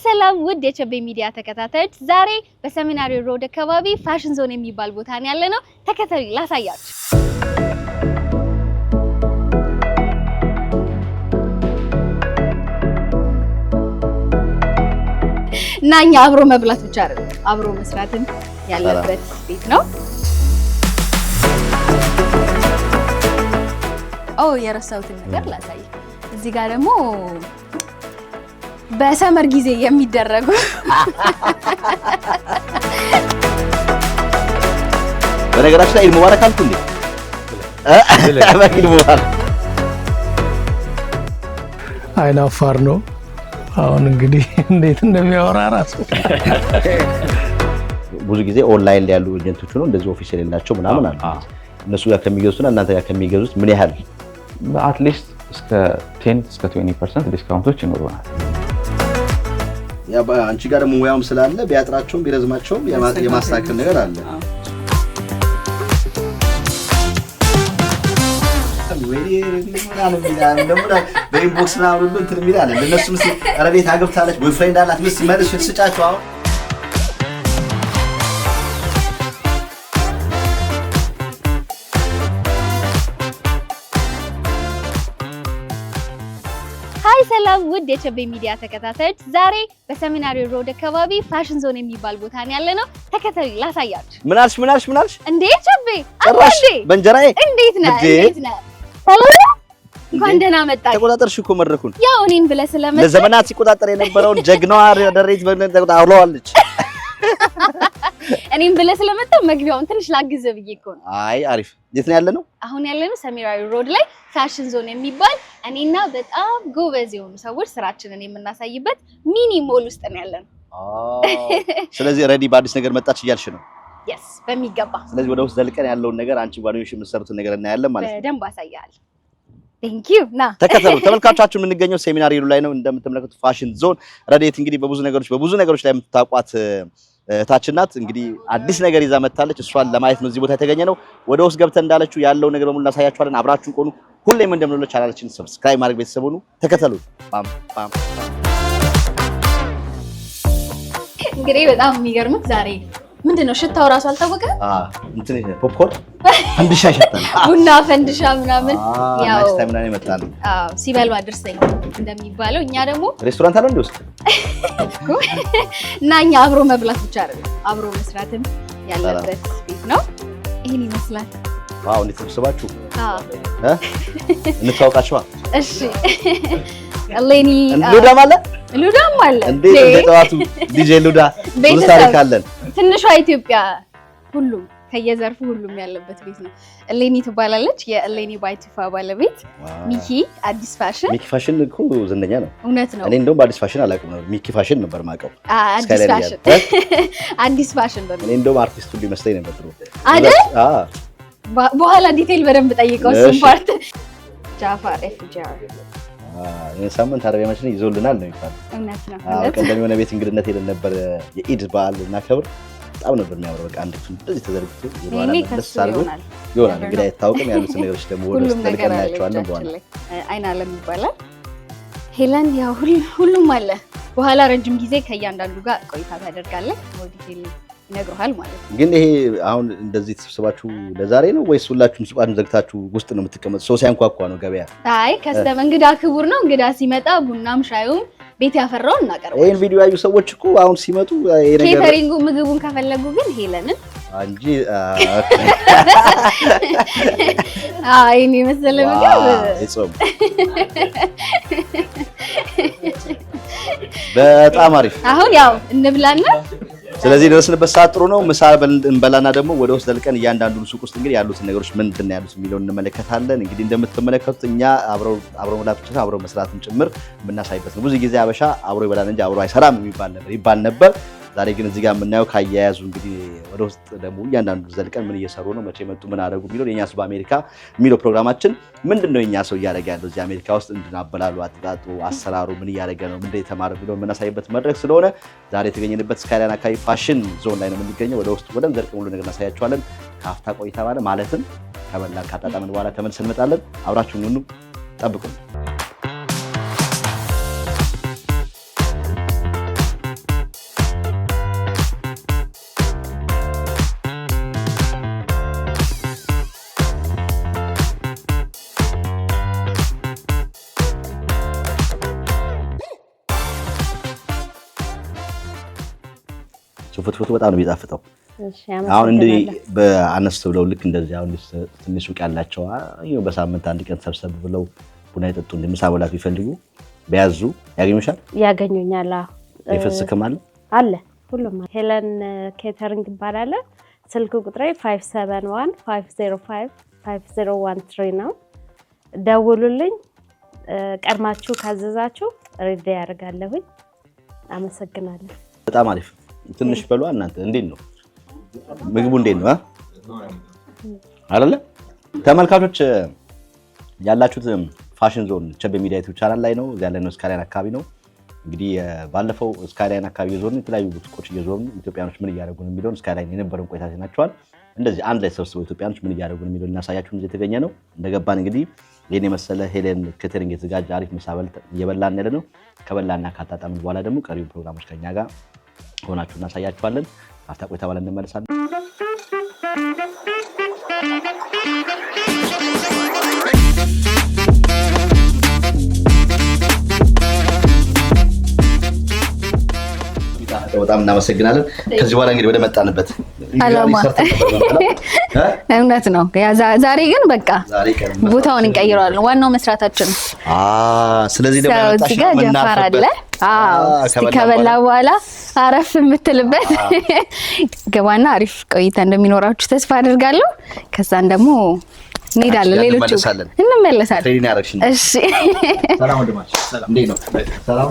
ሰላም ውድ የቸቤ ሚዲያ ተከታታዮች ዛሬ በሰሚናሪ ሮድ አካባቢ ፋሽን ዞን የሚባል ቦታ ነው ያለነው ተከታታይ ላሳያችሁ ናኛ አብሮ መብላት ብቻ አይደለም አብሮ መስራትም ያለበት ቤት ነው የረሳሁትን ነገር ላሳይ እዚህ ጋር ደግሞ በሰመር ጊዜ የሚደረጉ በነገራችን ላይ ኢድ ሙባረክ አልኩ እንዴ ኢድ ሙባረክ አይናፋር ነው አሁን እንግዲህ እንዴት እንደሚያወራ ራሱ ብዙ ጊዜ ኦንላይን ላይ ያሉ ኤጀንቶች ነው እንደዚህ ኦፊስ የሌላቸው ምናምን አሉ እነሱ ጋር ከሚገዙትና እናንተ ጋር ከሚገዙት ምን ያህል አትሊስት እስከ 10 እስከ 20% ዲስካውንቶች ይኖሩናል ያ አንቺ ጋር ደግሞ ሙያውም ስላለ ቢያጥራቸውም ቢረዝማቸውም የማስተካከል ነገር አለ በኢንቦክስ ምናምን ሁሉ እንትን የሚል አለ ለእነሱም ረቤት አገብታለች ቦይፍሬንድ አላት ምስ መልስ ስጫቸው አሁን ሰላም ውድ የቸቤ ሚዲያ ተከታታዮች ዛሬ በሰሚናሪ ሮድ አካባቢ ፋሽን ዞን የሚባል ቦታ ነው ያለነው ተከታታይ ላሳያችሁ ምን አልሽ እንዴ ቸቤ አራሽ በእንጀራዬ እንዴት ነህ እንኳን ደህና መጣሽ ተቆጣጣርሽ እኮ መድረኩን ያው እኔን ብለህ ስለመጣ ለዘመናት ሲቆጣጠር የነበረውን ጀግናዋ ደሬት በእንደው አውለዋለች እኔን ብለህ ስለመጣ መግቢያውን ትንሽ ላግዝ ብዬ እኮ ነው አይ አሪፍ የት ነው ያለነው አሁን ያለነው ሰሚናሪ ሮድ ላይ ፋሽን ዞን የሚባል እኔና በጣም ጎበዝ የሆኑ ሰዎች ስራችንን የምናሳይበት ሚኒ ሞል ውስጥ ነው ያለነው ስለዚህ ሬዲ በአዲስ ነገር መጣች እያልሽ ነው yes በሚገባ ስለዚህ ወደ ውስጥ ዘልቀን ያለውን ነገር አንቺ ጓደኞች የምትሰሩትን ነገር እናያለን ማለት ነው በደንብ አሳያለሁ Thank you ና ተከታተሉ ተመልካቾቻችን የምንገኘው ሴሚናሪ ላይ ነው እንደምትመለከቱት ፋሽን ዞን ረዴት እንግዲህ በብዙ ነገሮች ላይ የምትታቋት ታችናት እንግዲህ አዲስ ነገር ይዛ መጣለች እሷን ለማየት ነው እዚህ ቦታ የተገኘ ነው ወደ ውስጥ ገብተን እንዳለችው ያለው ነገር በሙሉ እናሳያችኋለን አብራችሁን ቆዩ ሁሌም እንደምንለው ቻናላችንን ሰብስክራይብ ማድረግ ቤተሰብ ሁኑ ተከታተሉ ፓም ፓም እንግዲህ በጣም የሚገርምት ዛሬ ምንድነው ሽታው ራሱ አልታወቀ እንትን ፖፕኮርን ፈንድሻ ይሸታል ቡና ፈንድሻ ምናምን ያው ናይስ ታይም ላይ መጣል ሲበሉ አድርሰኝ እንደሚባለው እኛ ደግሞ ሬስቶራንት አለ እንዴ ውስጥ ናኛ አብሮ መብላት ብቻ አይደለም አብሮ መስራትም ያለበት ቤት ነው ይሄን ይመስላል ዋው እንዴት ተሰባችሁ እንታውቃችኋ እሺ አለኒ ሉዳም አለ እንዴ ተዋቱ ዲጄ ሉዳ ብዙ ታሪክ አለን ትንሿ ኢትዮጵያ ሁሉም ከየዘርፉ ሁሉም ያለበት ቤት ነው እሌኒ ትባላለች የእሌኒ ባይቲፋ ባለቤት ሚኪ አዲስ ፋሽን እኮ ዝነኛ ነው እውነት ነው እኔ እንደውም በአዲስ ፋሽን አላውቅም ነው ሚኪ ፋሽን ነበር ማቀው አዲስ ፋሽን በሚል እኔ እንደውም አርቲስቱ ሊመስለኝ ነበር ድሮ አይደል በኋላ ዲቴል በደንብ ጠይቀው ፓርት ጃፋር ኤፍጂአር ሳምንት አረቢያ ማሽን ይዞልናል ነው ይባል እውነት ነው ቀደም የሆነ ቤት እንግድነት ሄደን ነበር የኢድ በዓል እና ከብር በጣም ነበር የሚያምረው በቃ አንድ ፍም እንደዚህ ተዘርግቶ ይሆናል እንግዲህ አይታወቅም ያሉት ነገሮች ደግሞ ወደ ውስጥ ተልከናቸዋለን በኋላ አይና አለም ይባላል ሄለን ያው ሁሉም አለ በኋላ ረጅም ጊዜ ከእያንዳንዱ ጋር ቆይታ ታደርጋለህ ዲቴል ይነግሩሃል ማለት ነው ግን ይሄ አሁን እንደዚህ ተሰብስባችሁ ለዛሬ ነው ወይስ ሁላችሁም ሱቃችሁን ዘግታችሁ ውስጥ ነው የምትቀመጡት ሰው ሲያንኳኳ ነው ገበያ አይ ከስተመ እንግዳ ክቡር ነው እንግዳ ሲመጣ ቡናም ሻዩም ቤት ያፈራው እናቀርባለን ይሄን ቪዲዮ ያዩ ሰዎች እኮ አሁን ሲመጡ ይሄ ነገር ኬተሪንጉ ምግቡን ከፈለጉ ግን ሄለንን አንጂ እኔ መሰለ ምግብ እጾም በጣም አሪፍ አሁን ያው እንብላና ስለዚህ ደረስንበት ሰዓት ጥሩ ነው ምሳ እንበላና ደግሞ ወደ ውስጥ ዘልቀን እያንዳንዱን ሱቅ ውስጥ እንግዲህ ያሉት ነገሮች ምንድነው ያሉት የሚለውን እንመለከታለን እንግዲህ እንደምትመለከቱት እኛ አብረው መብላቶችን አብረው መስራትን ጭምር የምናሳይበት ነው ብዙ ጊዜ አበሻ አብሮ ይበላል እንጂ አብሮ አይሰራም ይባል ነበር ዛሬ ግን እዚህ ጋር የምናየው ካያያዙ እንግዲህ ወደ ውስጥ ደግሞ እያንዳንዱ ዘልቀን ምን እየሰሩ ነው መቼ መጡ ምን አደረጉ የሚለው የኛስ በአሜሪካ የሚለው ፕሮግራማችን ምንድነው የኛ ሰው እያደረገ ያለው እዚህ አሜሪካ ውስጥ እንድናበላሉ አጥጣጡ አሰራሩ ምን እያደረገ ነው ምን የተማረ ቢለው የምናሳይበት መድረክ ስለሆነ ዛሬ የተገኘንበት ስካይላይን አካባቢ ፋሽን ዞን ላይ ነው የምንገኘው ወደ ውስጥ ወደም ዘልቀን ሙሉ ነገር እናሳያችኋለን ካፍታ ቆይታ ማለትም ከበላን ካጣጣምን በኋላ ተመልሰን እንመጣለን አብራችሁን ሁኑ ጠብቁን ሱፍትፍቱ በጣም ነው የሚጣፍጠው። አሁን እንዴ በአነስ ብለው ልክ እንደዚህ አሁን ትንሽ ሱቅ ያላቸው በሳምንት አንድ ቀን ሰብሰብ ብለው ቡና ይጠጡ እንደምሳ በላት ቢፈልጉ ቢያዙ ያገኙሻል? ያገኙኛል። የፍስክም አለ ሁሉም። ሄለን ኬተሪንግ ይባላል። ስልክ ቁጥሬ 571505513 ነው። ደውሉልኝ። ቀድማችሁ ካዘዛችሁ ሬዲ ያደርጋለሁኝ። አመሰግናለሁ። በጣም አሪፍ። ትንሽ በሏ እናንተ። እንዴት ነው ምግቡ? እንዴት ነው አይደለ? ተመልካቾች ያላችሁት ፋሽን ዞን ቸቤ ሚዲያ ዩቲዩብ ቻናል ላይ ነው። እዚያ ላይ ነው ስካይላይን አካባቢ ነው። እንግዲህ ባለፈው ስካይላይን አካባቢ የዞርን የተለያዩ ቡቲኮች እየዞርን ኢትዮጵያኖች ምን እያደረጉ ነው የሚለውን ስካይላይን የነበረውን ቆይታ ናቸዋል። እንደዚህ አንድ ላይ ሰብስበው ኢትዮጵያኖች ምን እያደረጉ ነው የሚለውን እናሳያችሁ እንጂ የተገኘ ነው። እንደገባን እንግዲህ ይሄን የመሰለ ሄለን ኬተሪንግ የተዘጋጀ አሪፍ ምሳ እየበላን ያለ ነው። ከበላና ካጣጣምን በኋላ ደግሞ ቀሪው ፕሮግራሞች ከኛ ጋር ሆናችሁ እናሳያችኋለን። አፍታ ቆይታ በኋላ እንመለሳለን። በጣም እናመሰግናለን። ከዚህ በኋላ እንግዲህ ወደ መጣንበት እውነት ነው። ዛሬ ግን በቃ ቦታውን እንቀይረዋለን። ዋናው መስራታችን ነው። ስለዚህ ደግሞ እዚህ ጋር ጀፋር አለ። ከበላ በኋላ አረፍ የምትልበት ገባና አሪፍ ቆይታ እንደሚኖራችሁ ተስፋ አድርጋለሁ። ከዛን ደግሞ እንሄዳለን፣ ሌሎቹ እንመለሳለን። እሺ ሰላም ወንድማችን፣ ሰላም እንዴት ነው? ሰላም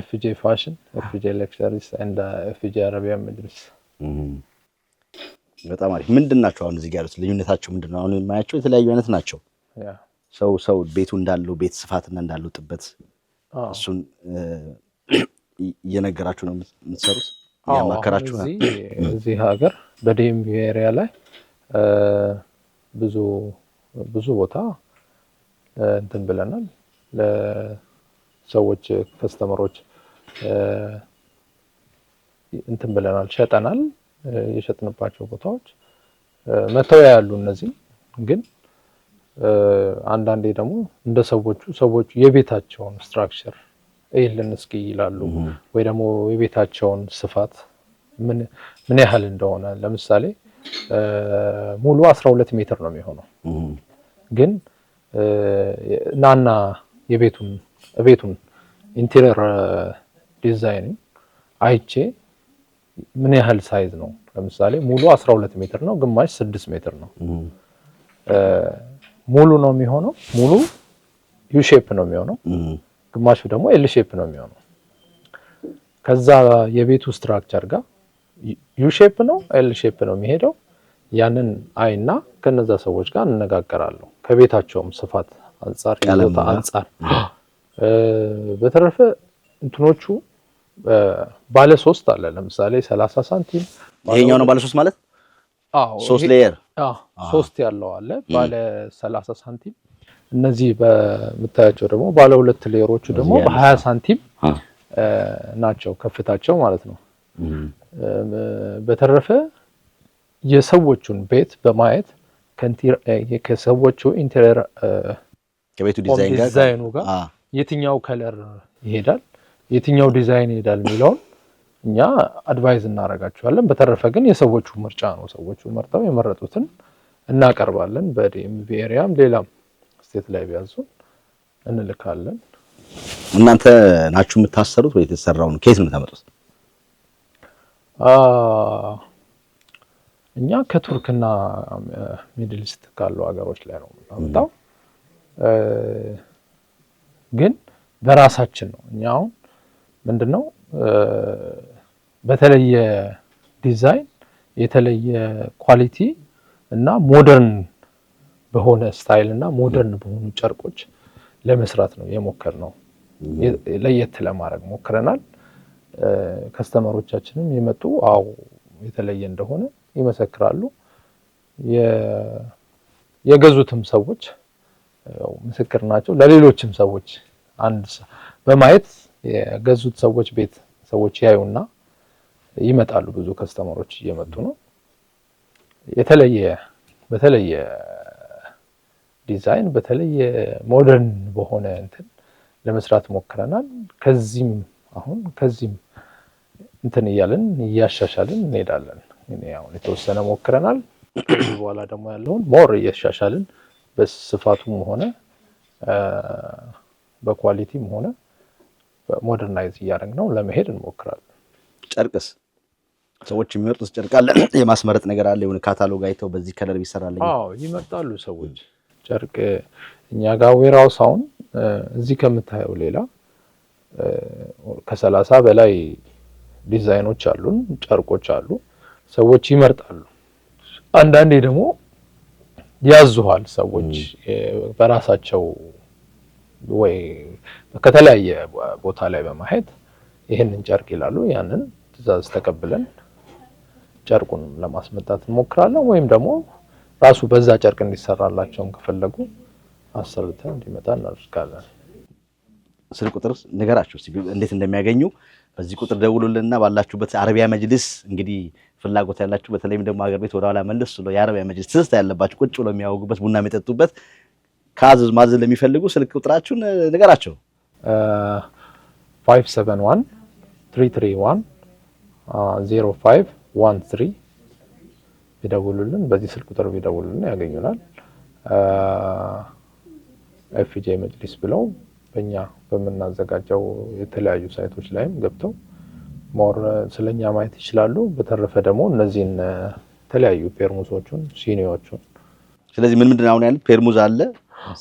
FJ Fashion, FJ Luxuries and FJ Arabian Middles። በጣም አሪፍ። ምንድናቸው አሁን እዚህ ጋር ያሉት ልዩነታቸው ምንድነው? አሁን የማያቸው የተለያዩ አይነት ናቸው። ሰው ቤቱ እንዳለው ቤት ስፋትና እንዳለው ጥበት እሱን እየነገራችሁ ነው የምትሰሩት? ያማከራችሁ ነው? እዚህ ሀገር በዲኤምቪ ኤሪያ ላይ ብዙ ቦታ እንትን ብለናል። ሰዎች ከስተመሮች እንትን ብለናል፣ ሸጠናል። የሸጥንባቸው ቦታዎች መተው ያሉ እነዚህ ግን አንዳንዴ ደግሞ እንደ ሰዎቹ የቤታቸውን ስትራክቸር ይልን እስኪ ይላሉ ወይ ደግሞ የቤታቸውን ስፋት ምን ያህል እንደሆነ። ለምሳሌ ሙሉ 12 ሜትር ነው የሚሆነው፣ ግን ናና የቤቱን ኢንቴሪየር ዲዛይን አይቼ ምን ያህል ሳይዝ ነው። ለምሳሌ ሙሉ 12 ሜትር ነው፣ ግማሽ 6 ሜትር ነው። ሙሉ ነው የሚሆነው፣ ሙሉ ዩ ሼፕ ነው የሚሆነው፣ ግማሹ ደግሞ ኤል ሼፕ ነው የሚሆነው። ከዛ የቤቱ ስትራክቸር ጋር ዩ ሼፕ ነው ኤል ሼፕ ነው የሚሄደው። ያንን አይና ከነዛ ሰዎች ጋር እንነጋገራለሁ ከቤታቸውም ስፋት አንፃር ይዞታ አንፃር። በተረፈ እንትኖቹ ባለ 3 አለ። ለምሳሌ 30 ሳንቲም ይሄኛው ነው ባለ 3 ማለት? 3 ሌየር 3 ያለው አለ ባለ 30 ሳንቲም። እነዚህ በምታያቸው ደግሞ ባለ 2 ሌየሮቹ ደግሞ በ20 ሳንቲም ናቸው ከፍታቸው ማለት ነው። በተረፈ የሰዎቹን ቤት በማየት ከሰዎቹ ኢንተሪየር ከቤቱ ዲዛይኑ ጋር የትኛው ከለር ይሄዳል የትኛው ዲዛይን ይሄዳል የሚለውን እኛ አድቫይዝ እናደርጋቸዋለን። በተረፈ ግን የሰዎቹ ምርጫ ነው። ሰዎቹ መርጠው የመረጡትን እናቀርባለን። በዲኤምቪ ኤሪያም ሌላም ስቴት ላይ ቢያዙን እንልካለን። እናንተ ናችሁ የምታሰሩት ወይ የተሰራውን ከየት ነው የምታመጡት? እኛ ከቱርክና ሚድል ኢስት ካሉ ሀገሮች ላይ ነው የምናመጣው፣ ግን በራሳችን ነው። እኛ አሁን ምንድነው በተለየ ዲዛይን የተለየ ኳሊቲ እና ሞደርን በሆነ ስታይል እና ሞደርን በሆኑ ጨርቆች ለመስራት ነው የሞከርነው። ለየት ለማድረግ ሞክረናል። ከስተመሮቻችንም የመጡ አው የተለየ እንደሆነ ይመሰክራሉ። የገዙትም ሰዎች ምስክር ናቸው። ለሌሎችም ሰዎች አንድ በማየት የገዙት ሰዎች ቤት ሰዎች ያዩና ይመጣሉ። ብዙ ከስተመሮች እየመጡ ነው። በተለየ ዲዛይን በተለየ ሞደርን በሆነ እንትን ለመስራት ሞክረናል። ከዚህም እንትን እያልን እያሻሻልን እንሄዳለን። እኔ አሁን የተወሰነ ሞክረናል። ከዚህ በኋላ ደግሞ ያለውን ሞር እያሻሻልን በስፋቱም ሆነ በኳሊቲም ሆነ ሞደርናይዝ እያደረግነው ለመሄድ እንሞክራለን። ጨርቅስ ሰዎች የሚመርጡት ጨርቅ አለ፣ የማስመረጥ ነገር አለ። የሆነ ካታሎግ አይተው በዚህ ከለር ቢሰራልኝ ይመርጣሉ ሰዎች ጨርቅ። እኛ ጋር ዌራውስ አሁን እዚህ ከምታየው ሌላ ከ30 በላይ ዲዛይኖች አሉን፣ ጨርቆች አሉ። ሰዎች ይመርጣሉ። አንዳንዴ ደግሞ ያዙሃል ሰዎች በራሳቸው ወይ ከተለያየ ቦታ ላይ በማየት ይሄንን ጨርቅ ይላሉ። ያንን ትዕዛዝ ተቀብለን ጨርቁን ለማስመጣት እንሞክራለን። ወይም ደግሞ ራሱ በዛ ጨርቅ እንዲሰራላቸው ከፈለጉ አሰርተን እንዲመጣ እናደርጋለን። ስልክ ቁጥር ንገራችሁ እንዴት እንደሚያገኙ። በዚህ ቁጥር ደውሉልንና ባላችሁበት አረቢያ መጅሊስ እንግዲህ ፍላጎት ያላችሁ በተለይም ደግሞ ሀገር ቤት ወደኋላ መለስ ብሎ የአረቢያ መጅሊስ ትዝታ ያለባችሁ ቁጭ ብሎ የሚያወጉበት ቡና የሚጠጡበት ማዘዝ ለሚፈልጉ ስልክ ቁጥራችሁን ንገራቸው። 571 331 0513 ቢደውሉልን፣ በዚህ ስልክ ቁጥር ቢደውሉልን ያገኙናል። ኤፍጄ መጅሊስ ብለው በእኛ በምናዘጋጀው የተለያዩ ሳይቶች ላይም ገብተው ሞር ስለኛ ማየት ይችላሉ። በተረፈ ደግሞ እነዚህን የተለያዩ ፔርሙዞቹን፣ ሲኒዎቹን ስለዚህ ምንድን ነው አሁን ያለ ፔርሙዝ አለ፣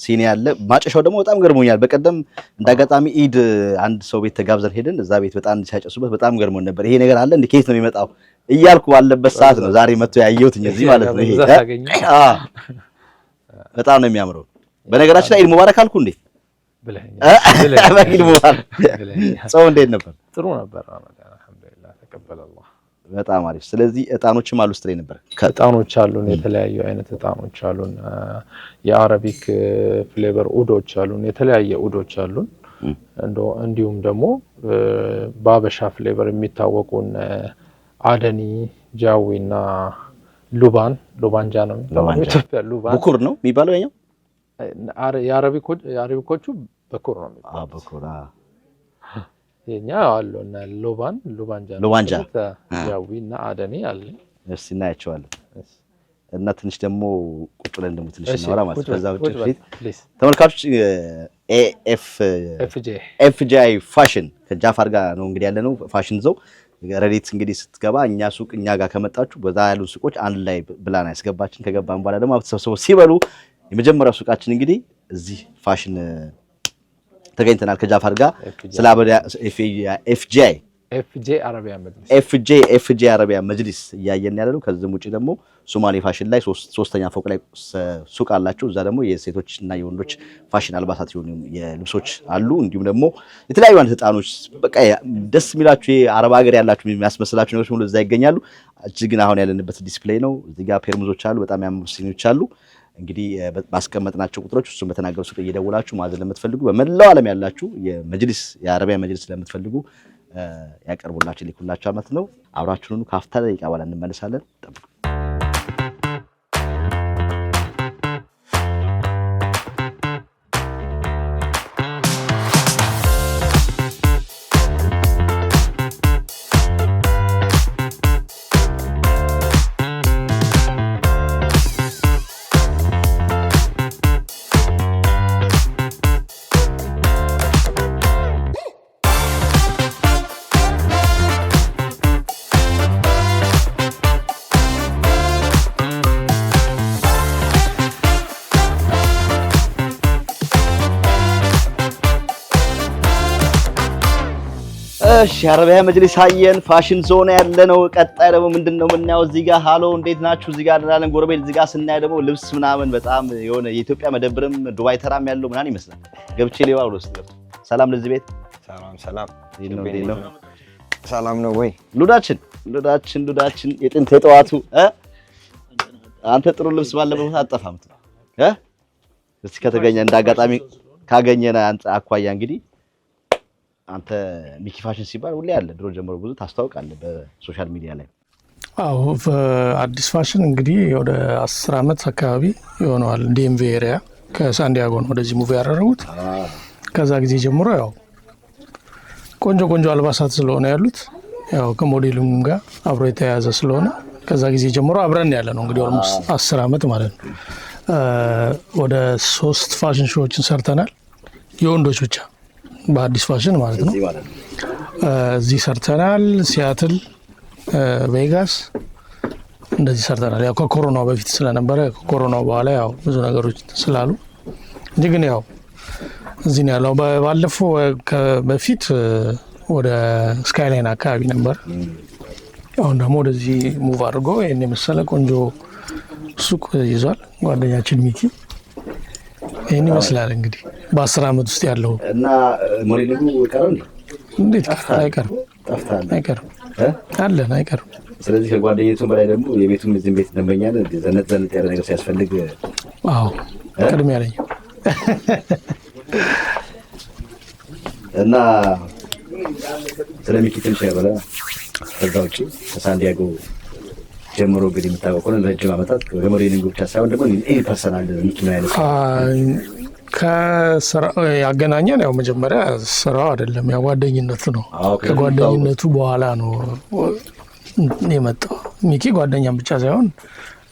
ሲኒ አለ። ማጨሻው ደግሞ በጣም ገርሞኛል። በቀደም እንዳጋጣሚ ኢድ አንድ ሰው ቤት ተጋብዘን ሄደን እዛ ቤት በጣም ሲያጨሱበት በጣም ገርሞን ነበር። ይሄ ነገር አለ እንዴ ከየት ነው የሚመጣው እያልኩ ባለበት ሰዓት ነው ዛሬ መጥቶ ያየሁት እዚህ ማለት ነው። ይሄ በጣም ነው የሚያምረው። በነገራችን ላይ ኢድ ሙባረክ አልኩ እንዴ ኢድ ሙባረክ። ጾም እንዴት ነበር? ጥሩ ነበር። አልሐምዱሊላህ ተቀበለላህ። በጣም አሪፍ። ስለዚህ እጣኖችም አሉ ስትለኝ ነበር። እጣኖች አሉን፣ የተለያዩ አይነት እጣኖች አሉን። የአረቢክ ፍሌቨር ኡዶች አሉን፣ የተለያየ ኡዶች አሉን። እንዲሁም ደግሞ በአበሻ ፍሌቨር የሚታወቁን አደኒ፣ ጃዊና ሉባንጃ ነው የሚባለው። ኢትዮጵያ ሉባን በኩር ነው የሚባለው። ያኛው የአረቢኮቹ በኩር ነው የሚባለው። በኩር የኛ አሉና ሉባንጃ ጃዊና አደኒ አለ። እሺ እናያቸዋለን። እና ትንሽ ደግሞ ቁጭ ብለን ደግሞ ትንሽ እናወራ ማለት ነው። ከዛ ውጭ ተመልካቾች ኤፍጂአይ ፋሽን ከጃፋር ጋር ነው እንግዲህ ያለነው። ፋሽን ዘው ረዲት እንግዲህ ስትገባ እኛ ሱቅ እኛ ጋር ከመጣችሁ በዛ ያሉ ሱቆች አንድ ላይ ብላና ያስገባችን። ከገባን በኋላ ደግሞ ተሰብስበው ሲበሉ የመጀመሪያው ሱቃችን እንግዲህ እዚህ ፋሽን ተገኝተናል ከጃፋር ጋር ስለ ኤፍጄ አረቢያ መጅሊስ እያየን ያለነው። ከዚህም ውጪ ደግሞ ሶማሌ ፋሽን ላይ ሶስተኛ ፎቅ ላይ ሱቅ አላቸው። እዛ ደግሞ የሴቶችና የወንዶች ፋሽን አልባሳት የሆኑ የልብሶች አሉ። እንዲሁም ደግሞ የተለያዩ አይነት እጣኖች በቃ ደስ የሚላችሁ የአረብ ሀገር ያላችሁ የሚያስመስላችሁ ነገሮች ሁሉ እዛ ይገኛሉ። እጅግን አሁን ያለንበት ዲስፕሌይ ነው። እዚህ ጋር ፔርሙዞች አሉ፣ በጣም ያምሩ ሲኒዎች አሉ። እንግዲህ ባስቀመጥናቸው ቁጥሮች እሱን በተናገሩ ሱቅ እየደወላችሁ ማዘዝ ለምትፈልጉ በመላው ዓለም ያላችሁ የመጅሊስ የአረቢያ መጅሊስ ለምትፈልጉ ያቀርቡላችሁ ሊኩላችሁ ማለት ነው። አብራችሁን ካፍታ ደቂቃ በኋላ እንመለሳለን። ጠብቁ። እሺ አረቢያ መጅሊስ አየን፣ ፋሽን ዞን ያለነው። ቀጣይ ደግሞ ምንድነው የምናየው? እዚህ ጋር ሃሎ እንዴት ናችሁ? እዚህ ጋር እንዳለን ጎረቤት። እዚህ ጋር ስናይ ደግሞ ልብስ ምናምን በጣም የሆነ የኢትዮጵያ መደብርም ዱባይ ተራም ያለው ምናምን ይመስላል። ገብቼ ሌባ ብሎ ገብቶ ሰላም ለዚህ ቤት ሰላም ሰላም ነው ወይ? ሉዳችን የጥንት የጠዋቱ አንተ ጥሩ ልብስ ባለበት ቦታ አጠፋም እስቲ ከተገኘ እንዳጋጣሚ ካገኘና አንተ አኳያ እንግዲህ አንተ ሚኪ ፋሽን ሲባል ሁሌ ያለ ድሮ ጀምሮ ብዙ ታስታውቃለህ በሶሻል ሚዲያ ላይ። አዎ አዲስ ፋሽን እንግዲህ ወደ 10 አመት አካባቢ ይሆነዋል። ዲኤምቪ ኤሪያ ከሳንዲያጎ ነው ወደዚህ ሙቪ ያደረጉት። ከዛ ጊዜ ጀምሮ ያው ቆንጆ አልባሳት ስለሆነ ያሉት ያው ከሞዴሊንግ ጋር አብሮ የተያያዘ ስለሆነ ከዛ ጊዜ ጀምሮ አብረን ያለ ነው እንግዲህ ኦልሞስት 10 ዓመት ማለት ነው። ወደ 3 ፋሽን ሾዎችን ሰርተናል፣ የወንዶች ብቻ በአዲስ ፋሽን ማለት ነው። እዚህ ሰርተናል፣ ሲያትል፣ ቬጋስ እንደዚህ ሰርተናል። ያው ከኮሮናው በፊት ስለነበረ ከኮሮናው በኋላ ያው ብዙ ነገሮች ስላሉ እንጂ ግን ያው እዚህ ነው ያለው። ባለፈው በፊት ወደ ስካይላይን አካባቢ ነበር። አሁን ደግሞ ወደዚህ ሙቭ አድርጎ ይሄን የመሰለ ቆንጆ ሱቅ ይዟል ጓደኛችን ሚኪ። ይሄን ይመስላል እንግዲህ በ10 ዓመት ውስጥ ያለው እና ሞዴሊንጉ ቀረው እንዴት አይቀርም? አይቀርም አለን አይቀርም። ስለዚህ ከጓደኛቱ በላይ ደግሞ የቤቱም እዚህም ቤት ደንበኛ ነን። ዘነት ያለ ነገር ሲያስፈልግ አዎ ቅድሚያ ያለኝ እና ስለሚኪ ትንሽ ያበላ ከዛ ውጭ ከሳንዲያጎ ጀምሮ እንግዲህ የምታውቀው ከሆነ ለረጅም ዓመታት በሞዴሊንግ ብቻ ሳይሆን ደግሞ ይሄ ፐርሰናል ሚኪ ነው ያለው። ከስራው ያገናኘን ያው መጀመሪያ ስራው አይደለም ያው ጓደኝነቱ ነው። ከጓደኝነቱ በኋላ ነው የመጣው። ሚኪ ጓደኛም ብቻ ሳይሆን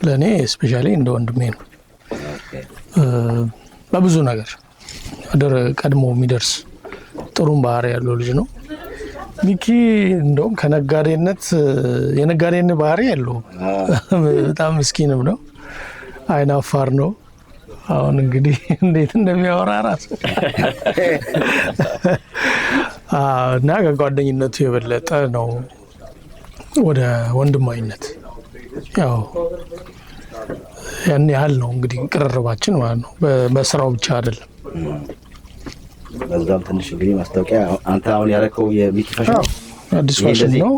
ለእኔ ስፔሻሊ እንደ ወንድሜ ነው። በብዙ ነገር ቀድሞ የሚደርስ ጥሩም ባህሪ ያለው ልጅ ነው ሚኪ። እንደውም ከነጋዴነት የነጋዴነት ባህሪ ያለው በጣም ምስኪንም ነው፣ አይናፋር ነው። አሁን እንግዲህ እንዴት እንደሚያወራ ራሱ እና ከጓደኝነቱ የበለጠ ነው ወደ ወንድማዊነት ያው ያን ያህል ነው እንግዲህ ቅርርባችን ማለት ነው። በስራው ብቻ አይደለም። በዛም ትንሽ እንግዲህ ማስታወቂያ አንተ አሁን ያደረከው የሚኪ ፋሽን አዲስ ፋሽን ነው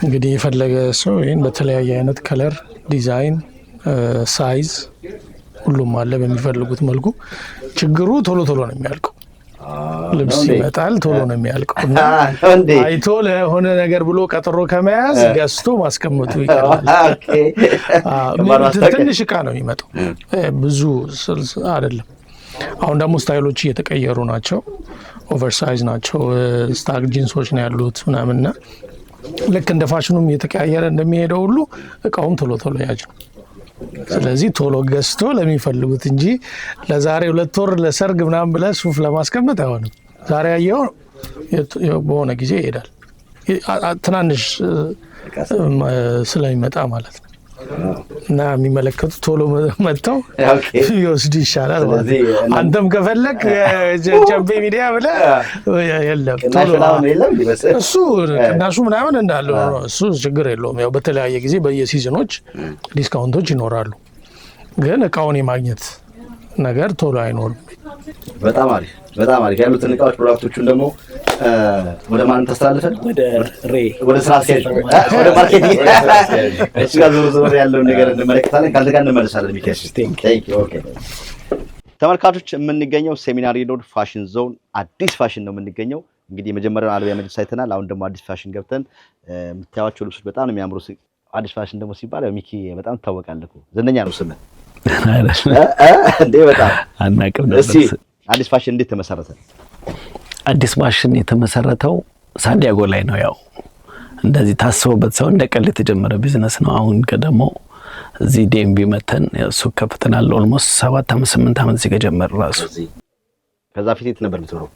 እንግዲህ የፈለገ ሰው ይሄን በተለያየ አይነት ከለር፣ ዲዛይን፣ ሳይዝ ሁሉም አለ በሚፈልጉት መልኩ። ችግሩ ቶሎ ነው የሚያልቀው። ልብስ ይመጣል ቶሎ ነው የሚያልቀው እና አይቶ ለሆነ ነገር ብሎ ቀጠሮ ከመያዝ ገዝቶ ማስቀመጡ ይቀራል። ትንሽ እቃ ነው የሚመጣው፣ ብዙ አይደለም። አሁን ደግሞ ስታይሎች እየተቀየሩ ናቸው፣ ኦቨርሳይዝ ናቸው፣ ስታክ ጂንሶች ነው ያሉት ምናምንና ልክ እንደ ፋሽኑም እየተቀያየረ እንደሚሄደው ሁሉ እቃውም ቶሎ ያጅ ነው። ስለዚህ ቶሎ ገዝቶ ለሚፈልጉት እንጂ ለዛሬ 2 ወር ለሰርግ ምናምን ብለህ ሱፍ ለማስቀመጥ አይሆንም። ዛሬ ያየው በሆነ ጊዜ ይሄዳል፣ ትናንሽ ስለሚመጣ ማለት ነው። እና የሚመለከቱ ቶሎ መጥተው ይወስዱ ይሻላል ማለት ነው። አንተም ከፈለክ ጀምቤ ሚዲያ ብለህ የለም እሱ ቅናሹ ምናምን እንዳለ ነው። እሱ ችግር የለውም። ያው በተለያየ ጊዜ በየሲዝኖች ዲስካውንቶች ይኖራሉ፣ ግን እቃውን የማግኘት ነገር ቶሎ አይኖርም። በጣም አሪፍ ያሉትን እቃዎች ፕሮዳክቶቹን ደግሞ ወደ ማን ተስተላልፈን ወደ ስራ አስኪያጅ ወደ ማርኬቲንግ እሱ ጋር ዞር ያለውን ነገር እንመለከታለን። ካንተ ጋር እንመለሳለን። ሚካኤል ኦኬ። ተመልካቾች የምንገኘው ሴሚናሪ ሮድ ፋሽን ዞን አዲስ ፋሽን ነው የምንገኘው። እንግዲህ የመጀመሪያውን አልቢያ መጅልስ አይተናል። አሁን ደግሞ አዲስ ፋሽን ገብተን የምታዩዋቸው ልብሶች በጣም ነው የሚያምሩ። አዲስ ፋሽን ደግሞ ሲባል ሚኪ በጣም ትታወቃለህ፣ ዝነኛ ነው ስምህ እንዴ? በጣም አናውቅም ነበር። እስኪ አዲስ ፋሽን እንዴት ተመሰረተ? አዲስ ፋሽን የተመሰረተው ሳንዲያጎ ላይ ነው። ያው እንደዚህ ታስቦበት ሰው እንደቀልድ የተጀመረ ቢዝነስ ነው። አሁን ደግሞ እዚህ ዲኤምቢ መተን ሱቅ ከፍተናል። ኦልሞስት 7 ዓመት 8 ዓመት እዚህ ከጀመረ ራሱ። ከዛ ፊት የት ነበር የምትኖረው?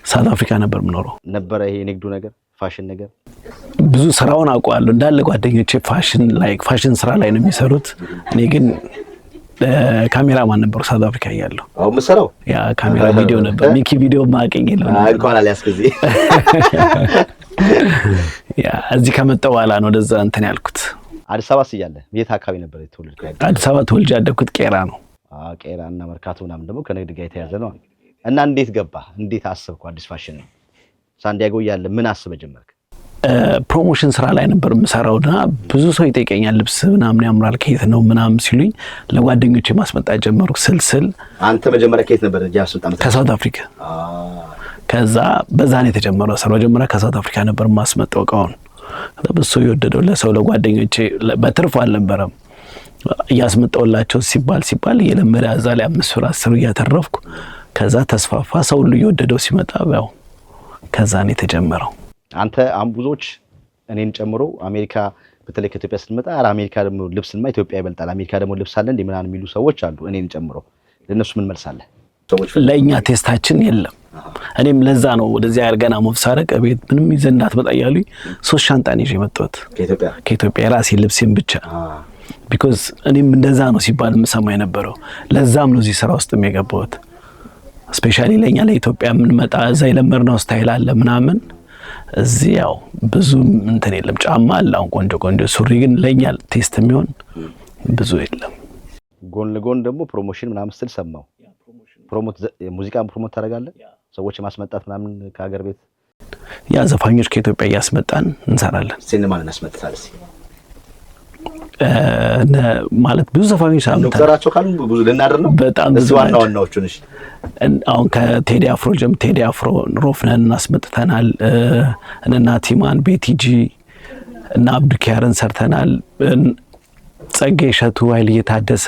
ሳውዝ አፍሪካ ነበር የምኖረው። ነበረ ይሄ ንግዱ ነገር ፋሽን ነገር ብዙ ስራውን አውቀዋለሁ። እንዳለ ጓደኞቼ ፋሽን ስራ ላይ ነው የሚሰሩት። እኔ ግን ካሜራማን ነበር ሳውዝ አፍሪካ እያለሁ። አሁን መሰራው ያ ካሜራ ቪዲዮ ነበር። ሚኪ ቪዲዮ ማቀኝ የለም እንኳን አልያዝክ እዚህ። ያ እዚህ ከመጣሁ በኋላ ነው ወደዛ እንትን ያልኩት። አዲስ አበባ ሲያለ የት አካባቢ ነበር የተወለድከው? አዲስ አበባ ተወልጄ ያደግኩት ቄራ ነው። ቄራ እና መርካቶ ምናምን ደግሞ ከንግድ ጋር የተያዘ ነው። እና እንዴት ገባ? እንዴት አሰብኩ? አዲስ ፋሽን ነው ሳንዲያጎ እያለ ምን አስበህ ጀመርክ? ፕሮሞሽን ስራ ላይ ነበር የምሰራውና ብዙ ሰው ይጠይቀኛል፣ ልብስ ምናምን ያምራል ከየት ነው ምናምን ሲሉኝ ለጓደኞቼ ማስመጣት ጀመርኩ። ስልስል አንተ መጀመሪያ ከየት ነበር እንጂ አስመጣ? ከሳውዝ አፍሪካ። ከዛ በዛ ነው የተጀመረው ስራው። መጀመሪያ ከሳውዝ አፍሪካ ነበር ማስመጣው እቃውን። ብዙ ሰው የወደደው ለሰው ለጓደኞቼ በትርፍ አልነበረም እያስመጣውላቸው ሲባል እየለመደ እዛ ላይ 5 ብር 10 ብር እያተረፍኩ ከዛ ተስፋፋ። ሰው ሁሉ እየወደደው ሲመጣ ያው ከዛ ነው የተጀመረው። አንተ ብዙዎች እኔን ጨምሮ አሜሪካ በተለይ ከኢትዮጵያ ስትመጣ አሜሪካ ደግሞ ልብስንማ ኢትዮጵያ ይበልጣል፣ አሜሪካ ደግሞ ልብስ አለ እንዴ ምናምን የሚሉ ሰዎች አሉ፣ እኔን ጨምሮ። ለነሱ ምን መልሳለህ? ለእኛ ቴስታችን የለም። እኔም ለዛ ነው ወደዚህ ገና መፍሳረቅ ቤት ምንም ይዘህ እንዳትመጣ እያሉኝ 3 ሻንጣን ይዤ የመጣሁት ከኢትዮጵያ የራሴ ልብሴን ብቻ። ቢኮዝ እኔም እንደዛ ነው ሲባል የምሰማ የነበረው። ለዛም ነው እዚህ ስራ ውስጥ የገባሁት። ስፔሻሊ ለእኛ ለኢትዮጵያ የምንመጣ እዛ የለመድነው ስታይል አለ ምናምን፣ እዚህ ያው ብዙ እንትን የለም። ጫማ አለ አሁን ቆንጆ ቆንጆ፣ ሱሪ ግን ለእኛ ቴስት የሚሆን ብዙ የለም። ጎን ለጎን ደግሞ ፕሮሞሽን ምናምን ስትል ሰማው። ሙዚቃን ፕሮሞት ታደርጋለህ? ሰዎች ማስመጣት ምናምን ከሀገር ቤት ያ ዘፋኞች ከኢትዮጵያ እያስመጣን እንሰራለን። ሲኒማን እናስመጣለን ማለት ብዙ ዘፋኞች ዶክተራቸው ካሉ ብዙ ልናደር ነው። በጣም ብዙ ዋናዎቹ ነሽ። አሁን ከቴዲ አፍሮ ቴዲ አፍሮ ሮፍነን እናስመጥተናል። እና ቲማን ቤቲጂ እና አብዱኪያርን ሰርተናል። ጸጌ እሸቱ፣ ኃይልዬ ታደሰ፣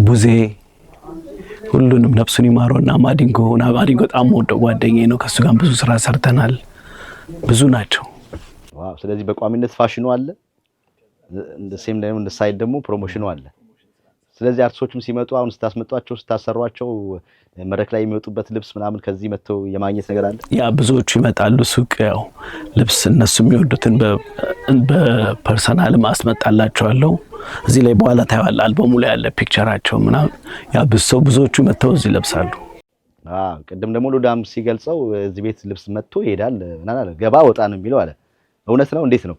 ቡዜ ሁሉንም ነፍሱን ይማረውና ማዲንጎ በጣም ወደው ጓደኛዬ ነው። ከሱ ጋር ብዙ ስራ ሰርተናል። ብዙ ናቸው። ዋው! ስለዚህ በቋሚነት ፋሽኑ አለ፣ እንደ ሴም ላይ እንደ ሳይድ ደግሞ ፕሮሞሽኑ አለ። ስለዚህ አርቲስቶችም ሲመጡ አሁን ስታስመጧቸው ስታሰሯቸው መድረክ ላይ የሚወጡበት ልብስ ምናምን ከዚህ መጥተው የማግኘት ነገር አለ። ያ ብዙዎቹ ይመጣሉ ሱቅ፣ ያው ልብስ እነሱ የሚወዱትን በፐርሰናል ማስመጣላቸዋለሁ። እዚህ ላይ በኋላ ታያለህ አልበሙ ላይ ያለ ፒክቸራቸው ምናምን። ያ ብዙዎቹ መጥተው እዚህ ይለብሳሉ። ቅድም ደግሞ ሉዳም ሲገልጸው እዚህ ቤት ልብስ መጥቶ ይሄዳል ምናምን አለ። ገባ ወጣ ነው የሚለው አለ። እውነት ነው? እንዴት ነው?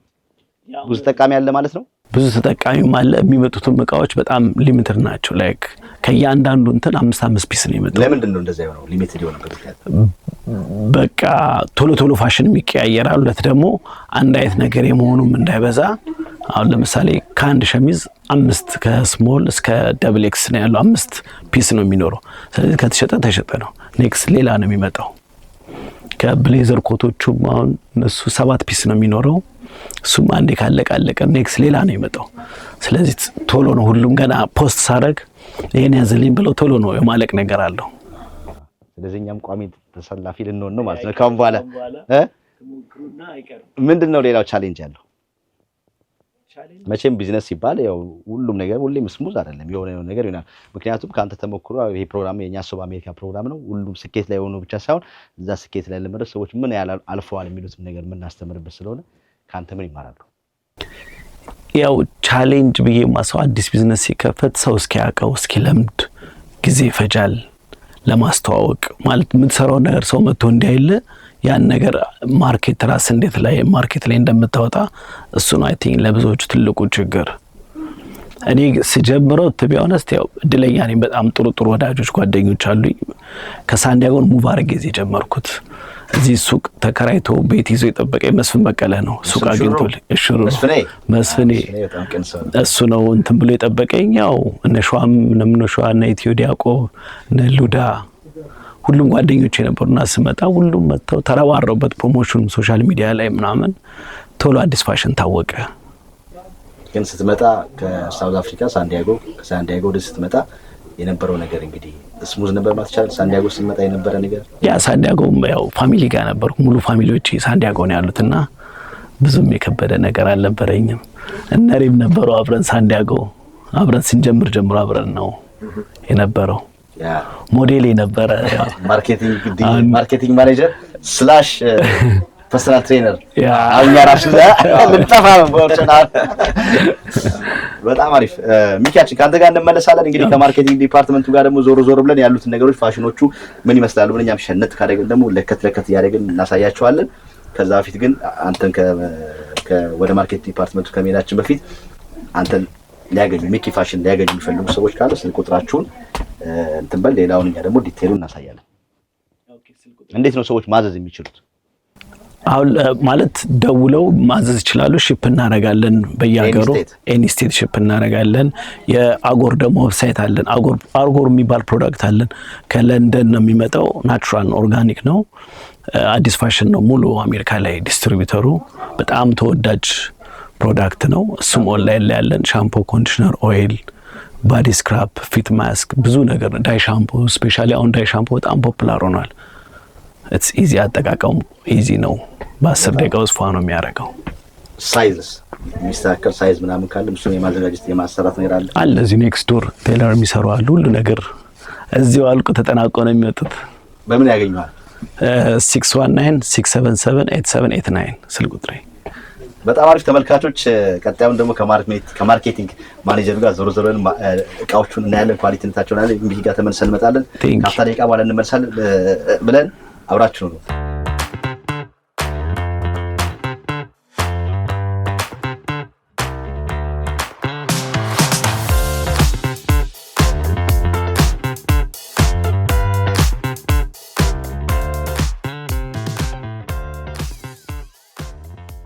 ብዙ ተጠቃሚ አለ ማለት ነው? ብዙ ተጠቃሚም አለ። የሚመጡትም እቃዎች በጣም ሊሚትድ ናቸው። ላይክ ከያንዳንዱ እንትን 5 ፒስ ነው የሚመጣው። ለምንድን ነው እንደዛ የሆነው? ሊሚትድ የሆነበት ምክንያት በቃ ቶሎ ፋሽን የሚቀያየራል። ሁለት ደግሞ አንድ አይነት ነገር የመሆኑም እንዳይበዛ። አሁን ለምሳሌ ከአንድ ሸሚዝ 5 ከስሞል እስከ ደብል ኤክስ ነው ያለው፣ 5 ፒስ ነው የሚኖረው። ስለዚህ ከተሸጠ ነው። ኔክስት ሌላ ነው የሚመጣው። ከብሌዘር ኮቶቹም አሁን እነሱ 7 ፒስ ነው የሚኖረው። እሱም አንዴ ካለቀ ኔክስት ሌላ ነው የሚመጣው። ስለዚህ ቶሎ ነው ሁሉም ገና ፖስት ሳረግ ይሄን ያዘልኝ ብለው ቶሎ ነው የማለቅ ነገር አለው። ስለዚህ እኛም ቋሚ ተሰላፊ ልንሆን ነው ማለት ነው ካሁን በኋላ። ምንድነው ሌላው ቻሌንጅ ያለው? መቼም ቢዝነስ ሲባል ያው ሁሉም ነገር ሁሌም ስሙዝ አይደለም፣ የሆነ ነገር ይሆናል። ምክንያቱም ካንተ ተሞክሮ ይሄ ፕሮግራም የኛ ሰው በአሜሪካ ፕሮግራም ነው። ሁሉም ስኬት ላይ ሆኖ ብቻ ሳይሆን እዛ ስኬት ላይ ለመድረስ ሰዎች ምን ያህል አልፈዋል የሚሉት ነገር የምናስተምርበት ስለሆነ ካንተ ምን ይማራሉ? ያው ቻሌንጅ ብዬ ማሰው አዲስ ቢዝነስ ሲከፈት ሰው እስኪያውቀው እስኪለምድ ጊዜ ይፈጃል ለማስተዋወቅ። ማለት የምትሰራው ነገር ሰው መጥቶ እንዲያይል ያን ነገር ማርኬት ራስ እንዴት ላይ ማርኬት ላይ እንደምታወጣ እሱ ነው አይ ቲንክ ለብዙዎቹ ትልቁ ችግር። እኔ ስጀምረው ተቢያውነስት ያው እድለኛ ነኝ። በጣም ጥሩ ወዳጆች ጓደኞች አሉኝ። ከሳንዲያጎ ሙቭ አድርጌ እዚህ ጀመርኩት። እዚህ ሱቅ ተከራይቶ ቤት ይዞ የጠበቀኝ መስፍን በቀለ ነው። ሱቅ አግኝቶ እሽሩ መስፍኔ እሱ ነው እንትን ብሎ የጠበቀኝ። ያው እነ ሸዋም እነ ኢትዮ ዲያቆብ እነ ሉዳ ሁሉም ጓደኞች የነበሩና ስመጣ ሁሉም መጥተው ተረባረቡበት። ፕሮሞሽን ሶሻል ሚዲያ ላይ ምናምን ቶሎ አዲስ ፋሽን ታወቀ። ግን ስትመጣ ከሳውዝ አፍሪካ ከሳንዲያጎ ወደ ስትመጣ የነበረው ነገር እንግዲህ ስሙዝ ነበር ማለት ይቻላል። ሳንዲያጎ ስትመጣ የነበረ ነገር ያ ሳንዲያጎ ያው ፋሚሊ ጋር ነበርኩ። ሙሉ ፋሚሊዎች ሳንዲያጎ ነው ያሉትና ብዙም የከበደ ነገር አልነበረኝም። እነሪም ነበሩ አብረን ሳንዲያጎ አብረን ስንጀምር ጀምሮ አብረን ነው የነበረው። ሞዴል የነበረ ማርኬቲንግ ማኔጀር ስላሽ ፐርሰናል ትሬነር አሁን ያራሽ ልጠፋ ነው። በጣም አሪፍ ሚኪያችን ካንተ ጋር እንመለሳለን። እንግዲህ ከማርኬቲንግ ዲፓርትመንቱ ጋር ደግሞ ዞር ብለን ያሉትን ነገሮች ፋሽኖቹ ምን ይመስላሉ ብለን እኛም ሸነጥ ካደረግን ደግሞ ለከት ያደረግን እናሳያቸዋለን። ከዛ በፊት ግን አንተን ወደ ማርኬት ዲፓርትመንቱ ከመሄዳችን በፊት አንተን ሊያገኙ ሚኪ ፋሽን ሊያገኙ የሚፈልጉ ሰዎች ካሉ ስልክ ቁጥራችሁን እንትን በል። ሌላውን እኛ ደግሞ ዲቴይሉን እናሳያለን። እንዴት ነው ሰዎች ማዘዝ የሚችሉት? አሁን ማለት ደውለው ማዘዝ ይችላሉ። ሺፕ እናረጋለን በየሀገሩ ኤኒ ስቴት ሺፕ እናረጋለን። የአጎር ደግሞ ዌብሳይት አለን። አጎር የሚባል ፕሮዳክት አለን። ከለንደን ነው የሚመጣው። ናቹራል ኦርጋኒክ ነው። አዲስ ፋሽን ነው ሙሉ አሜሪካ ላይ ዲስትሪቢዩተሩ። በጣም ተወዳጅ ፕሮዳክት ነው። እሱም ኦንላይን ላይ ያለን ሻምፖ፣ ኮንዲሽነር፣ ኦይል፣ ባዲ ስክራፕ፣ ፊት ማስክ ብዙ ነገር። ዳይ ሻምፖ ስፔሻሊ አሁን ዳይ ሻምፖ በጣም ፖፑላር ሆኗል። ኢትስ ኢዚ አጠቃቀሙ ኢዚ ነው። በ10 ደቂቃ ውስጥ ፏ ነው የሚያደርገው። ሳይዝስ የሚስተካከል ሳይዝ ምናምን ካለ እሱን የማዘጋጀት የማሰራት ነገር አለ። እዚህ ኔክስት ዶር ቴለር የሚሰሩ አሉ። ሁሉ ነገር እዚሁ አልቆ ተጠናቆ ነው የሚወጡት። በምን ያገኙዋል? 619 677 8789 ስልክ ቁጥሬ። በጣም አሪፍ ተመልካቾች፣ ቀጣዩን ደግሞ ከማርኬቲንግ ማኔጀር ጋር ዞሮ ዞሮን እቃዎቹን እናያለን፣ ኳሊቲነታቸውን አለ እንግዲህ ጋር ተመልሰን እንመጣለን። ከአፍታ ደቂቃ በኋላ እንመልሳለን ብለን አብራችሁ ነው።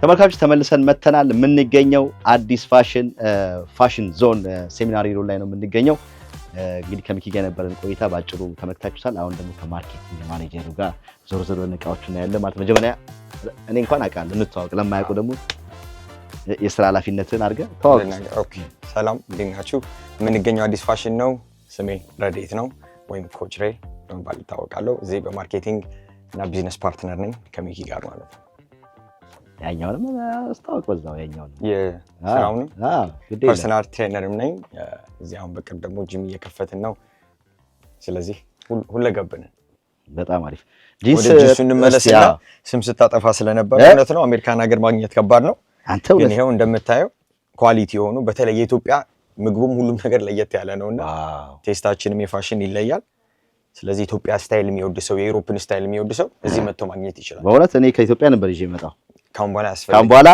ተመልካቾች ተመልሰን መተናል። የምንገኘው አዲስ ፋሽን ዞን ሴሚናሪ ሮል ላይ ነው የምንገኘው። እንግዲህ ከሚኪ ጋር የነበረን ቆይታ ባጭሩ ተመልክታችኋል። አሁን ደግሞ ከማርኬቲንግ ማኔጀሩ ጋር ዞር ዞር እቃዎችን እናያለን ማለት። መጀመሪያ እኔ እንኳን አውቃለሁ፣ እንተዋወቅ። ለማያውቁ ደግሞ የስራ ኃላፊነትን አድርገህ ተዋወቅ። ኦኬ፣ ሰላም እንዴት ናችሁ? የምንገኘው አዲስ ፋሽን ነው። ስሜ ረዴት ነው ወይም ኮች ሬ በመባል ይታወቃለሁ። እዚህ በማርኬቲንግ እና ቢዝነስ ፓርትነር ነኝ ከሚኪ ጋር ማለት ነው። ያኛውንም አስተዋውቅ በዛው። ያኛውንም የስራውንም ፐርሰናል ትሬነርም ነኝ። እዚህ አሁን በቅርብ ደግሞ ጂም እየከፈትን ነው። ስለዚህ ሁለገብ ነን። በጣም አሪፍ። ጂንስ እንመለስና ስም ስታጠፋ ስለነበር እውነት ነው አሜሪካን ሀገር ማግኘት ከባድ ነው። ግን ይኸው እንደምታየው ኳሊቲ የሆኑ በተለይ የኢትዮጵያ ምግቡም ሁሉም ነገር ለየት ያለ ነውና ቴስታችንም የፋሽን ይለያል። ስለዚህ ኢትዮጵያ ስታይል የሚወድ ሰው የዩሮፕን ስታይል የሚወድ ሰው እዚህ መጥቶ ማግኘት ይችላል። በእውነት እኔ ከኢትዮጵያ ነበር ይዤ የመጣው። ካሁን በኋላ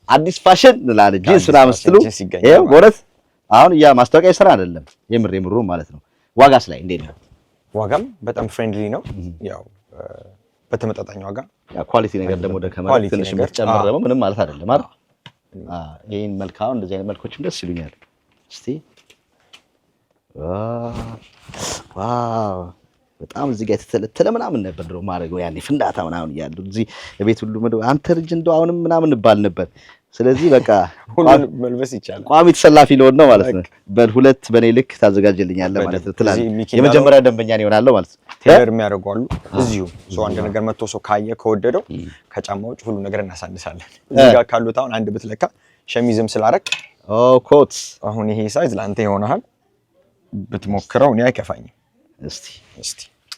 አዲስ ፋሽን እንላለን። ጂንስ ምናምን ስትሉ ይኸው በእውነት አሁን ያ ማስታወቂያ ስራ አይደለም፣ የምሩ ማለት ነው። ዋጋስ ላይ እንዴት ነው? ዋጋም በጣም ፍሬንድሊ ነው። ያው በተመጣጣኝ ዋጋ ኳሊቲ ነገር ደግሞ ደከመ ትንሽ መጨመር ደግሞ ምንም ማለት አይደለም አይደል? ይሄን መልካው እንደዚህ አይነት መልኮችም ደስ ይሉኛል። እስቲ ዋው በጣም እዚህ ጋር የተተለተለ ምናምን ነበር ድሮ ማድረገው ያኔ ፍንዳታ ምናምን እያሉ እዚህ የቤት ሁሉ አንተ ልጅ እንደው አሁንም ምናምን እንባል ነበር። ስለዚህ በቃ ሁሉን መልበስ ይቻላል። ቋሚ ተሰላፊ ለሆነ ነው ማለት ነው። በሁለት በኔ ልክ ታዘጋጅልኛለህ ማለት ነው ትላለህ። የመጀመሪያ ደንበኛ ነው ይሆናል ማለት ነው። ቴለር የሚያደርጉ አሉ እዚሁ። ሰው አንድ ነገር መጥቶ ሰው ካየ ከወደደው ከጫማው ውጭ ሁሉ ነገር እናሳንሳለን። እዚህ ጋር ካሉት አሁን አንድ ብትለካ ሸሚዝም ስላረክ ኮት አሁን ይሄ ሳይዝ ለአንተ ይሆናል። ብትሞክረው እኔ አይከፋኝም። እስቲ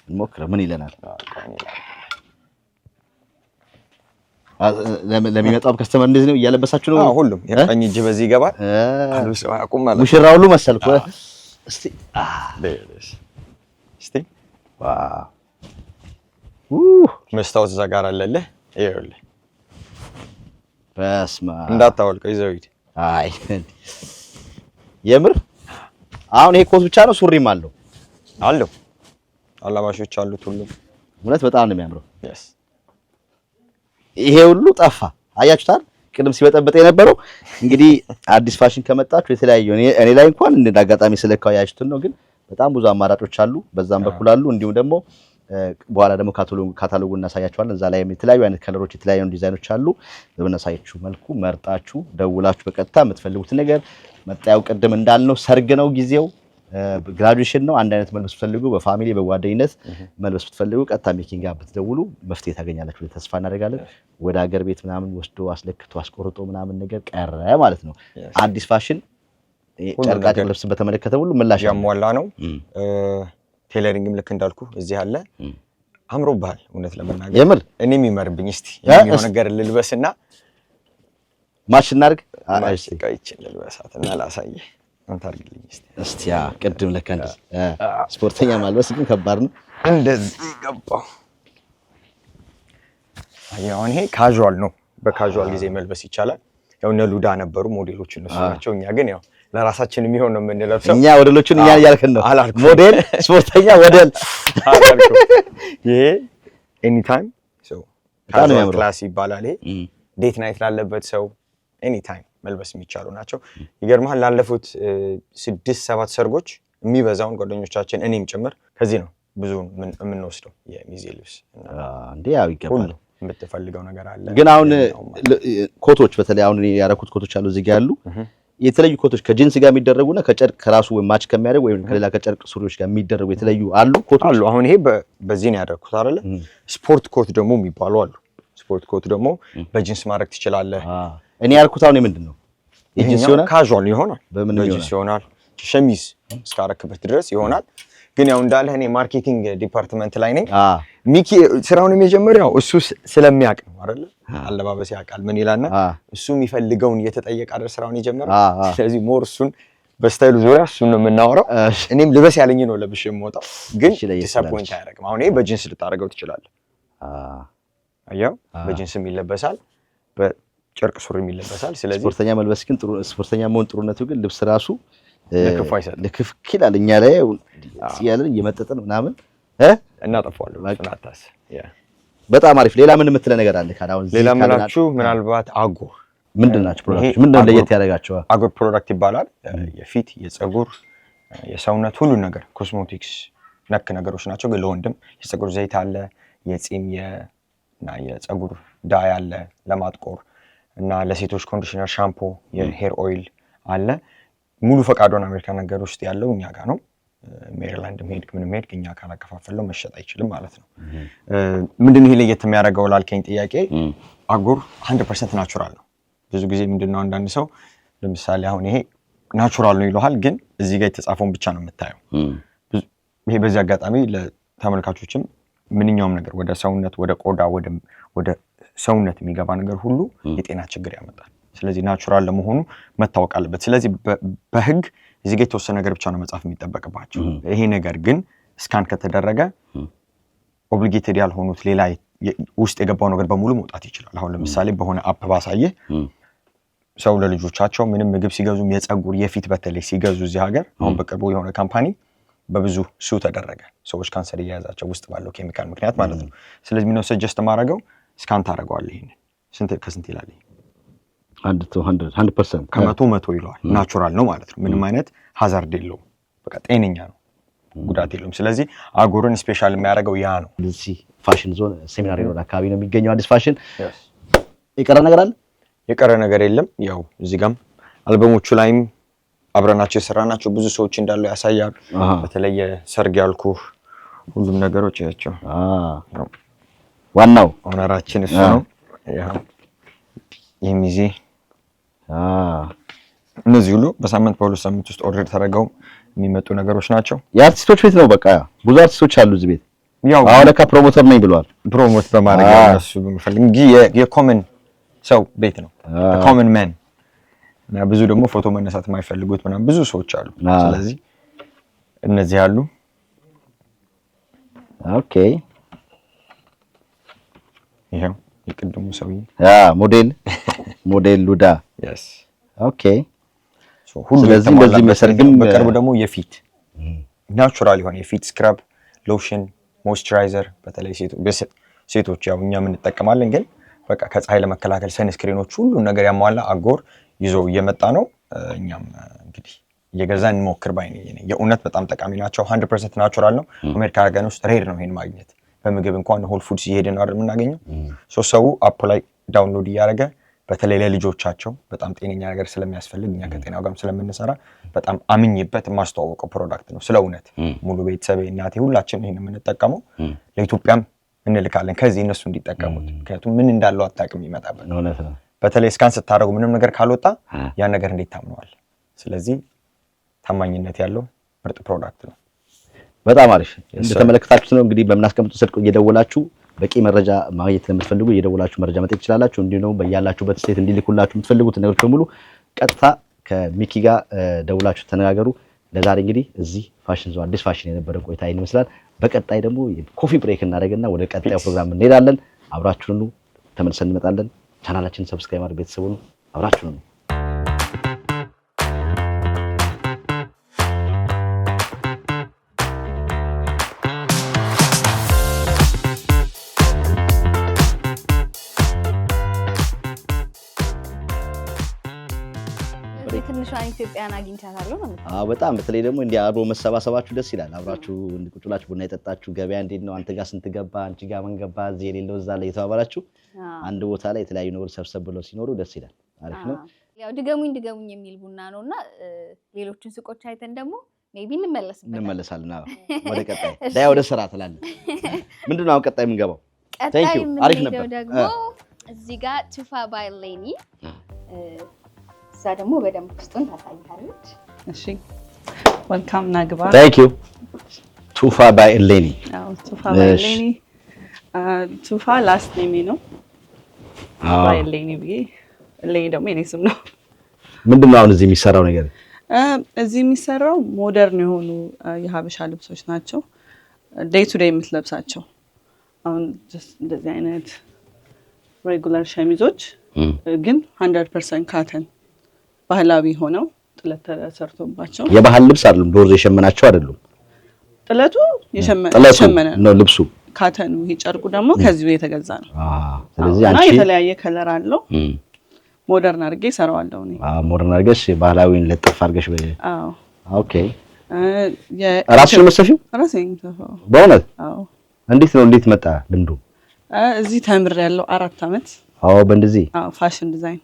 እንሞክረው ምን ይለናል? ለሚመጣው ከስተመር እንደዚህ ነው እያለበሳችሁ ነው? ሁሉም የቀኝ እጅ በዚህ ይገባል። አልብሰው አቁም ማለት ሙሽራ ሁሉ መሰልኩ። እስቲ መስታወት እዛ ጋር አለልህ። ይኸውልህ በስመ አብ እንዳታወልቀው ይዘው ሂድ። አይ የምር አሁን ይሄ ኮት ብቻ ነው ሱሪም አለው? አለው አላባሾች አሉት። ሁሉም እውነት በጣም ነው የሚያምረው። ይሄ ሁሉ ጠፋ። አያችሁታል? ቅድም ሲበጠበጥ የነበረው እንግዲህ አዲስ ፋሽን ከመጣችሁ የተለያዩ እኔ ላይ እንኳን እንደ አጋጣሚ ስለካው ያያችሁትን ነው። ግን በጣም ብዙ አማራጮች አሉ፣ በዛም በኩል አሉ። እንዲሁም ደግሞ በኋላ ደግሞ ካታሎጉ እናሳያችኋለን። እዛ ላይ የተለያዩ አይነት ከለሮች፣ የተለያዩ ዲዛይኖች አሉ። በመናሳያችሁ መልኩ መርጣችሁ ደውላችሁ በቀጥታ የምትፈልጉት ነገር መጣያው ቅድም እንዳልነው ሰርግ ነው ጊዜው ግራጁዌሽን ነው። አንድ አይነት መልበስ ብትፈልጉ በፋሚሊ በጓደኝነት መልበስ ብትፈልጉ ቀጥታ ሜኪንግ ጋር ብትደውሉ መፍትሄ ታገኛላችሁ ተስፋ እናደርጋለን። ወደ ሀገር ቤት ምናምን ወስዶ አስለክቶ አስቆርጦ ምናምን ነገር ቀረ ማለት ነው። አዲስ ፋሽን ጨርቃጨርቅ ልብስ በተመለከተ ሁሉ ምላሽ ያሟላ ነው። ቴለሪንግም ልክ እንዳልኩ እዚህ አለ። አምሮብሃል እውነት ለመናገር የምር እኔም ይመርብኝ። እስቲ የሚሆን ነገር ልልበስና ማሽ እናድርግ። እሺ ቀይችን ልልበሳትና ላሳየህ። አንታርግልኝ እስቲ ያ ቅድም ለካ ስፖርተኛ ማልበስ ግን ከባድ ነው። እንደዚህ ገባው። አያው ይሄ ካዡዋል ነው። በካዡዋል ጊዜ መልበስ ይቻላል። ያው እነ ሉዳ ነበሩ ሞዴሎች እነሱ ናቸው። እኛ ግን ያው ለራሳችን የሚሆን ነው የምንለብሰው። እኛ ወደሎቹን እኛ እያልከን ነው። ሞዴል ስፖርተኛ ወደል አላልኩ። ይሄ ኤኒ ታይም ሶ ካዡዋል ክላስ ይባላል። ይሄ ዴት ናይት ላለበት ሰው ኤኒ ታይም መልበስ የሚቻሉ ናቸው። ይገርማል። ላለፉት 6-7 ሰርጎች የሚበዛውን ጓደኞቻችን እኔም ጭምር ከዚህ ነው ብዙ የምንወስደው የሚዜ ልብስ እንዴ። ያው ይገባል። የምትፈልገው ነገር አለ። ግን አሁን ኮቶች በተለይ አሁን ያረኩት ኮቶች አሉ እዚህ ጋር ያሉ የተለዩ ኮቶች ከጂንስ ጋር የሚደረጉና ከጨርቅ ከራሱ ወይ ማች ከሚያደርግ ወይ ከሌላ ከጨርቅ ሱሪዎች ጋር የሚደረጉ የተለዩ አሉ ኮቶች አሉ። አሁን ይሄ በዚህ ነው ያደረኩት አይደለ? ስፖርት ኮት ደግሞ የሚባሉ አሉ። ስፖርት ኮት ደግሞ በጂንስ ማድረግ ትችላለህ። እኔ ያልኩት አሁን ምንድነው የጂንስ ይሆናል ካዡዋል ይሆናል በጂንስ ይሆናል ሸሚዝ እስካረክበት ድረስ ይሆናል። ግን ያው እንዳለ እኔ ማርኬቲንግ ዲፓርትመንት ላይ ነኝ። ሚኪ ስራውን የጀመረው እሱ ስለሚያውቅ ነው አይደል? አለባበስ ያውቃል ምን ይላልና እሱ የሚፈልገውን እየተጠየቀ አይደል ስራውን የጀመረው። ስለዚህ ሞር እሱን በስታይሉ ዙሪያ እሱን ነው የምናወራው። እኔም ልበስ ያለኝ ነው ለብሼ የምወጣው፣ ግን ዲስአፖይንት አያደርግም። አሁን ይሄ በጂንስ ልታደርገው ትችላለህ። አያው በጂንስም ይለበሳል፣ በጨርቅ ሱሪም ይለበሳል። ስለዚህ ስፖርተኛ መልበስ ግን ጥሩ ስፖርተኛ መሆን ጥሩነቱ ግን ልብስ ራሱ ለክፉ አይሰጥም። ለክፉ ይላል እኛ ላይ ያለን እየመጠጠን ምናምን እናጠፋዋለን። እናታስ በጣም አሪፍ። ሌላ ምን የምትለ ነገር አለ? ካዳውን ሌላ ምናችሁ ምናልባት አጎር ምንድናችሁ ፕሮዳክት ምንድነው ለየት ያደርጋቸዋል? አጎር ፕሮዳክት ይባላል። የፊት የፀጉር የሰውነት ሁሉ ነገር ኮስሞቲክስ ነክ ነገሮች ናቸው። ግን ለወንድም የፀጉር ዘይት አለ፣ የጺም እና የፀጉር ዳይ አለ ለማጥቆር እና ለሴቶች ኮንዲሽነር፣ ሻምፖ፣ የሄር ኦይል አለ። ሙሉ ፈቃዱን አሜሪካ ነገር ውስጥ ያለው እኛ ጋር ነው። ሜሪላንድ ሄድክ ምንም ሄድክ እኛ ካላከፋፈለው መሸጥ አይችልም ማለት ነው። ምንድነው ይሄ ለየት የሚያደርገው ላልከኝ ጥያቄ አጎር 100% ናቹራል ነው። ብዙ ጊዜ ምንድነው አንዳንድ ሰው ለምሳሌ አሁን ይሄ ናቹራል ነው ይሏል፣ ግን እዚህ ጋር የተጻፈውን ብቻ ነው የምታየው። ይሄ በዚህ አጋጣሚ ለተመልካቾችም ምንኛውም ነገር ወደ ሰውነት ወደ ቆዳ ወደ ሰውነት የሚገባ ነገር ሁሉ የጤና ችግር ያመጣል። ስለዚህ ናቹራል ለመሆኑ መታወቅ አለበት። ስለዚህ በህግ እዚህ ጋር የተወሰነ ነገር ብቻ ነው መጻፍ የሚጠበቅባቸው። ይሄ ነገር ግን ስካን ከተደረገ ኦብሊጌትድ ያልሆኑት ሌላ ውስጥ የገባው ነገር በሙሉ መውጣት ይችላል። አሁን ለምሳሌ በሆነ አፕ ባሳየህ ሰው ለልጆቻቸው ምንም ምግብ ሲገዙም የፀጉር የፊት በተለይ ሲገዙ እዚህ ሀገር አሁን በቅርቡ የሆነ ካምፓኒ በብዙ ሱ ተደረገ። ሰዎች ካንሰር እየያዛቸው ውስጥ ባለው ኬሚካል ምክንያት ማለት ነው። ስለዚህ ምነው ሰጀስት ማድረገው ስካን ታደርገዋለህ። ይሄን ከስንት ይላል? 100% ከ100 ይለዋል። ናቹራል ነው ማለት ነው። ምንም አይነት ሃዛርድ የለውም። በቃ ጤነኛ ነው፣ ጉዳት የለውም። ስለዚህ አጎርን ስፔሻል የሚያደርገው ያ ነው። እዚህ ፋሽን ዞን ሴሚናሪ ሮድ አካባቢ ነው የሚገኘው አዲስ ፋሽን። የቀረ ነገር አለ? የቀረ ነገር የለም። ያው እዚህ ጋርም አልበሞቹ ላይም አብረናቸው የሰራናቸው ብዙ ሰዎች እንዳሉ ያሳያሉ። በተለይ ሰርግ ያልኩህ ሁሉም ነገሮች ያቸው ዋናው ኦነራችን እሱ ነው። ያው የሚዜ እነዚህ ሁሉ በሳምንት በሁለት ሳምንት ውስጥ ኦርደር ተደረገው የሚመጡ ነገሮች ናቸው። የአርቲስቶች ቤት ነው። በቃ ብዙ አርቲስቶች አሉ እዚህ ቤት። ያው አሁን ለካ ፕሮሞተር ነኝ ብለዋል። ፕሮሞት በማድረግ እነሱ በመፈልግ እንጂ የኮመን ሰው ቤት ነው። ኮመን ማን እና ብዙ ደግሞ ፎቶ መነሳት የማይፈልጉት ምናምን ብዙ ሰዎች አሉ። ስለዚህ እነዚህ አሉ። ኦኬ ይሄው የቅድሙ ሰውዬ ሞዴል ሉዳ yes ኦኬ ሁሉ ስለዚህ እንደዚህ መሰርግም በቅርቡ ደግሞ የፊት ናቹራል የሆነ የፊት ስክራብ ሎሽን ሞይስቸራይዘር በተለይ ሴቶች ያው እኛ ምን እንጠቀማለን፣ ግን በቃ ከፀሐይ ለመከላከል ሰንስክሪኖች ሁሉ ነገር ያሟላ አጎር ይዞ እየመጣ ነው። እኛም እንግዲህ እየገዛን እንሞክር ባይ ነኝ። የእውነት በጣም ጠቃሚ ናቸው። 100% ናቹራል ነው። አሜሪካ ሀገር ውስጥ ሬር ነው ይሄን ማግኘት። በምግብ እንኳን ሆል ፉድስ እየሄድን ነው አይደል የምናገኘው። ሰው አፕ ላይ ዳውንሎድ እያደረገ በተለይ ለልጆቻቸው በጣም ጤነኛ ነገር ስለሚያስፈልግ እኛ ከጤናው ጋርም ስለምንሰራ በጣም አምኜበት የማስተዋወቀው ፕሮዳክት ነው። ስለ እውነት ሙሉ ቤተሰቤ እናቴ ሁላችን ይሄን የምንጠቀመው ለኢትዮጵያም እንልካለን ከዚህ እነሱ እንዲጠቀሙት። ምክንያቱም ምን እንዳለው አጣቅም ይመጣበት ነው። በተለይ ስካን ስታደርጉ ምንም ነገር ካልወጣ ያን ነገር እንዴት ታምነዋል? ስለዚህ ታማኝነት ያለው ምርጥ ፕሮዳክት ነው። በጣም አሪፍ። እንደተመለከታችሁት ነው እንግዲህ በምናስቀምጡ ስልክ እየደወላችሁ በቂ መረጃ ማግኘት ለምትፈልጉ እየደወላችሁ መረጃ መጠየቅ ትችላላችሁ። እንዲሁ ነው በያላችሁበት ስቴት እንዲልኩላችሁ የምትፈልጉት ነገሮች በሙሉ ቀጥታ ከሚኪ ጋር ደውላችሁ ተነጋገሩ። ለዛሬ እንግዲህ እዚህ ፋሽን ዞን አዲስ ፋሽን የነበረ ቆይታ ይሄን ይመስላል። በቀጣይ ደግሞ የኮፊ ብሬክ እናደርግና ወደ ቀጣዩ ፕሮግራም እንሄዳለን። አብራችሁን ተመልሰን እንመጣለን። ቻናላችንን ሰብስክራይብ አድርጉ። ቤተሰቡን አብራችሁን ኢትዮጵያን አግኝቻታለሁ ነው። በጣም በተለይ ደግሞ እንዲህ አብሮ መሰባሰባችሁ ደስ ይላል። አብራችሁ ቁጭ ብላችሁ ቡና የጠጣችሁ ገበያ እንዴት ነው አንተ ጋር ስንት ገባ አንቺ ጋር ምን ገባ እዚህ የሌለው እዛ ላይ የተባባላችሁ አንድ ቦታ ላይ የተለያዩ ነገሮች ሰብሰብ ብለው ሲኖሩ ደስ ይላል። አሪፍ ነው። ያው ድገሙኝ የሚል ቡና ነውና ሌሎችን ሱቆች አይተን ደግሞ ሜቢ እንመለሳለን። ወደ ቀጣይ ዳይ ወደ ስራ ትላለህ። ምንድነው አሁን ቀጣይ የምንገባው? ቀጣይ አሪፍ ነበር ደግሞ እዚህ ጋር ቱፋ ባይ ሌኒ እዛ ደግሞ በደንብ ውስጡን ታሳያለች። እሺ ወልካም ናግባ ታንክ ዩ ቱፋ ባይ ሌኒ ቱፋ ባይ ሌኒ ቱፋ ላስት ኔም ነው ባይ ሌኒ ሌኒ ደግሞ የኔ ስም ነው። ምንድነው አሁን እዚህ የሚሰራው ነገር? እዚህ የሚሰራው ሞደርን የሆኑ የሀበሻ ልብሶች ናቸው። ዴይ ቱ ዴይ የምትለብሳቸው አሁን just እንደዚህ አይነት ሬጉላር ሸሚዞች ግን 100% ካተን ባህላዊ ሆነው ጥለት ተሰርቶባቸው የባህል ልብስ አይደለም፣ ዶርዜ የሸመናቸው አይደሉም። ጥለቱ የሸመነ ነው ልብሱ። ካተኑ ይሄ ጨርቁ ደግሞ ከዚሁ የተገዛ ነው። ስለዚህ አንቺ የተለያየ ከለር አለው። ሞደርን አድርጌ ሰራዋለሁ እኔ። ሞደርን አድርገሽ ባህላዊን ለጥፍ አድርገሽ ኦኬ። ራስሽ መስፊው? ራሴን ተፈው። በእውነት? እንዴት ነው እንዴት መጣ ልምዱ? እዚህ ተምሬያለሁ 4 አመት። በእንደዚህ ፋሽን ዲዛይን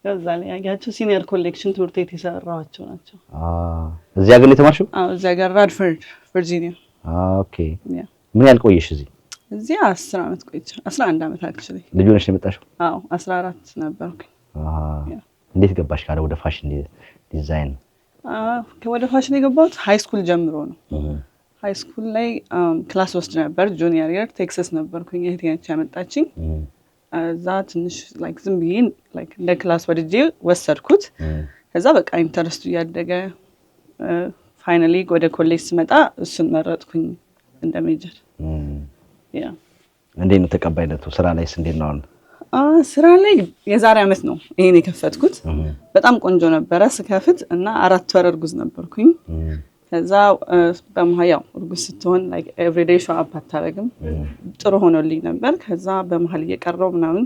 ከዛ ላይ ያያቸው ሲኒየር ኮሌክሽን ትምህርት ቤት የሰራኋቸው ናቸው። እዚህ ሀገር ነው የተማርሽው? እዚህ ሀገር ራድፈርድ ቨርጂኒያ። ኦኬ። ምን ያህል ቆየሽ እዚህ? እዚህ 10 አመት ቆይቼ 11 አመት አክቹሊ። ልጅ ሆነሽ ነው የመጣሽው? 14 ነበርኩኝ። እንዴት ገባሽ ካለ ወደ ፋሽን ዲዛይን? ወደ ፋሽን የገባሁት ሃይ ስኩል ጀምሮ ነው። ሃይ ስኩል ላይ ክላስ ወስድ ነበር። ጁኒየር ይር ቴክሳስ ነበርኩኝ። እህቴ ነች ያመጣችኝ። እዛ ትንሽ ላይክ ዝም ብዬ ላይክ እንደ ክላስ ወድጄ ወሰድኩት። ከዛ በቃ ኢንተረስቱ እያደገ ፋይናሊ ወደ ኮሌጅ ስመጣ እሱን መረጥኩኝ እንደ ሜጀር። እንዴት ነው ተቀባይነቱ? ስራ ላይስ እንዴት ነው? ስራ ላይ የዛሬ አመት ነው ይሄን የከፈትኩት። በጣም ቆንጆ ነበረ ስከፍት እና 4 ወር እርጉዝ ነበርኩኝ። ከዛ በመሀል ያው እርጉዝ ስትሆን ላይክ ኤቭሪዴይ ሾው አፕ አታረግም። ጥሩ ሆኖልኝ ነበር። ከዛ በመሀል እየቀረው ምናምን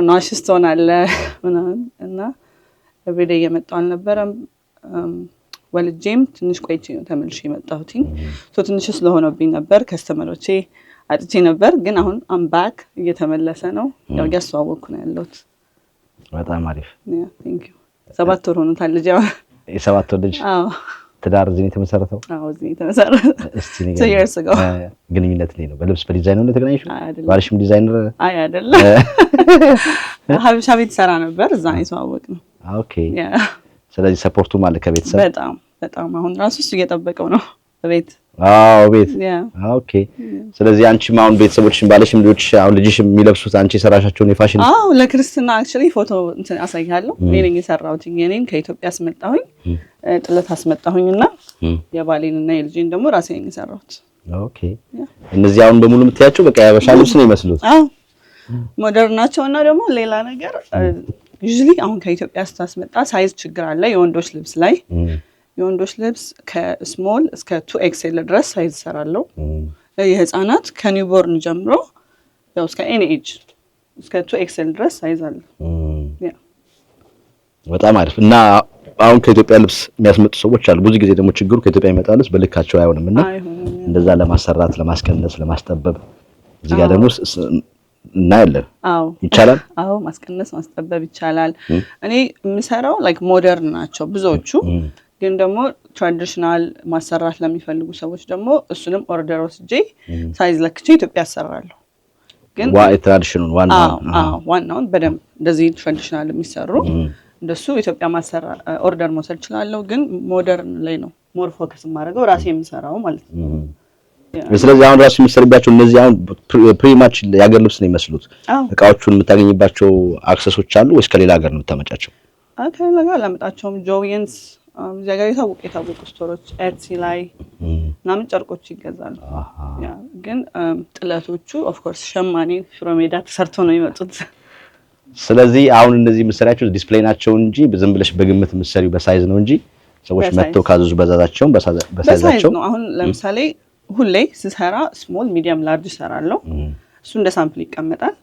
ናሽስ ትሆናለህ ምናምን እና ኤቭሪዴይ እየመጣሁ አልነበረም። ወልጄም ትንሽ ቆይቼ ነው ተመልሼ የመጣሁት። ትንሽ ስለሆነብኝ ነበር ከስተመሮቼ አጥቼ ነበር። ግን አሁን አም ባክ እየተመለሰ ነው። ያው ያስተዋወቅኩ ነው ያለሁት። በጣም አሪፍ። ቴንክ ዩ 7 ወር ሆኖታል ልጅ። የ7 ወር ልጅ? ትዳር እዚህ ነው የተመሰረተው? እዚህ ነው የተመሰረተው። እስቲ ንገሪኝ። ግንኙነት ላይ ነው? በልብስ በዲዛይን ነው የተገናኘሽው? ባልሽም ዲዛይነር? አይ አይደለም። ሀበሻ ቤት ሰራ ነበር፣ እዛ ነው የተዋወቅነው። ኦኬ። ስለዚህ ሰፖርቱ ማለት ከቤተሰብ በጣም አሁን ራሱ እሱ እየጠበቀው ነው በቤት። ቤት። ኦኬ። ስለዚህ አንቺም አሁን ቤተሰቦችሽን ባለሽም ልጆች አሁን ልጅሽም የሚለብሱት አንቺ የሰራሻቸውን የፋሽን? ለክርስትና አክቹሊ ፎቶ አሳይሃለሁ። እኔ ነኝ የሰራሁት። እኔን ከኢትዮጵያ አስመጣሁኝ፣ ጥለት አስመጣሁኝና የባሌንና የልጄን ደግሞ ራሴ ነኝ የሰራሁት። ኦኬ። እነዚህ አሁን በሙሉ የምትያቸው በቃ ያበሻ ልብስ ነው ይመስሉት? ሞደርን ናቸውና ደግሞ ሌላ ነገር ዩዥሊ አሁን ከኢትዮጵያ ስታስመጣ ሳይዝ ችግር አለ የወንዶች ልብስ ላይ። የወንዶች ልብስ ከስሞል እስከ 2XL ድረስ ሳይዝ ሰራለው። የህፃናት ከኒውቦርን ጀምሮ ያው እስከ ኤኒ ኤጅ እስከ 2XL ድረስ ሳይዝ አለ። በጣም አሪፍ። እና አሁን ከኢትዮጵያ ልብስ የሚያስመጡ ሰዎች አሉ። ብዙ ጊዜ ደግሞ ችግሩ ከኢትዮጵያ የሚመጣ ልብስ በልካቸው አይሆንምና እንደዛ ለማሰራት፣ ለማስቀነስ፣ ለማስጠበብ እዚህ ጋር ደግሞ እናያለን። ይቻላል? ማስቀነስ ማስጠበብ ይቻላል። እኔ የምሰራው ላይክ ሞደርን ናቸው ብዙዎቹ። ግን ደግሞ ትራዲሽናል ማሰራት ለሚፈልጉ ሰዎች ደግሞ እሱንም ኦርደር ወስጄ ሳይዝ ለክቼ ኢትዮጵያ አሰራለሁ። ግን ትራዲሽኑን ዋናውን በደንብ እንደዚህ ትራዲሽናል የሚሰሩ እንደሱ ኢትዮጵያ ኦርደር መውሰድ እችላለሁ። ግን ሞደርን ላይ ነው ሞር ፎከስ የማደርገው ራሴ የምሰራው ማለት ነው። ስለዚህ አሁን ራሱ የምትሰሪባቸው እነዚህ አሁን ፕሪማች የሀገር ልብስ ነው የሚመስሉት። እቃዎቹን የምታገኝባቸው አክሰሶች አሉ ወይስ ከሌላ ሀገር ነው የምታመጫቸው? ከሌላ ሀገር አላመጣቸውም። ጆዊንስ እዚህ ሀገር የታወቁ ስቶሮች ኤትሲ ላይ ምናምን ጨርቆች ይገዛሉ። ግን ጥለቶቹ ኦፍኮርስ ሸማኔ ሽሮሜዳ ተሰርቶ ነው የሚመጡት። ስለዚህ አሁን እነዚህ የምትሰሪያቸው ዲስፕሌይ ናቸው እንጂ ዝም ብለሽ በግምት የምትሰሪው በሳይዝ ነው እንጂ ሰዎች መጥተው ካዘዙ በዛዛቸውን በሳይዛቸው ነው። አሁን ለምሳሌ ሁሌ ስሰራ ስሞል ሚዲየም ላርጅ እሰራለሁ። እሱ እንደ ሳምፕል ይቀመጣል።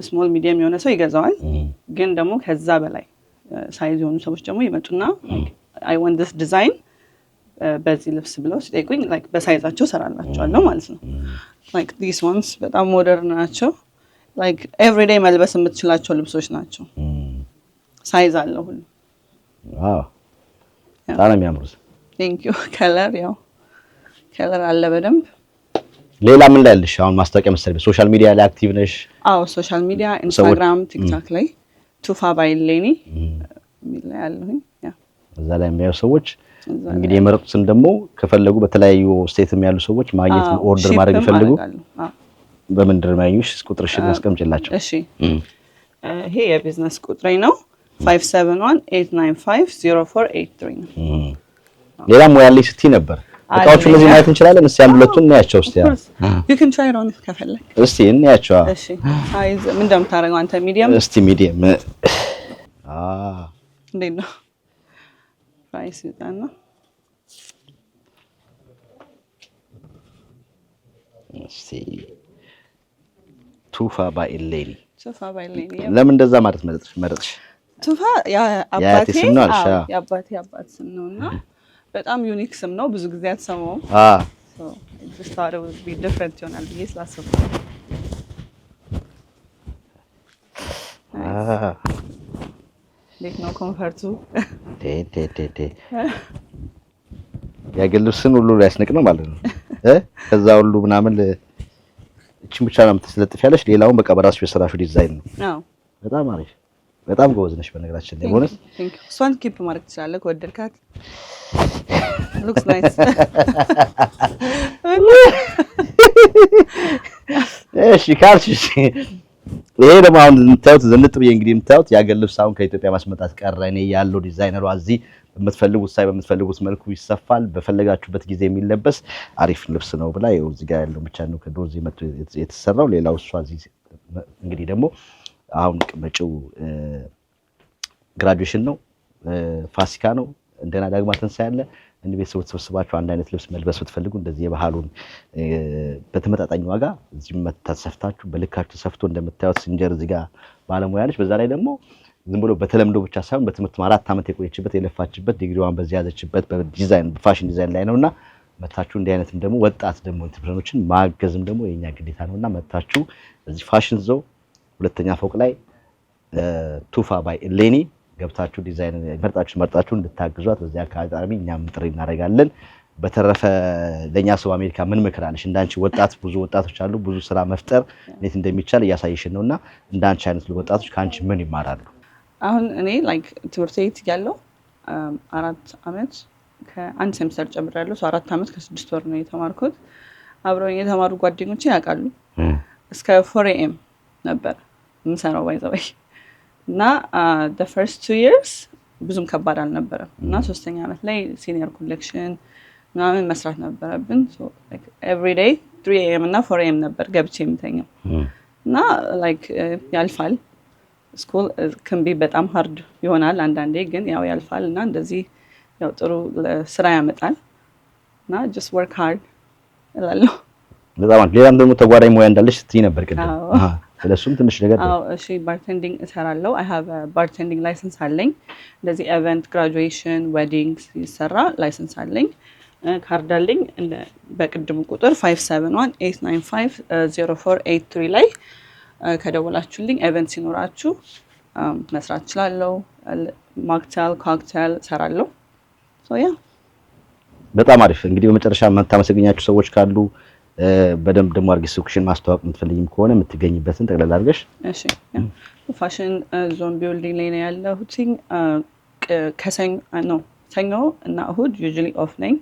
ስሞል ሚዲየም የሆነ ሰው ይገዛዋል። ግን ደግሞ ከዛ በላይ ሳይዝ የሆኑ ሰዎች ደግሞ ይመጡና አይ ዋንት ዲስ ዲዛይን በዚህ ልብስ ብለው ሲጠይቁኝ ላይክ በሳይዛቸው እሰራላቸዋለሁ ማለት ነው። ላይክ ዲስ ዋንስ በጣም ሞደርን ናቸው። ላይክ ኤቭሪዴይ መልበስ የምትችላቸው ልብሶች ናቸው። ሳይዝ አለው ሁሉ። በጣም የሚያምሩት። ቴንክ ዩ። ከለር ያው ከለር አለ በደንብ ሌላ ምን ላይ ያለሽ? አሁን ማስታወቂያ መሰለኝ ሶሻል ሚዲያ ላይ አክቲቭ ነሽ? አዎ ሶሻል ሚዲያ ኢንስታግራም፣ ቲክቶክ ላይ ቱፋ ባይ ኢሌኒ ሚል ያለሁኝ ያ እዛ ላይ የሚያዩ ሰዎች እንግዲህ የመረጡትን ደግሞ ከፈለጉ በተለያዩ ስቴትም ያሉ ሰዎች ማግኘት ኦርደር ማድረግ ይፈልጉ በምን ድረማዩሽ ቁጥርሽን አስቀምጪላቸው። እሺ ይሄ የቢዝነስ ቁጥሬ ነው 5718950483 ነው። ሌላ ሞያሌ ስቲ ነበር እቃዎቹ ለዚህ ማየት እንችላለን። እስቲ አንድ ሁለቱን እናያቸው እስቲ you can try it on ከፈለክ እስቲ እናያቸው። እሺ ሳይዝ ምን እንደምታረጋው አንተ ሚዲየም እስቲ ሚዲየም እንዴት ነው ፕራይስ ይጣና እስቲ ቱፋ ባይ ኢሌኒ ለምን እንደዛ ማለት መረጥሽ? ቱፋ ያ አባቴ አባቴ ስም ነውና በጣም ዩኒክ ስም ነው። ብዙ ጊዜ አትሰማውም። so I just thought it would be different ይሆናል ብዬ ስላሰብኩ እንዴት ነው ኮንፈርቱ? ያገልስን ሁሉ ያስነቅ ነው ማለት ነው ከዛ ሁሉ ምናምን እቺን ብቻ ነው የምትስለጥፊያለሽ። ሌላውን በቃ በራስሽ የሰራሽው ዲዛይን ነው። አዎ በጣም አሪፍ፣ በጣም ጎበዝ ነሽ። በነገራችን ላይ ቦነስ እሷን ኪፕ ማድረግ ትችላለህ ከወደድካት። looks nice እሺ ካልሽ ይሄ ደግሞ አሁን የምታዩት ዘንጥ ብዬ እንግዲህ የምታዩት ያገል ልብስ አሁን ከኢትዮጵያ ማስመጣት ቀረ። እኔ ያለው ዲዛይነሩ እዚህ በምትፈልጉት መልኩ ይሰፋል፣ በፈለጋችሁበት ጊዜ የሚለበስ አሪፍ ልብስ ነው ብላ ይኸው እዚህ ጋር ያለው ብቻ ነው ከዶርዚ መጥቶ የተሰራው። ሌላው እሷ እዚህ እንግዲህ ደግሞ አሁን መጪው ግራጁዌሽን ነው፣ ፋሲካ ነው፣ እንደና ዳግማ ትንሣኤ አለ። እንደ ቤተሰቦች ተሰብስባችሁ አንድ አይነት ልብስ መልበስ ብትፈልጉ እንደዚህ የባህሉን በተመጣጣኝ ዋጋ እዚህ መታሰፍታችሁ በልካችሁ ሰፍቶ እንደምታዩት ሲንጀር እዚህ ጋር ባለሙያ ነች። በዛ ላይ ደግሞ ዝም ብሎ በተለምዶ ብቻ ሳይሆን በትምህርት 4 ዓመት የቆየችበት የለፋችበት ዲግሪዋን በዚህ ያዘችበት በዲዛይን በፋሽን ዲዛይን ላይ ነውና መታችሁ እንዲህ አይነትም ደግሞ ወጣት ደግሞ ኢንተርፕረነሮችን ማገዝም ደግሞ የኛ ግዴታ ነውና መታችሁ እዚህ ፋሽን ዞ ሁለተኛ ፎቅ ላይ ቱፋ ባይ ኢሌኒ ገብታችሁ ዲዛይን መርጣችሁ እንድታግዟት በዚህ አካባቢ እኛም ጥሪ እናደርጋለን። በተረፈ ለኛ ሰው አሜሪካ ምን መከራለሽ? እንዳንቺ ወጣት ብዙ ወጣቶች አሉ፣ ብዙ ስራ መፍጠር እንዴት እንደሚቻል እያሳየሽን ነውና እንዳንቺ አይነት ወጣቶች ካንቺ ምን ይማራሉ? አሁን እኔ ላይክ ትምህርት ቤት ያለው 4 ዓመት ከአንድ ሴምስተር ጨምሬያለሁ። 4 ዓመት ከ6 ወር ነው የተማርኩት። አብረውኝ የተማሩ ጓደኞቼ ያውቃሉ። እስከ 4 AM ነበር የምሰራው ባይዘበይ እና the first 2 years ብዙም ከባድ አልነበረም እና 3ኛ ዓመት ላይ ሲኒየር ኮሌክሽን ምናምን መስራት ነበረብን። so like every day 3 AM እና 4 AM ነበር ገብቼ የምተኛው እና like ያልፋል። ስኩል can be በጣም ሃርድ ይሆናል አንዳንዴ፣ ግን ያው ያልፋል እና እንደዚህ ያው ጥሩ ስራ ያመጣል እና just work hard እላለሁ። በጣም ሌላም ደግሞ ተጓዳኝ ሙያ እንዳለሽ ስትይ ነበር ቅድም። ስለሱም ትንሽ ነገር አዎ እሺ ባርቴንዲንግ እሰራለሁ። I have a bartending license አለኝ። እንደዚህ ኢቨንት፣ ግራጁዌሽን፣ ዌዲንግስ ይሰራ ላይሰንስ አለኝ። ካርድ አለኝ በቅድሙ ቁጥር 5718950483 ላይ ከደወላችሁልኝ ኢቨንት ሲኖራችሁ መስራት እችላለሁ። ማክቴል ኮክቴል እሰራለሁ። ሶ ያ በጣም አሪፍ። እንግዲህ በመጨረሻ የምታመሰግኛችሁ ሰዎች ካሉ በደንብ ደግሞ አርጊ ሱክሽን ማስተዋወቅ የምትፈልጊም ከሆነ የምትገኝበትን ጠቅላላ አድርገሽ። እሺ ፋሽን ዞን ቢልዲንግ ላይ ነው ያለሁት። ሰኞ እና እሁድ ዩዥሊ ኦፍ ነኝ።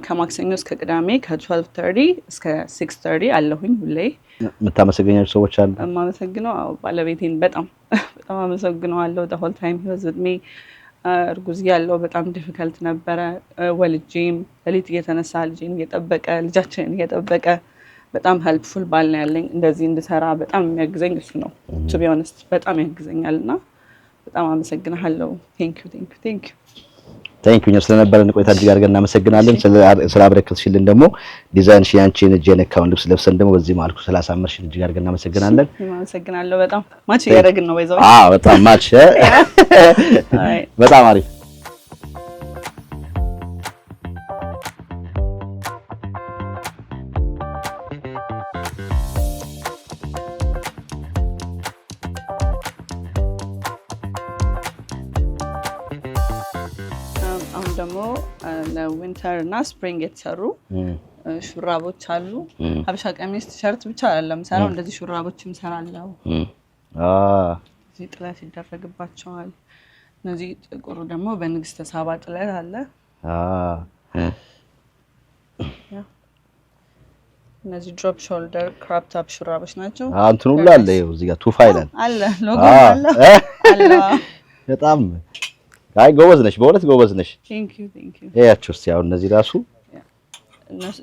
ከማክሰኞ እስከ ቅዳሜ ከ12:30 እስከ 6:30 አለሁኝ ሁሌ። የምታመሰግኛችሁ ሰዎች አሉ? የማመሰግነው ባለቤቴን በጣም አመሰግነዋለሁ። the whole time he was with me እርጉዝ ያለው በጣም ዲፊከልት ነበረ። ወልጄም ሌሊት እየተነሳ ልጄን እየጠበቀ ልጃችንን እየጠበቀ በጣም ሄልፕፉል ባል ነው ያለኝ። እንደዚህ እንድሰራ በጣም የሚያግዘኝ እሱ ነው። to be honest በጣም ያግዘኛልና በጣም አመሰግናለሁ። thank you እኛ ስለነበረን ቆይታ እጅግ አድርገን እናመሰግናለን። ስላበረከትሽልን ደግሞ ዲዛይንሽ ያንቺን እጅ የነካውን ልብስ ለብሰን ደግሞ በዚህ ማልኩ ስላሳመርሽን እጅግ አድርገን እናመሰግናለን። አመሰግናለሁ። በጣም ማች ያደረግን ነው ወይዘው። በጣም ማች በጣም አሪፍ። አሁን ደግሞ ለዊንተር እና ስፕሪንግ የተሰሩ ሹራቦች አሉ። ሀበሻ ቀሚስ ቲሸርት ብቻ አይደለም ሰራው እንደዚህ ሹራቦችም ሰራለው። እዚህ ጥለት ይደረግባቸዋል። እነዚህ ጥቁሩ ደግሞ በንግስተ ሳባ ጥለት አለ። እነዚህ ድሮፕ ሾልደር ክራፕ ታፕ ሹራቦች ናቸው። አንተን ሁሉ አለ ይኸው እዚህ ጋር ቱፋ ይላል አለ ሎጎ አለ አለ። በጣም አይ ጎበዝ ነሽ፣ በእውነት ጎበዝ ነሽ። ቴንክ ዩ ያያችሁ እስቲ አሁን እነዚህ ራሱ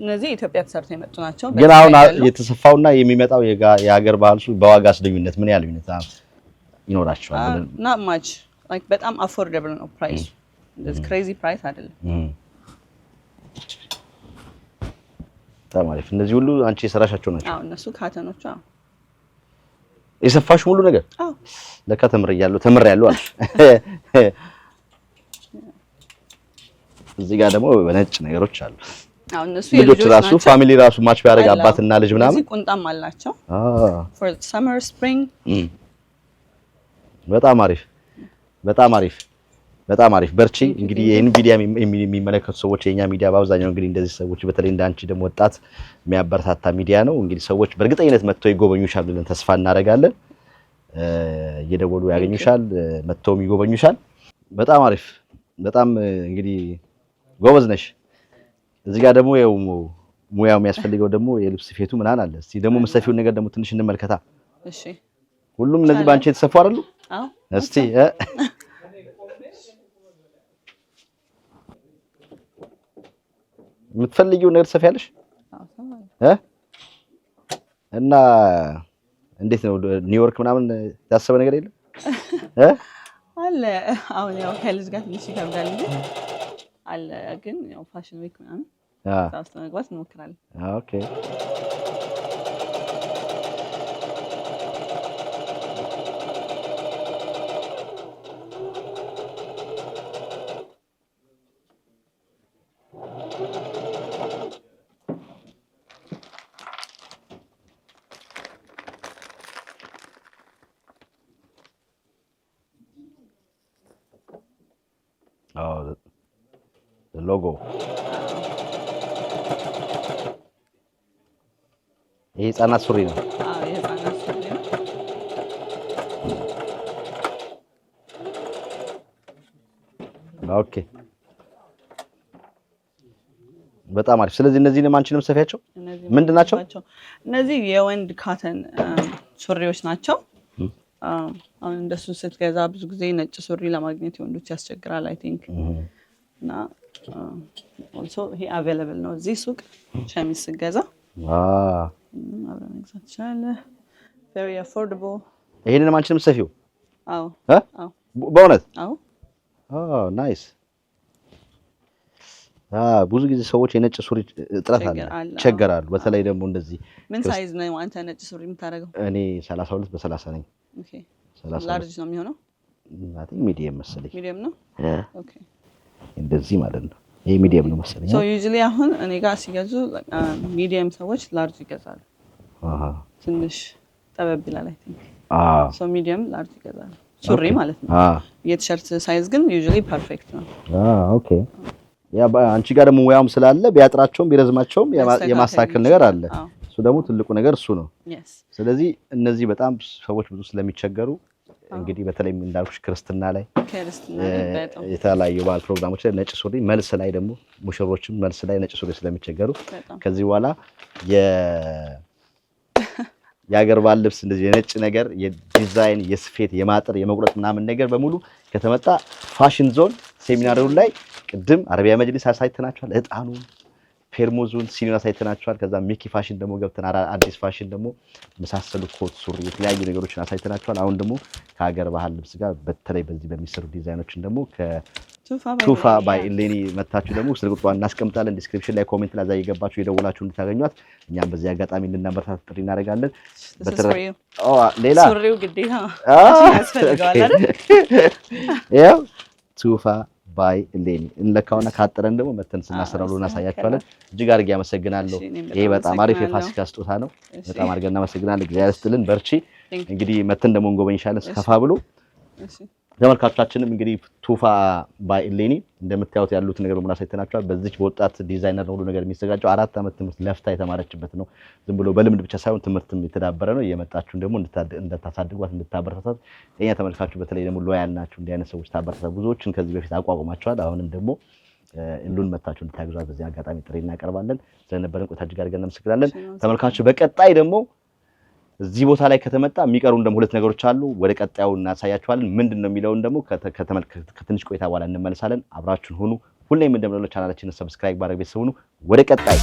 እነዚህ ኢትዮጵያ ተሰርተው የመጡ ናቸው። ግን አሁን የተሰፋውና የሚመጣው የሀገር ባህል በዋጋስ ልዩነት ምን ያህል ልዩነት ይኖራቸዋል? not much like በጣም affordable ነው ፕራይስ። እንደዚህ ክሬዚ ፕራይስ አይደለም። ተማሪፍ እነዚህ ሁሉ አንቺ የሰራሻቸው ናቸው? አዎ እነሱ ካተኖቹ። አዎ የሰፋሽ ሙሉ ነገር? አዎ ለካ ተምሬያለሁ አልሽ። እዚህ ጋር ደግሞ በነጭ ነገሮች አሉ። አዎ እነሱ ልጆች ራሱ ፋሚሊ ራሱ ማች ቢያደርግ አባትና ልጅ ምናምን እዚህ ቁንጣም አላቸው። for summer spring በጣም አሪፍ በጣም አሪፍ በጣም አሪፍ። በርቺ። እንግዲህ ይሄን ሚዲያ የሚመለከቱ ሰዎች የኛ ሚዲያ በአብዛኛው እንግዲህ እንደዚህ ሰዎች በተለይ እንዳንቺ ደግሞ ወጣት የሚያበረታታ ሚዲያ ነው። እንግዲህ ሰዎች በእርግጠኝነት መጥተው ይጎበኙሻል ብለን ተስፋ እናደርጋለን። እየደወሉ ያገኙሻል፣ መጥተውም ይጎበኙሻል። በጣም አሪፍ በጣም እንግዲህ ጎበዝ ነሽ። እዚህ ጋር ደግሞ ያው ሙያው የሚያስፈልገው ደግሞ የልብስ ስፌቱ ምናምን አለ። እስቲ ደግሞ መሰፊውን ነገር ደግሞ ትንሽ እንመልከታ። እሺ ሁሉም እነዚህ ባንቺ የተሰፉ አይደሉ? አዎ እስቲ የምትፈልጊው ነገር ትሰፊያለሽ? እና እንዴት ነው ኒውዮርክ ምናምን ያሰበ ነገር የለም? አለ አሁን ያው ከልጅ ጋር ትንሽ ይከብዳል እንጂ አለ። ግን ያው ፋሽን ዊክ ምናምን ታውስ ለመግባት እንሞክራለን። ኦኬ the logo ይሄ ህፃናት ሱሪ ነው። አዎ የህፃናት ሱሪ ነው። ኦኬ በጣም አሪፍ። ስለዚህ እነዚህንም አንቺንም ሰፊያቸው ምንድን ናቸው? እነዚህ የወንድ ካተን ሱሪዎች ናቸው። አሁን እንደሱ ስትገዛ ብዙ ጊዜ ነጭ ሱሪ ለማግኘት የወንዶች ያስቸግራል አይ ቲንክ። እና also ይሄ available ነው እዚህ ሱቅ ሸሚዝ ስትገዛ። አብረን መግዛት ትችላለህ። very affordable። ይሄንን አንቺንም ሰፊው? አዎ አዎ በእውነት? አዎ ናይስ። ብዙ ጊዜ ሰዎች የነጭ ሱሪ እጥረት አለ ይቸገራሉ። በተለይ ደግሞ እንደዚህ ምን ሳይዝ ነው አንተ ነጭ ሱሪ የምታደርገው? እኔ 32 በ30 ነኝ። ኦኬ ላርጅ ነው የሚሆነው? አይ ቲንክ ሚዲየም መሰለኝ። ሚዲየም ነው? ኦኬ እንደዚህ ማለት ነው። ይሄ ሚዲየም ነው መሰለኝ። so usually አሁን እኔ ጋር ሲገዙ ሚዲየም ሰዎች ላርጅ ይገዛሉ። ትንሽ ጠበብ ይላል አይ ቲንክ። so ሚዲየም ላርጅ ይገዛሉ ሱሪ ማለት ነው። የቲሸርት ሳይዝ ግን usually ፐርፌክት ነው። ኦኬ ያ አንቺ ጋር ደግሞ ሙያውም ስላለ ቢያጥራቸውም ቢረዝማቸውም የማስተካከል ነገር አለ። እሱ ደግሞ ትልቁ ነገር እሱ ነው። ስለዚህ እነዚህ በጣም ሰዎች ብዙ ስለሚቸገሩ እንግዲህ በተለይም እንዳልኩሽ ክርስትና ላይ የተለያዩ ባህል ፕሮግራሞች ላይ ነጭ ሱሪ፣ መልስ ላይ ደግሞ ሙሽሮችም መልስ ላይ ነጭ ሱሪ ስለሚቸገሩ ከዚህ በኋላ የሀገር ባህል ልብስ እንደዚህ የነጭ ነገር የዲዛይን የስፌት የማጠር የመቁረጥ ምናምን ነገር በሙሉ ከተመጣ ፋሽን ዞን ሴሚናሪው ላይ ቅድም አረቢያ መጅሊስ አሳይተናቸዋል። እጣኑን ፌርሙዙን ሲኒን አሳይተናቸዋል። ከዛ ሚኪ ፋሽን ደግሞ ገብተን አዲስ ፋሽን ደግሞ መሳሰሉ ኮት ሱሪ የተለያዩ ነገሮችን አሳይተናቸዋል። አሁን ደግሞ ከሀገር ባህል ልብስ ጋር በተለይ በዚህ በሚሰሩ ዲዛይኖችን ደግሞ ከቱፋ ባይ ኢሌኒ መታችሁ ደግሞ ስልክ ቁጥሯን እናስቀምጣለን ዲስክሪፕሽን ላይ ኮሜንት ላይ እየገባችሁ የደወላችሁ እንድታገኟት እኛም በዚህ አጋጣሚ እንድናበረታታ ጥሪ እናደርጋለን። ሌላ ሱሪው ግዴታ ያስፈልጋል አይደል? ያው ቱፋ ባይ ኢሌኒ እንለካውና ካጠረን ደግሞ መተን ስናሰራው እናሳያችኋለን። እጅግ አድርጌ አመሰግናለሁ። ይሄ በጣም አሪፍ የፋሲካ ስጦታ ነው። በጣም አድርገን እናመሰግናለን። እግዚአብሔር ይስጥልን። በርቺ። እንግዲህ መተን ደግሞ እንጎበኝሻለን ከፋ ብሎ ተመልካቾቻችንም እንግዲህ ቱፋ ባይ ኢሌኒ እንደምታዩት ያሉት ነገር በሙሉ አሳይተናችኋል። በዚች በወጣት ዲዛይነር ሁሉ ነገር የሚዘጋጀው 4 ዓመት ትምህርት ለፍታ የተማረችበት ነው። ዝም ብሎ በልምድ ብቻ ሳይሆን ትምህርትም የተዳበረ ነው። እየመጣችሁ ደግሞ እንድታሳድጓት እንድታበረታታት የኛ ተመልካቾች በተለይ ደግሞ ሎያል ናችሁ እንዲህ አይነት ሰዎች ታበረታቱ። ብዙዎችን ከዚህ በፊት አቋቁማችኋል። አሁንም ደግሞ ኢሉን መታችሁ እንድታግዟት በዚህ አጋጣሚ ጥሪ እናቀርባለን። ስለነበረን ቆይታ እጅግ አድርገን እናመሰግናለን። ተመልካቾች በቀጣይ ደግሞ እዚህ ቦታ ላይ ከተመጣ የሚቀሩን ደግሞ 2 ነገሮች አሉ። ወደ ቀጣዩ እናሳያችኋለን። ምንድነው የሚለውን ደግሞ ከትንሽ ቆይታ በኋላ እንመለሳለን። አብራችሁን ሁኑ። ሁሌም እንደምንለው ቻናላችንን ሰብስክራይብ ማድረግ ቤተሰብ ሁኑ። ወደ ቀጣይ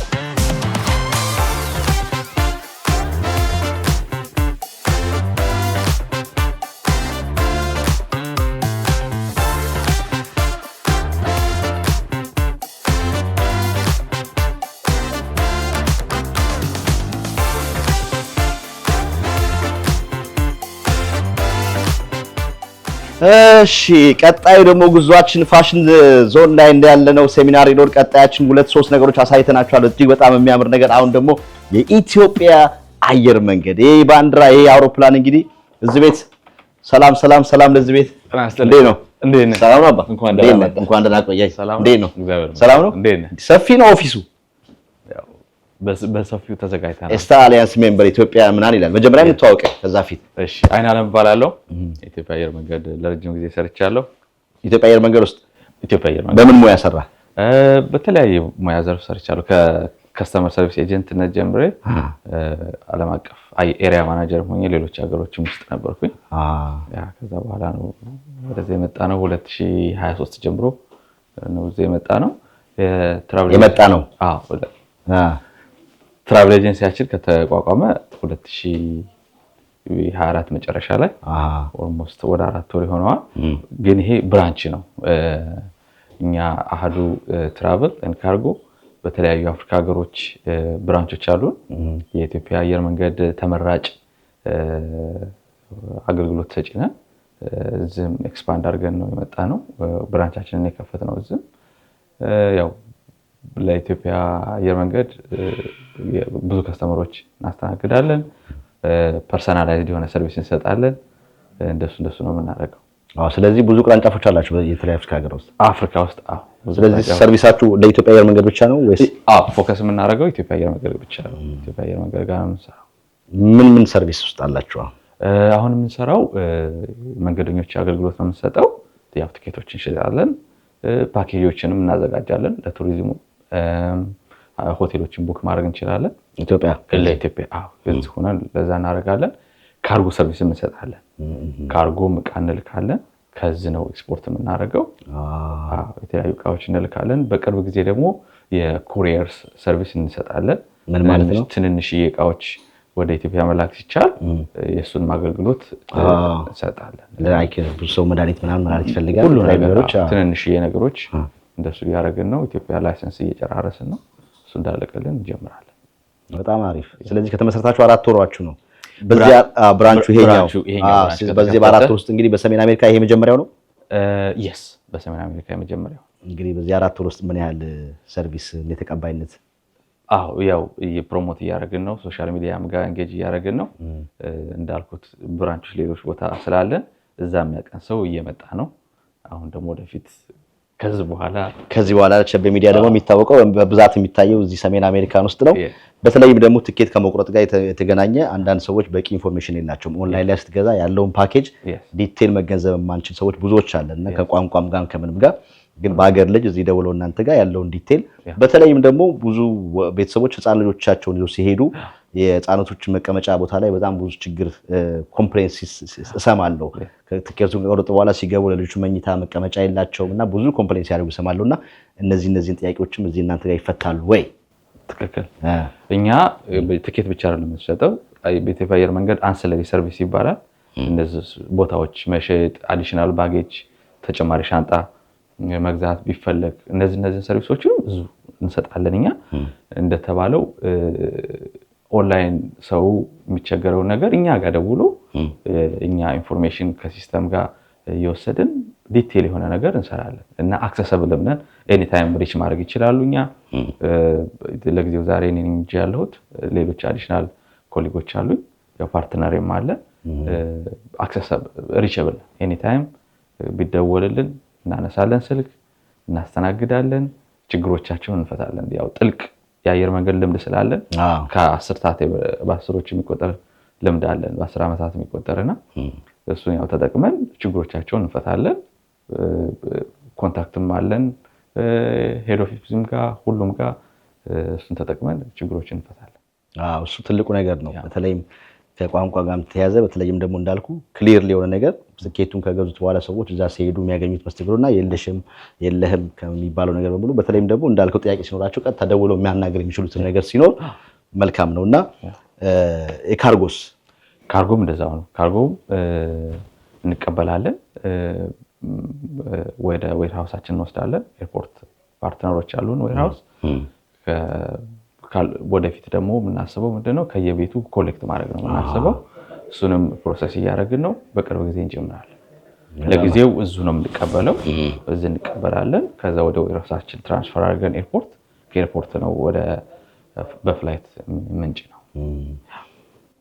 እሺ ቀጣዩ ደግሞ ጉዟችን ፋሽን ዞን ላይ እንዳለነው ሴሚናር ይኖር። ቀጣያችን 2-3 ነገሮች አሳይተናችኋል። እጅግ በጣም የሚያምር ነገር። አሁን ደግሞ የኢትዮጵያ አየር መንገድ ይሄ ባንዲራ ይሄ አውሮፕላን እንግዲህ እዚህ ቤት ሰላም ሰላም ሰላም ለዚህ ቤት እንዴት ነው? ሰላም ነው አባ? እንኳን ደህና ቆያይ። እንዴት ነው? ሰላም ነው? ሰፊ ነው ኦፊሱ? በሰፊው ተዘጋጅተናል። ኤስታ አሊያንስ ሜምበር ኢትዮጵያ ምናን ይላል። መጀመሪያ እንተዋወቅ ከዛ ፊት። እሺ አይናለም እባላለሁ። ኢትዮጵያ አየር መንገድ ለረጅም ጊዜ ሰርቻለሁ። ኢትዮጵያ አየር መንገድ ውስጥ ኢትዮጵያ አየር መንገድ በምን ሙያ ሰራ? በተለያየ ሙያ ዘርፍ ሰርቻለሁ። ከከስተመር ሰርቪስ ኤጀንትነት ጀምሬ ዓለም አቀፍ ኤሪያ ማናጀር ሆኜ ሌሎች ሀገሮችም ውስጥ ነበርኩኝ። ከዛ በኋላ ነው ወደዚህ የመጣ ነው። 2023 ጀምሮ ነው እዚህ የመጣ ነው። ትራቭል ኤጀንሲያችን ከተቋቋመ 2024 መጨረሻ ላይ ኦልሞስት ወደ 4 ወር ይሆነዋል። ግን ይሄ ብራንች ነው። እኛ አሃዱ ትራቭል ኤንድ ካርጎ በተለያዩ አፍሪካ ሀገሮች ብራንቾች አሉን። የኢትዮጵያ አየር መንገድ ተመራጭ አገልግሎት ሰጪ ነን። እዚህም ኤክስፓንድ አድርገን ነው የመጣ ነው። ብራንቻችንን የከፈትነው እዚህም ያው ለኢትዮጵያ አየር መንገድ ብዙ ከስተመሮች እናስተናግዳለን። ፐርሰናላይዝድ የሆነ ሰርቪስ እንሰጣለን። እንደሱ ነው የምናደርገው። ስለዚህ ብዙ ቅርንጫፎች አላችሁ የተለያዩ አፍሪካ ውስጥ? ስለዚህ ሰርቪሳችሁ ለኢትዮጵያ አየር መንገድ ብቻ ነው ወይስ? ፎከስ የምናደርገው ኢትዮጵያ አየር መንገድ ብቻ ነው። ኢትዮጵያ አየር መንገድ ጋር ነው የምንሰራው። ምን ሰርቪስ ውስጥ አላችሁ? አሁን የምንሰራው መንገደኞች አገልግሎት ነው የምንሰጠው። ያው ቲኬቶችን እንሸጣለን፣ ፓኬጆችንም እናዘጋጃለን ለቱሪዝሙ። ሆቴሎችን ቡክ ማድረግ እንችላለን። ለኢትዮጵያ ግልጽ ሆነን ለዛ እናደርጋለን። ካርጎ ሰርቪስ እንሰጣለን። ካርጎም ዕቃ እንልካለን። ከዚህ ነው ኤክስፖርት የምናደርገው። የተለያዩ ዕቃዎች እንልካለን። በቅርብ ጊዜ ደግሞ የኩሪየር ሰርቪስ እንሰጣለን። ምን ማለት ነው? ትንንሽዬ ዕቃዎች ወደ ኢትዮጵያ መላክ ሲቻል የሱን አገልግሎት እንሰጣለን። ብዙ ሰው መድኃኒት ምናምን ይፈልጋል። ሁሉ ነገሮች ትንንሽዬ ነገሮች እንደሱ እያደረግን ነው። ኢትዮጵያ ላይሰንስ እየጨራረስን ነው። እሱ እንዳለቀልን እንጀምራለን። በጣም አሪፍ። ስለዚህ ከተመሰረታችሁ 4 ወራችሁ ነው። በዚያ ብራንቹ ይሄኛው በዚህ በ4 ወር ውስጥ እንግዲህ በሰሜን አሜሪካ ይሄ መጀመሪያው ነው? የስ በሰሜን አሜሪካ የመጀመሪያው። እንግዲህ በዚህ 4 ወር ውስጥ ምን ያህል ሰርቪስ ተቀባይነት? ያው የፕሮሞት እያደረግን ነው። ሶሻል ሚዲያም ጋር ኤንጌጅ እያደረግን ነው። እንዳልኩት ብራንቾች ሌሎች ቦታ ስላለን እዛ የሚያውቀን ሰው እየመጣ ነው። አሁን ደግሞ ወደፊት ከዚህ በኋላ በሚዲያ ደግሞ የሚታወቀው በብዛት የሚታየው እዚህ ሰሜን አሜሪካን ውስጥ ነው። በተለይም ደግሞ ትኬት ከመቁረጥ ጋር የተገናኘ አንዳንድ ሰዎች በቂ ኢንፎርሜሽን የላቸውም። ኦንላይን ላይ ስትገዛ ያለውን ፓኬጅ ዲቴል መገንዘብ የማንችል ሰዎች ብዙዎች አለና ከቋንቋም ጋር ከምንም ጋር ግን በአገር ልጅ እዚህ ደውለው እናንተ ጋር ያለውን ዲቴል በተለይም ደግሞ ብዙ ቤተሰቦች ህፃን ልጆቻቸውን ይዘው ሲሄዱ የህፃናቶች መቀመጫ ቦታ ላይ በጣም ብዙ ችግር ኮምፕሌንስ እሰማለሁ። ትኬቱን ከቆረጡ በኋላ ሲገቡ ለልጆቹ መኝታ መቀመጫ የላቸውም እና ብዙ ኮምፕሌንስ ያደርጉ እሰማለሁና እነዚህን ጥያቄዎችም እዚህ እናንተ ጋር ይፈታሉ ወይ? ትክክል። እኛ ትኬት ብቻ አይደለም የምንሰጠው። በኢትዮጵያ አየር መንገድ አንሰለሪ ሰርቪስ ይባላል። እነዚህ ቦታዎች መሸጥ፣ አዲሽናል ባጌጅ፣ ተጨማሪ ሻንጣ መግዛት ቢፈለግ እነዚህን ሰርቪሶችን ብዙ እንሰጣለን። እኛ እንደተባለው ኦንላይን ሰው የሚቸገረው ነገር እኛ ጋር ደውሎ እኛ ኢንፎርሜሽን ከሲስተም ጋር እየወሰድን ዲቴል የሆነ ነገር እንሰራለን እና አክሰሰብል ነን። ኤኒ ታይም ሪች ማድረግ ይችላሉ። እኛ ለጊዜው ዛሬ እኔ እንጂ ያለሁት ሌሎች አዲሽናል ኮሊጎች አሉኝ። ያው ፓርትነርም አለ። አክሰሰብል ሪቸብል ኤኒ ታይም ቢደወልልን እናነሳለን፣ ስልክ እናስተናግዳለን፣ ችግሮቻቸውን እንፈታለን። ያው ጥልቅ የአየር መንገድ ልምድ ስላለን ከ10 በአስሮች የሚቆጠር ልምድ አለን፣ በ10 ዓመታት የሚቆጠርና እሱን ያው ተጠቅመን ችግሮቻቸውን እንፈታለን። ኮንታክትም አለን ሄድ ኦፊስም ጋር ሁሉም ጋር እሱን ተጠቅመን ችግሮችን እንፈታለን። እሱ ትልቁ ነገር ነው። በተለይም ከቋንቋ ጋር ተያዘ በተለይም ደግሞ እንዳልኩ ክሊር የሆነ ነገር ስኬቱን ከገዙት በኋላ ሰዎች እዛ ሲሄዱ የሚያገኙት መስተግሮና የለህም ከሚባለው ነገር በሙሉ በተለይም ደግሞ እንዳልከው ጥያቄ ሲኖራቸው ቀጥታ ደውለው የሚያናገር የሚችሉት ነገር ሲኖር መልካም ነውና ካርጎም እንደዛው ነው። ካርጎም እንቀበላለን፣ ወደ ዌርሃውሳችን እንወስዳለን። ኤርፖርት ፓርትነሮች አሉን ዌርሃውስ። ወደፊት ደግሞ የምናስበው ምንድነው ከየቤቱ ኮሌክት ማድረግ ነው የምናስበው። እሱንም ፕሮሰስ እያደረግን ነው። በቅርብ ጊዜ እንጀምራለን። ለጊዜው እዙ ነው የምንቀበለው፣ እዚህ እንቀበላለን። ከዛ ወደ ዌርሃውሳችን ትራንስፈር አድርገን ከኤርፖርት ነው ወደ በፍላይት ምንጭ ነው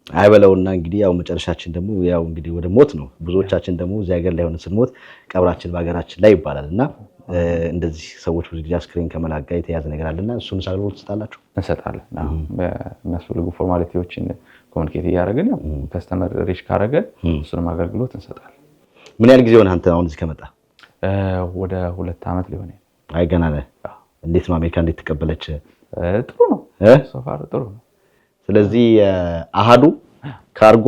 አይበለውና እንግዲህ ያው መጨረሻችን ደግሞ ያው እንግዲህ ወደ ሞት ነው። ብዙዎቻችን ደግሞ እዚህ ሀገር ላይ ሆነ ስንሞት ቀብራችን በሀገራችን ላይ ይባላልና እንደዚህ ሰዎች ብዙ ጊዜ አስክሬን ከመላክ ጋር የተያዘ ነገር አለና እሱን አገልግሎት ትሰጣላችሁ? እንሰጣለን። በሚያስፈልጉ ፎርማሊቲዎችን ኮሙኒኬት እያደረግን ያው ከስተመር ሪች ካረገ እሱንም አገልግሎት እንሰጣለን። ምን ያህል ጊዜ ሆነ አንተ አሁን እዚህ ከመጣ? ወደ 2 ዓመት ሊሆን ነው። አይ ገና ነህ። እንዴት ነው አሜሪካ እንዴት ተቀበለች? ጥሩ ነው። ሶፋር ጥሩ ነው። ስለዚህ አሃዱ ካርጎ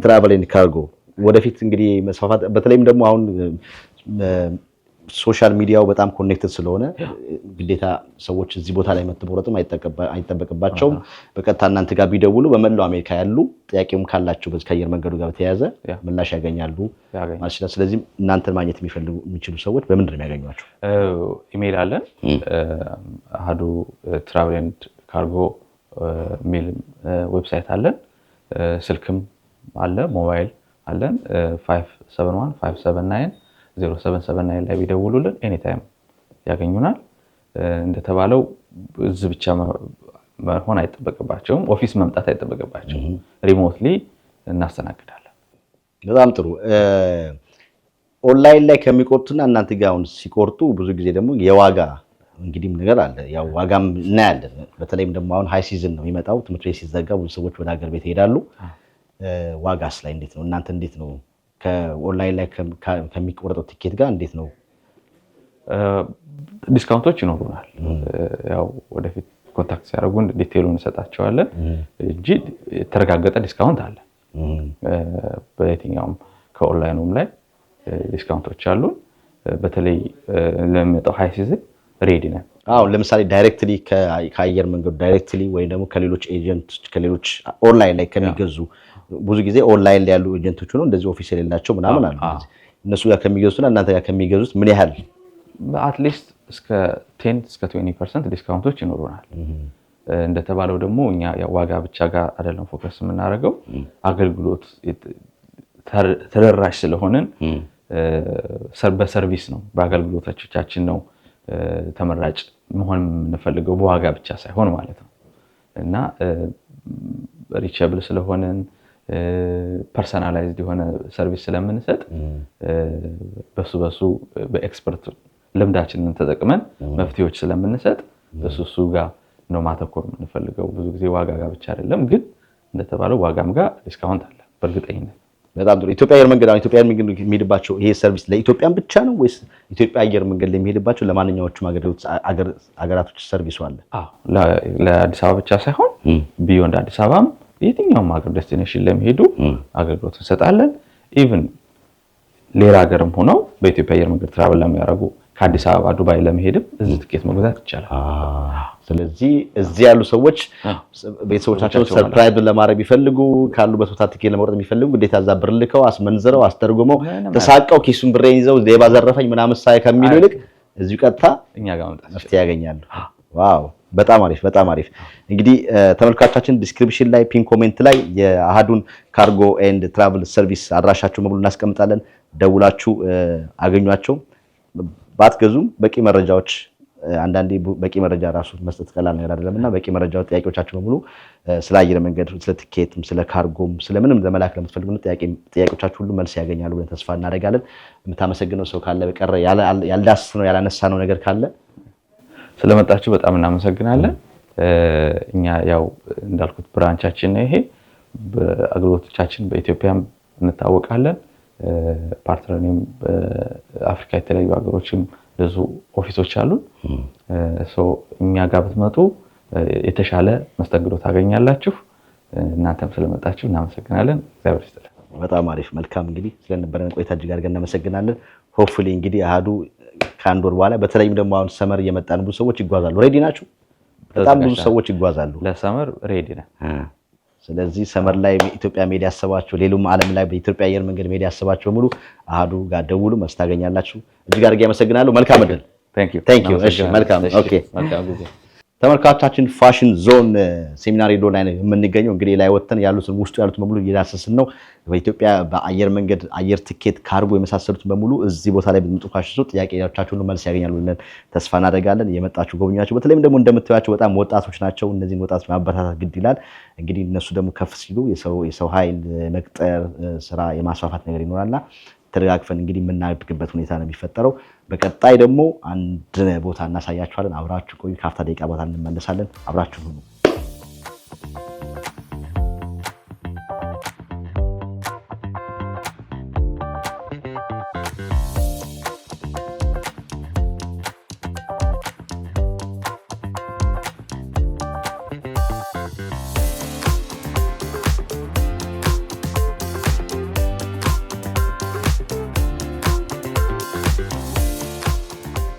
ትራቨል ኤንድ ካርጎ ወደፊት እንግዲህ መስፋፋት በተለይም ደግሞ አሁን ሶሻል ሚዲያው በጣም ኮኔክትድ ስለሆነ ግዴታ ሰዎች እዚህ ቦታ ላይ መተቦረጥም አይጠበቅባቸውም። በቀጥታ እናንተ ጋር ቢደውሉ በመላው አሜሪካ ያሉ ጥያቄውም ካላቸው በዚህ ከአየር መንገዱ ጋር በተያያዘ ምላሽ ያገኛሉ ማለት ነው። ስለዚህ እናንተን ማግኘት የሚችሉ ሰዎች በምንድን ነው የሚያገኟቸው? ኢሜይል አለን አሃዱ ትራቨል ኤንድ ካርጎ ሜል ዌብሳይት አለን፣ ስልክም አለ፣ ሞባይል አለን 571-579-0779 ላይ ቢደውሉልን ኤኒታይም ያገኙናል። እንደተባለው እዚህ ብቻ መሆን አይጠበቅባቸውም፣ ኦፊስ መምጣት አይጠበቅባቸውም። ሪሞትሊ እናስተናግዳለን። በጣም ጥሩ። ኦንላይን ላይ ከሚቆርጡና እናንተ ጋር አሁን ሲቆርጡ ብዙ ጊዜ ደግሞ የዋጋ እንግዲህ ነገር አለ። ያው ዋጋም እናያለን። በተለይም ደግሞ አሁን ሃይ ሲዝን ነው የሚመጣው፣ ትምህርት ቤት ሲዘጋ ብዙ ሰዎች ወደ ሀገር ቤት ይሄዳሉ። ዋጋስ ላይ እንዴት ነው እናንተ እንዴት ነው ከኦንላይን ላይ ከሚቆረጠው ቲኬት ጋር እንዴት ነው? ዲስካውንቶች ይኖሩናል። ያው ወደፊት ኮንታክት ሲያደርጉን ዲቴይሉን እንሰጣቸዋለን እንጂ የተረጋገጠ ዲስካውንት አለ። በየትኛውም ከኦንላይኑም ላይ ዲስካውንቶች አሉን። በተለይ ለሚመጣው ሃይ ሲዝን ሬዲ ነን። ለምሳሌ ዳይሬክትሊ ከአየር መንገዱ ዳይሬክትሊ ወይ ደግሞ ከሌሎች ኤጀንቶች ከሌሎች ኦንላይን ላይ ከሚገዙ ብዙ ጊዜ ኦንላይን ላይ ያሉ ኤጀንቶች ነው እንደዚህ ኦፊስ የሌላቸው ምናምን አሉ። እነሱ ጋር ከሚገዙትና እናንተ ጋር ከሚገዙት ምን ያህል አትሊስት እስከ 10-20% ዲስካውንቶች ይኖሩናል። እንደተባለው ደግሞ እኛ ዋጋ ብቻ ጋር አይደለም ፎከስ የምናደርገው፣ አገልግሎት ተደራሽ ስለሆነን በሰርቪስ ነው በአገልግሎቶቻችን ነው ተመራጭ መሆን የምንፈልገው በዋጋ ብቻ ሳይሆን ማለት ነው። እና ሪቸብል ስለሆነን ፐርሰናላይዝድ የሆነ ሰርቪስ ስለምንሰጥ በሱ በኤክስፐርት ልምዳችንን ተጠቅመን መፍትሄዎች ስለምንሰጥ በሱ ጋር ነው ማተኮር የምንፈልገው። ብዙ ጊዜ ዋጋ ጋር ብቻ አይደለም፣ ግን እንደተባለው ዋጋም ጋር ዲስካውንት አለ በእርግጠኝነት። በጣም ጥሩ። ኢትዮጵያ አየር መንገድ የሚሄድባቸው ይሄ ሰርቪስ ለኢትዮጵያን ብቻ ነው ወይስ ኢትዮጵያ አየር መንገድ ላይ የሚሄድባቸው ለማንኛዎቹም አገራቶች ሰርቪሱ አለ? ለአዲስ አበባ ብቻ ሳይሆን ቢዮንድ አዲስ አበባም የትኛውም ሀገር ዴስቲኔሽን ለሚሄዱ አገልግሎት እንሰጣለን። ኢቭን ሌላ ሀገርም ሆነው በኢትዮጵያ አየር መንገድ ትራቨል ለሚያደርጉ ከአዲስ አበባ ዱባይ ለመሄድም እዚህ ትኬት መግዛት ይቻላል። ስለዚህ እዚህ ያሉ ሰዎች ቤተሰቦቻቸውን ሰርፕራይዝ ለማድረግ ቢፈልጉ ካሉበት ቦታ ትኬት ለመቁረጥ ቢፈልጉ ግዴታ እዛ ብር ልከው አስመንዝረው አስተርጉመው ተሳቀው ኪሱን ብሬን ይዘው ሌባ ዘረፈኝ ምናምን ሳይ ከሚሉ ይልቅ እዚሁ ቀጥታ እኛ ጋር መፍትሄ ያገኛሉ። ዋው በጣም አሪፍ በጣም አሪፍ። እንግዲህ ተመልካቾቻችን ዲስክሪፕሽን ላይ ፒን ኮሜንት ላይ የአሃዱን ካርጎ ኤንድ ትራቭል ሰርቪስ አድራሻቸው ሙሉ እናስቀምጣለን። ደውላችሁ አገኟቸው። ባትገዙም በቂ መረጃዎች አንዳንዴ በቂ መረጃ ራሱ መስጠት ቀላል ነገር አይደለምና በቂ መረጃው ጥያቄዎቻችሁ በሙሉ ስለ አየር መንገድ ስለ ቲኬትም ስለ ካርጎም ስለምንም ለመላክ ለምትፈልጉ ጥያቄዎቻችሁ ሁሉ መልስ ያገኛሉ ብለን ተስፋ እናደርጋለን። የምታመሰግነው ሰው ካለ በቀረ ያልዳስ ነው ያላነሳ ነው ነገር ካለ ስለመጣችሁ በጣም እናመሰግናለን። እኛ ያው እንዳልኩት ብራንቻችን ነው ይሄ። በአገልግሎቶቻችን በኢትዮጵያም እንታወቃለን። ፓርትነርም በአፍሪካ የተለያዩ ሀገሮችም ብዙ ኦፊሶች አሉ። እኛ ጋር ብትመጡ የተሻለ መስተንግዶ ታገኛላችሁ። እናንተም ስለመጣችሁ እናመሰግናለን። እግዚአብሔር ይስጥልን። በጣም አሪፍ መልካም። እንግዲህ ስለነበረን ቆይታ እጅግ አድርገን እናመሰግናለን። ሆፕፉሊ እንግዲህ አሃዱ ከአንድ ወር በኋላ በተለይም ደግሞ አሁን ሰመር እየመጣን ብዙ ሰዎች ይጓዛሉ። ሬዲ ናችሁ? በጣም ብዙ ሰዎች ይጓዛሉ። ለሰመር ሬዲ ነን። ስለዚህ ሰመር ላይ ኢትዮጵያ ሜዲ ያሰባችሁ ሌላም ዓለም ላይ በኢትዮጵያ አየር መንገድ ሜዲ ያሰባችሁ በሙሉ አሃዱ ጋር ደውሉ፣ መልስ ታገኛላችሁ። እጅግ አድርጌ አመሰግናለሁ። መልካም እድል። Thank you. እሺ መልካም። ኦኬ ተመልካቾቻችን ፋሽን ዞን ሴሚናር ሄዶ ላይ ነው የምንገኘው። እንግዲህ ላይ ወጥተን ያሉትን ውስጡ ያሉት በሙሉ እየዳሰስን ነው። በኢትዮጵያ በአየር መንገድ አየር ትኬት፣ ካርጎ የመሳሰሉት በሙሉ እዚህ ቦታ ላይ ብትመጡ ፋሽን ዞን ጥያቄዎቻችሁን መልስ ያገኛሉ ብለን ተስፋ እናደርጋለን። የመጣችሁ ጎብኛችሁ በተለይም ደግሞ እንደምታዩቸው በጣም ወጣቶች ናቸው። እነዚህን ወጣቶች ማበረታታት ግድ ይላል። እንግዲህ እነሱ ደግሞ ከፍ ሲሉ የሰው ኃይል መቅጠር ስራ የማስፋፋት ነገር ይኖራልና ተደጋግፈን እንግዲህ የምናድግበት ሁኔታ ነው የሚፈጠረው። በቀጣይ ደግሞ አንድ ቦታ እናሳያችኋለን። አብራችሁ ቆዩ። ከአፍታ ደቂቃ ቦታ እንመለሳለን። አብራችሁ ሁኑ።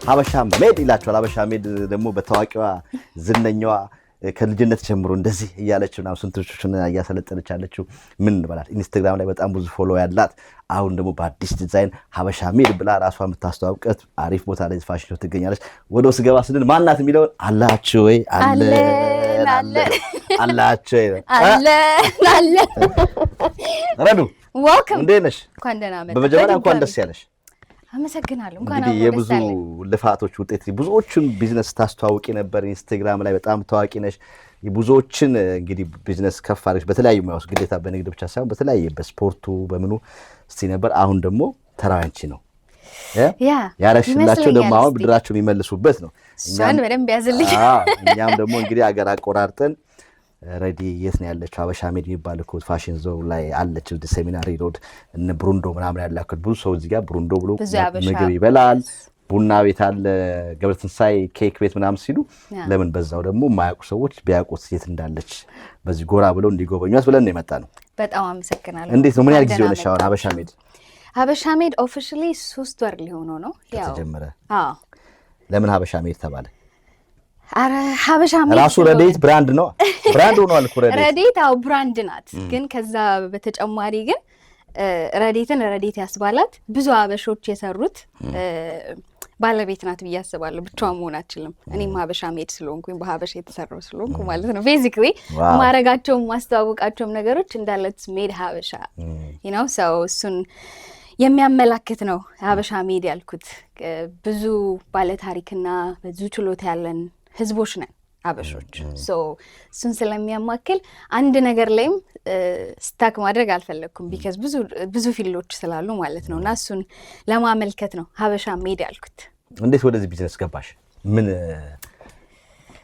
ሀበሻ ሜድ ይላችኋል። ሀበሻ ሜድ ደግሞ በታዋቂዋ ዝነኛዋ ከልጅነት ጀምሮ እንደዚህ እያለች ነው ስንቶቹን እያሰለጠነች ያለችው ምን እንበላት ኢንስታግራም ላይ በጣም ብዙ ፎሎ ያላት አሁን ደግሞ በአዲስ ዲዛይን ሀበሻ ሜድ ብላ ራሷ የምታስተዋውቀት አሪፍ ቦታ ላይ ፋሽን ሾው ትገኛለች። ወደ ውስጥ ገባ ስንል ማናት የሚለውን አላችሁ ወይ አላችሁ አለ ረዱ welcome እንዴት ነሽ? እንኳን ደህና መጣ። በመጀመሪያ እንኳን ደስ ያለሽ። አመሰግናለሁ። እንኳን እንግዲህ የብዙ ልፋቶች ውጤት ብዙዎችን ቢዝነስ ታስተዋውቂ ነበር። ኢንስታግራም ላይ በጣም ታዋቂ ነሽ። ብዙዎችን እንግዲህ ቢዝነስ ከፍ አድርገሽ በተለያዩ ሙያዎች ግዴታ በንግድ ብቻ ሳይሆን በተለያየ በስፖርቱ በምኑ እስቲ ነበር። አሁን ደግሞ ተራው አንቺ ነው። ያረሽላቸው ደግሞ አሁን ብድራቸው የሚመልሱበት ነው። እኛን በደንብ ያዝልኝ። እኛም ደግሞ እንግዲህ አገር አቆራርጠን ረዲ የት ነው ያለችው? ሀበሻ ሜድ የሚባል እኮ ፋሽን ዞን ላይ አለች። ሴሚናሪ ሮድ እነ ብሩንዶ ምናምን ያላከት ብዙ ሰው እዚህ ጋር ብሩንዶ ብሎ ምግብ ይበላል። ቡና ቤት አለ፣ ገብረትንሳኤ ኬክ ቤት ምናምን ሲሉ ለምን በዛው ደግሞ የማያውቁ ሰዎች ቢያውቁት የት እንዳለች በዚህ ጎራ ብለው እንዲጎበኟት ብለን ነው የመጣ ነው። በጣም አመሰግናለሁ። እንዴት ነው? ምን ያህል ጊዜ ሆነሽ አሁን ሀበሻ ሜድ? ሀበሻ ሜድ ኦፊሻሊ 3 ወር ሊሆነው ነው ከተጀመረ። ለምን ሀበሻ ሜድ ተባለ? አረ ሀበሻ ሜድ ራሱ ረዲት ብራንድ ነው። ብራንድ ሆኗል እኮ ረዲት አው ብራንድ ናት። ግን ከዛ በተጨማሪ ግን ረዲትን ረዲት ያስባላት ብዙ ሀበሾች የሰሩት ባለቤት ናት ብዬ አስባለሁ። ብቻዋን መሆን አትችልም። እኔም ሀበሻ ሜድ ስለሆንኩኝ በሀበሻ የተሰራው ስለሆንኩ ማለት ነው። ቤዚክሊ ማረጋቸው ማስተዋወቃቸው ነገሮች እንዳለት ሜድ ሀበሻ ነው ሰው እሱን የሚያመላክት ነው ሀበሻ ሜድ ያልኩት። ብዙ ባለታሪክና ብዙ ችሎታ ያለን ህዝቦች ነን ሀበሾች። እሱን ስለሚያማክል አንድ ነገር ላይም ስታክ ማድረግ አልፈለግኩም። ቢካዝ ብዙ ፊልዶች ስላሉ ማለት ነው። እና እሱን ለማመልከት ነው ሀበሻ ሜድ ያልኩት። እንዴት ወደዚህ ቢዝነስ ገባሽ? ምን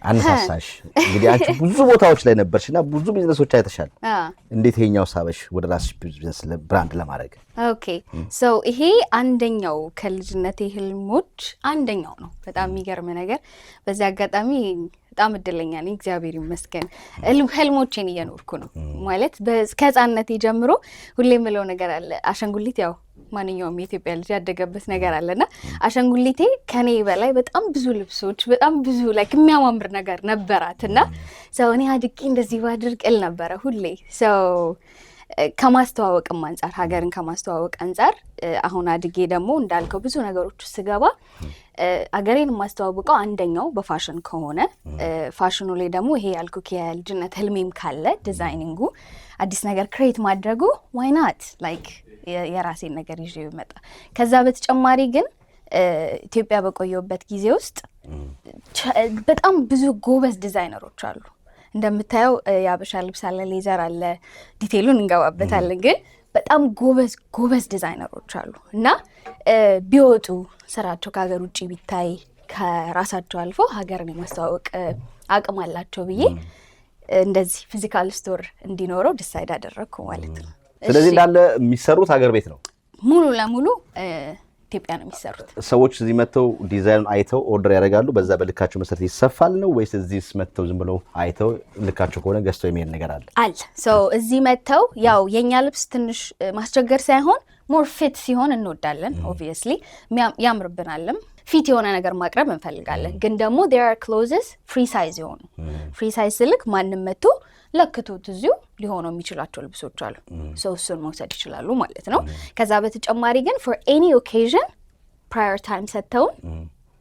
አነሳሳሽ? እንግዲህ አንቺ ብዙ ቦታዎች ላይ ነበርሽና ብዙ ቢዝነሶች አይተሻል። እንዴት ይሄኛው ሳበሽ ወደ ራስሽ ቢዝነስ ብራንድ ለማድረግ? ኦኬ ይሄ አንደኛው ከልጅነቴ ህልሞች አንደኛው ነው። በጣም የሚገርም ነገር። በዚህ አጋጣሚ በጣም እድለኛ ነኝ፣ እግዚአብሔር ይመስገን። ህልሞቼን እየኖርኩ ነው ማለት ከህፃንነቴ ጀምሮ ሁሌ የምለው ነገር አለ። አሻንጉሊት ያው ማንኛውም የኢትዮጵያ ልጅ ያደገበት ነገር አለና አሻንጉሊቴ ከኔ በላይ በጣም ብዙ ልብሶች፣ በጣም ብዙ ላይክ የሚያማምር ነገር ነበራትና እኔ አድጌ እንደዚህ ባድርግ እል ነበረ ሁሌ ከማስተዋወቅም አንጻር ሀገርን ከማስተዋወቅ አንጻር አሁን አድጌ ደግሞ እንዳልከው ብዙ ነገሮች ስገባ አገሬን የማስተዋወቀው አንደኛው በፋሽን ከሆነ ፋሽኑ ላይ ደግሞ ይሄ ያልኩክ የልጅነት ህልሜም ካለ ዲዛይኒንጉ አዲስ ነገር ክሬት ማድረጉ ዋይ ናት ላይክ የራሴን ነገር ይዤ ይመጣ። ከዛ በተጨማሪ ግን ኢትዮጵያ በቆየሁበት ጊዜ ውስጥ በጣም ብዙ ጎበዝ ዲዛይነሮች አሉ። እንደምታየው የአበሻ ልብስ አለ፣ ሌዘር አለ፣ ዲቴይሉን እንገባበታለን። ግን በጣም ጎበዝ ዲዛይነሮች አሉ እና ቢወጡ ስራቸው ከሀገር ውጭ ቢታይ ከራሳቸው አልፎ ሀገርን የማስተዋወቅ አቅም አላቸው ብዬ እንደዚህ ፊዚካል ስቶር እንዲኖረው ዲሳይድ አደረግኩ ማለት ነው። ስለዚህ እንዳለ የሚሰሩት ሀገር ቤት ነው ሙሉ ለሙሉ ኢትዮጵያ ነው የሚሰሩት። ሰዎች እዚህ መጥተው ዲዛይኑን አይተው ኦርደር ያደርጋሉ። በዛ በልካቸው መሰረት ይሰፋል ነው ወይስ እዚህስ መጥተው ዝም ብለው አይተው ልካቸው ከሆነ ገዝተው የሚሄድ ነገር አለ? እዚህ መጥተው ያው የኛ ልብስ ትንሽ ማስቸገር ሳይሆን ሞር ፊት ሲሆን እንወዳለን። ኦብቪየስሊ ያምርብናልም፣ ፊት የሆነ ነገር ማቅረብ እንፈልጋለን። ግን ደግሞ there are clothes ፍሪ ሳይዝ የሆኑ ፍሪ ሳይዝ ስልክ ማንም መጥቶ ለክቶት እዚሁ ሊሆኑ የሚችላቸው ልብሶች አሉ። እሱን መውሰድ ይችላሉ ማለት ነው። ከዛ በተጨማሪ ግን for any occasion prior time ሰጥተውን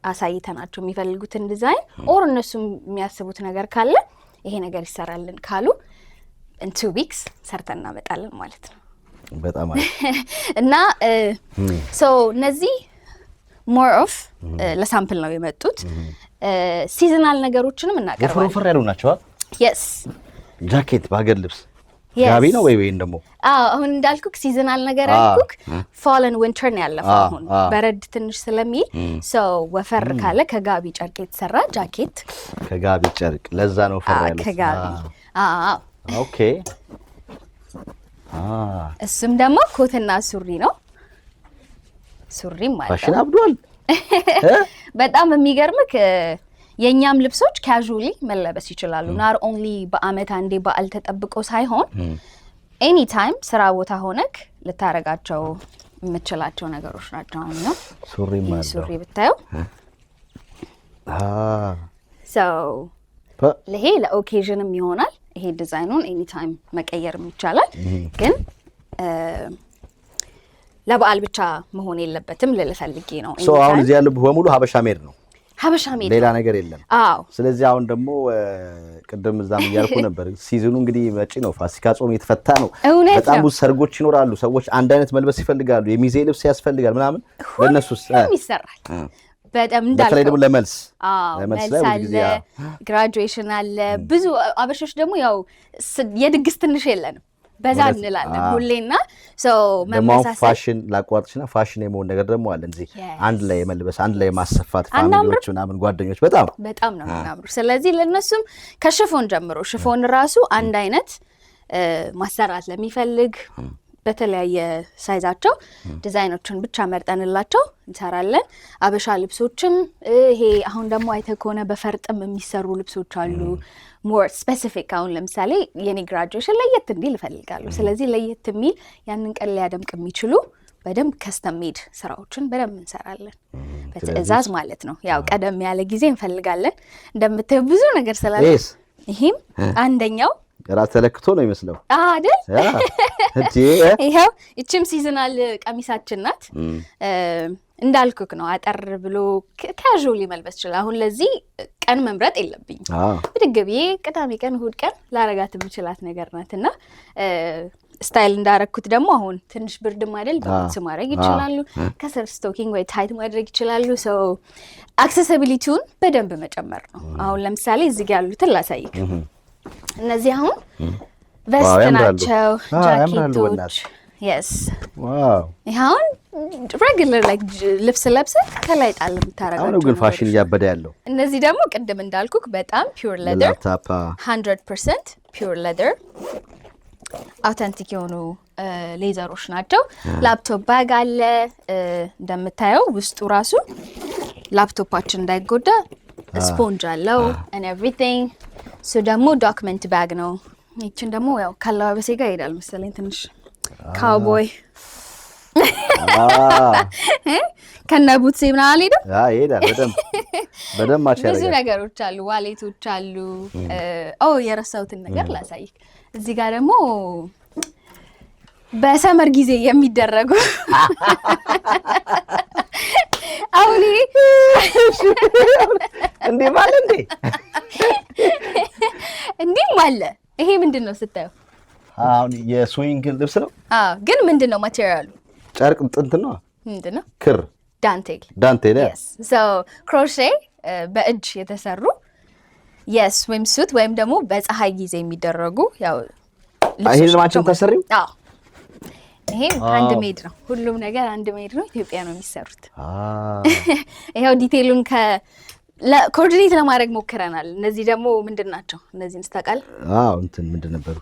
አሳይተናቸው የሚፈልጉትን ዲዛይን ኦር እነሱም የሚያስቡት ነገር ካለ ይሄ ነገር ይሰራልን ካሉ in 2 weeks ሰርተን እናመጣለን ማለት ነው። በጣም አሪፍ እና እነዚህ more of ለሳምፕል ነው የመጡት። ሲዝናል ነገሮችንም እናቀርባለን። ወፍር ያሉ ናቸው። yes ጃኬት በሀገር ልብስ ጋቢ ነው ወይ እንደሞ? አሁን እንዳልኩክ ሲዝናል ነገር አልኩክ ፋል ኤንድ ዊንተር ነው ያለፈው። አሁን በረድ ትንሽ ስለሚል ወፈር ካለ ከጋቢ ጨርቅ የተሰራ ጃኬት ከጋቢ ጨርቅ ለዛ ነው ፈራ ያለው ከጋቢ ኦኬ። እሱም ደግሞ ኮትና ሱሪ ነው። ሱሪም ማለት ፋሽን አብዷል። በጣም የሚገርምክ የኛም ልብሶች ካዡሊ መለበስ ይችላሉ። ናት ኦንሊ በአመት አንዴ በዓል ተጠብቆ ሳይሆን ኤኒ ታይም ስራ ቦታ ሆነክ ልታረጋቸው የምትችላቸው ነገሮች ናቸው ነው። ሱሪ ብታየው ለሄ ለኦኬዥንም ይሆናል። ይሄ ዲዛይኑን ኤኒ ታይም መቀየርም ይቻላል። ግን ለበዓል ብቻ መሆን የለበትም ልልፈልጌ ነው። አሁን እዚህ ያለው በሙሉ ሀበሻ ሜድ ነው። ሀበሻ ሜድ ሌላ ነገር የለም። ስለዚህ አሁን ደግሞ ቅድም እዛም እያልኩ ነበር ሲዝኑ እንግዲህ መጪ ነው። ፋሲካ ጾም የተፈታ ነው። በጣም ብዙ ሰርጎች ይኖራሉ። ሰዎች አንድ አይነት መልበስ ይፈልጋሉ። የሚዜ ልብስ ያስፈልጋል ምናምን። ለነሱስ ይሰራል። በጣም እንዳልኩ በተለይ ደግሞ ለመልስ ላይ ብዙ ጊዜ ግራጁዌሽን አለ። ብዙ አበሾች ደግሞ ያው የድግስ ትንሽ የለንም በዛ እንላለን ሁሌና መመሳሰል ፋሽን ላቋርጥሽና ፋሽን የመሆን ነገር ደግሞ አለ እንጂ አንድ ላይ የመልበስ አንድ ላይ ማሰፋት ፋሚሊዎች ምናምን ጓደኞች በጣም ነው የሚያምሩ። ስለዚህ ለነሱም ከሽፎን ጀምሮ ሽፎን ራሱ አንድ አይነት ማሰራት ለሚፈልግ በተለያየ ሳይዛቸው ዲዛይኖችን ብቻ መርጠንላቸው እንሰራለን። አበሻ ልብሶችም ይሄ አሁን ደግሞ አይተህ ከሆነ በፈርጥም የሚሰሩ ልብሶች አሉ። ሞር ስፔሲፊክ አሁን ለምሳሌ የኔ ግራጁዌሽን ለየት እንዲል እፈልጋለሁ። ስለዚህ ለየት የሚል ያንን ቀን ሊያደምቅ የሚችሉ በደንብ ከስተም ሜድ ስራዎችን በደንብ እንሰራለን። በትዕዛዝ ማለት ነው። ያው ቀደም ያለ ጊዜ እንፈልጋለን። እንደምታየው ብዙ ነገር ስላለ ይሄም አንደኛው ራስ ተለክቶ ነው ይመስለው አይደል? ይሄው እቺም ሲዝናል ቀሚሳችን ናት። እንዳልኩክ ነው አጠር ብሎ ካዡሊ መልበስ ይችላል። አሁን ለዚህ ቀን መምረጥ የለብኝ። ብድግ ብዬ ቅዳሜ ቀን እሑድ ቀን ላረጋት የምችላት ነገር ናትና ስታይል እንዳረኩት ደግሞ አሁን ትንሽ ብርድም አይደል በቡትስ ማድረግ ይችላሉ። ከስር ስቶኪንግ ወይ ታይት ማድረግ ይችላሉ። አክሰሲቢሊቲውን በደንብ መጨመር ነው። አሁን ለምሳሌ እዚህ ጋር ያሉትን ላሳይክ። እነዚህ አሁን ቬስት ናቸው፣ ጃኬቶች። የስ ዋው! ይሄውን ሬጉላር ላይክ ልብስ ለብሰህ ከላይ ጣል የምታረጋቸው። አሁን ግን ፋሽን እያበደ ያለው እነዚህ ደግሞ ቅድም እንዳልኩክ በጣም ፒውር ሌዘር 100% ፒውር ሌዘር አውተንቲክ የሆኑ ሌዘሮች ናቸው። ላፕቶፕ ባግ አለ እንደምታየው ውስጡ ራሱ ላፕቶፓችን እንዳይጎዳ ስፖንጅ አለው and everything። ደግሞ ዶክመንት ባግ ነው። ይችን ደግሞ ያው ካለባበሴ ጋር ይሄዳል መሰለኝ ትንሽ ካውቦይ ከነ ቡትሴ ምናምን አልሄድም። ይሄዳል በደንብ ማች ያደርጋል። ብዙ ነገሮች አሉ፣ ዋሌቶች አሉ። የረሳሁትን ነገር ላሳይክ። እዚህ ጋር ደግሞ በሰመር ጊዜ የሚደረጉ አሁን እንዴ ማለት እንዴም አለ። ይሄ ምንድን ነው ስታየው? አሁን የስዊንግ ልብስ ነው። ግን ምንድን ነው ማቴሪያሉ? ጨርቅ ጥንት ነው። ምንድን ነው? ክር ዳንቴል። yes so crochet በእጅ የተሰሩ የስዊም ሱት ወይም ደግሞ በፀሐይ ጊዜ የሚደረጉ ያው ይሄን ማችን ተሰሪው ይሄ ሃንድ ሜድ ነው ሁሉም ነገር ሃንድ ሜድ ነው ኢትዮጵያ ነው የሚሰሩት ይሄው ዲቴይሉን ኮኦርዲኔት ለማድረግ ሞክረናል እነዚህ ደግሞ ምንድናቸው እነዚህን ተቃል እንትን ምንድን ነበሩ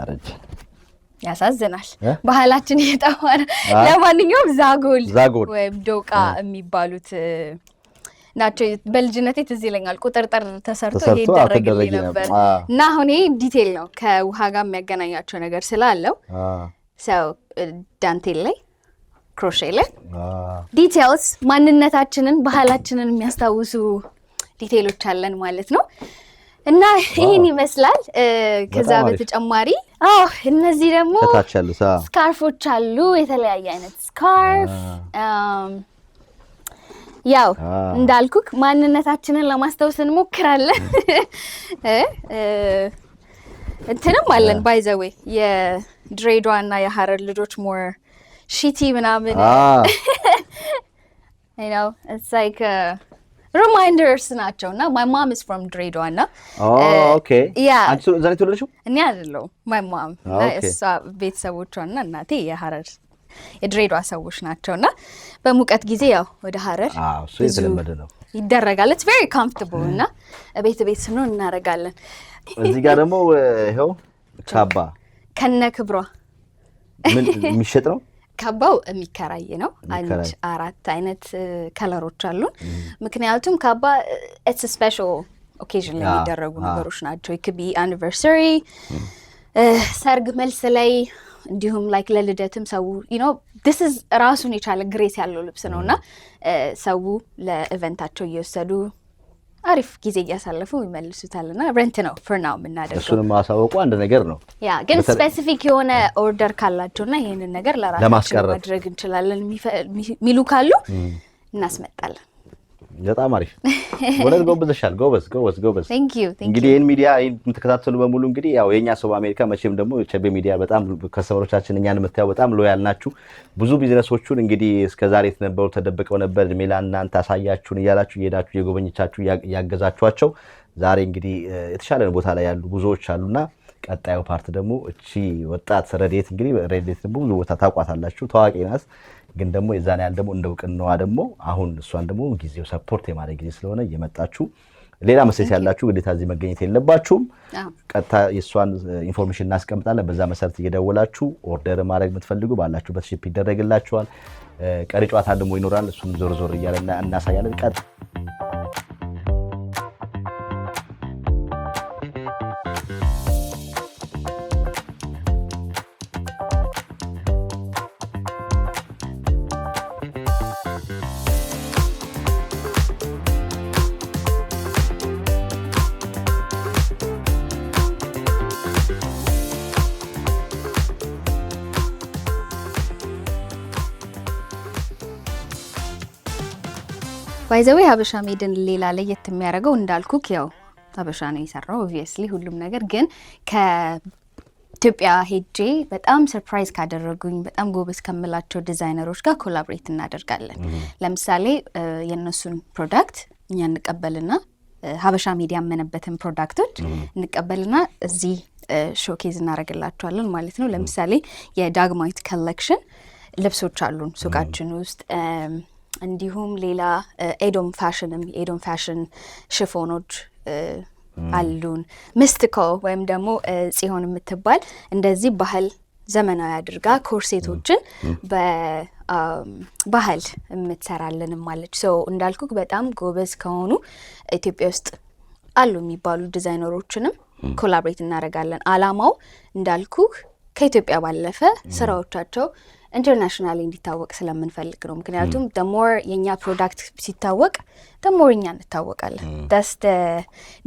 አረጅ ያሳዝናል ባህላችን እየጠፋ ለማንኛውም ዛጎል ወይም ዶቃ የሚባሉት ናቸው በልጅነቴ ትዝ ይለኛል ቁጥርጥር ተሰርቶ ይሄ ይደረግልኝ ነበር እና አሁን ይሄ ዲቴይል ነው ከውሃ ጋር የሚያገናኛቸው ነገር ስላለው ሰው ዳንቴል ላይ ክሮሼ ላይ ዲቴይልስ ማንነታችንን ባህላችንን የሚያስታውሱ ዲቴይሎች አለን ማለት ነው እና ይሄን ይመስላል ከዛ በተጨማሪ እነዚህ ደግሞ ስካርፎች አሉ የተለያየ አይነት ስካርፍ ያው እንዳልኩክ ማንነታችንን ለማስታወስ እንሞክራለን እንትንም አለን ባይ ዘ ዌይ የድሬዳዋና የሐረር ልጆች ሞር ሺቲ ምናምን you know it's like reminders ናቸውና my mom is from Dredwa na okay yeah አንቺ ዛሬ ተወለድሽው እኔ አይደለሁ my mom እሷ ቤተሰቦቿና እናቴ የሐረር የድሬዳዋ ሰዎች ናቸውና በሙቀት ጊዜ ያው ወደ ሐረር እሱ የተለመደ ነው ይደረጋል it's very comfortable እና ቤት ነው እናረጋለን እዚህ ጋር ደግሞ ይሄው ካባ ከነ ክብሯ ምን የሚሸጥ ነው ካባው የሚከራይ ነው አንድ አራት አይነት ከለሮች አሉ ምክንያቱም ካባ it's a special occasion ላይ የሚደረጉ ነገሮች ናቸው it could be anniversary ሰርግ መልስ ላይ እንዲሁም ላይክ ለልደትም ሰው you know this is ራሱን የቻለ ግሬስ ያለው ልብስ ነውና ሰው ለኢቨንታቸው እየወሰዱ አሪፍ ጊዜ ያሳለፉ ይመልሱታልና ሬንት ነው for now ምናደርገው እሱንም ማሳወቁ አንድ ነገር ነው ያ ግን ስፔሲፊክ የሆነ ኦርደር ካላቸውና ይሄንን ነገር ለራሳችን ማድረግ እንችላለን ሚሉ ካሉ እናስመጣለን በጣም አሪፍ ወለድ ጎበዝሻል ጎበዝ thank you እንግዲህ ይሄን ሚዲያ የምትከታተሉ በሙሉ እንግዲህ ያው የኛ ሰው በአሜሪካ መቼም ደግሞ ቸቤ ሚዲያ በጣም ከሰበሮቻችን እኛን የምታዩ በጣም ሎያል ናችሁ ብዙ ቢዝነሶቹን እንግዲህ እስከዛሬ ተነበሩ ተደብቀው ነበር ሜላን እናንተ አሳያችሁን እያላችሁ እየሄዳችሁ የጎበኝቻችሁ ያገዛችኋቸው ዛሬ እንግዲህ የተሻለ ቦታ ላይ ያሉ ብዙዎች አሉና ቀጣዩ ፓርት ደግሞ እቺ ወጣት ረዴት እንግዲህ ረዴት ብዙ ቦታ ታቋታላችሁ ታዋቂ ናት ግን ደግሞ የዛን ያህል ደግሞ እንደውቅናዋ ደግሞ አሁን እሷን ደግሞ ጊዜው ሰፖርት የማድረግ ጊዜ ስለሆነ እየመጣችሁ ሌላ መሰረት ያላችሁ ግዴታ እዚህ መገኘት የለባችሁም ቀጣ የሷን ኢንፎርሜሽን እናስቀምጣለን በዛ መሰረት እየደወላችሁ ኦርደር ማድረግ የምትፈልጉ ባላችሁበት ሺፕ ይደረግላችኋል ቀሪ ጨዋታ ደግሞ ይኖራል እሱን ዞር እያለና እናሳያለን ቀጥ ባይዘዌ ሀበሻ ሜድን ሌላ ለየት የሚያደርገው እንዳልኩክ ያው ሀበሻ ነው የሰራው obviously ሁሉም ነገር ግን ከኢትዮጵያ ሄጄ በጣም ሰርፕራይዝ ካደረጉኝ በጣም ጎበዝ ከምላቸው ዲዛይነሮች ጋር ኮላቦሬት እናደርጋለን ለምሳሌ የነሱን ፕሮዳክት እኛ እንቀበልና ሀበሻ ሜድ ያመነበትን ፕሮዳክቶች እንቀበልና እዚህ ሾኬዝ እናደርግላቸዋለን ማለት ነው ለምሳሌ የዳግማዊት ኮሌክሽን ልብሶች አሉን ሱቃችን ውስጥ እንዲሁም ሌላ ኤዶም ፋሽን ሽፎኖች አሉን ሚስቲኮ ወይም ደግሞ ጽዮን የምትባል እንደዚህ ባህል ዘመናዊ አድርጋ ኮርሴቶችን በባህል የምትሰራልን ማለት ሶ እንዳልኩክ በጣም ጎበዝ ከሆኑ ኢትዮጵያ ውስጥ አሉ የሚባሉ ዲዛይነሮችንም ኮላቦሬት እናደርጋለን አላማው እንዳልኩክ ከኢትዮጵያ ባለፈ ስራዎቻቸው ኢንተርናሽናሊ እንዲታወቅ ስለምንፈልግ ነው ምክንያቱም the more የኛ ፕሮዳክት ሲታወቅ the more እኛ እንታወቃለን that's the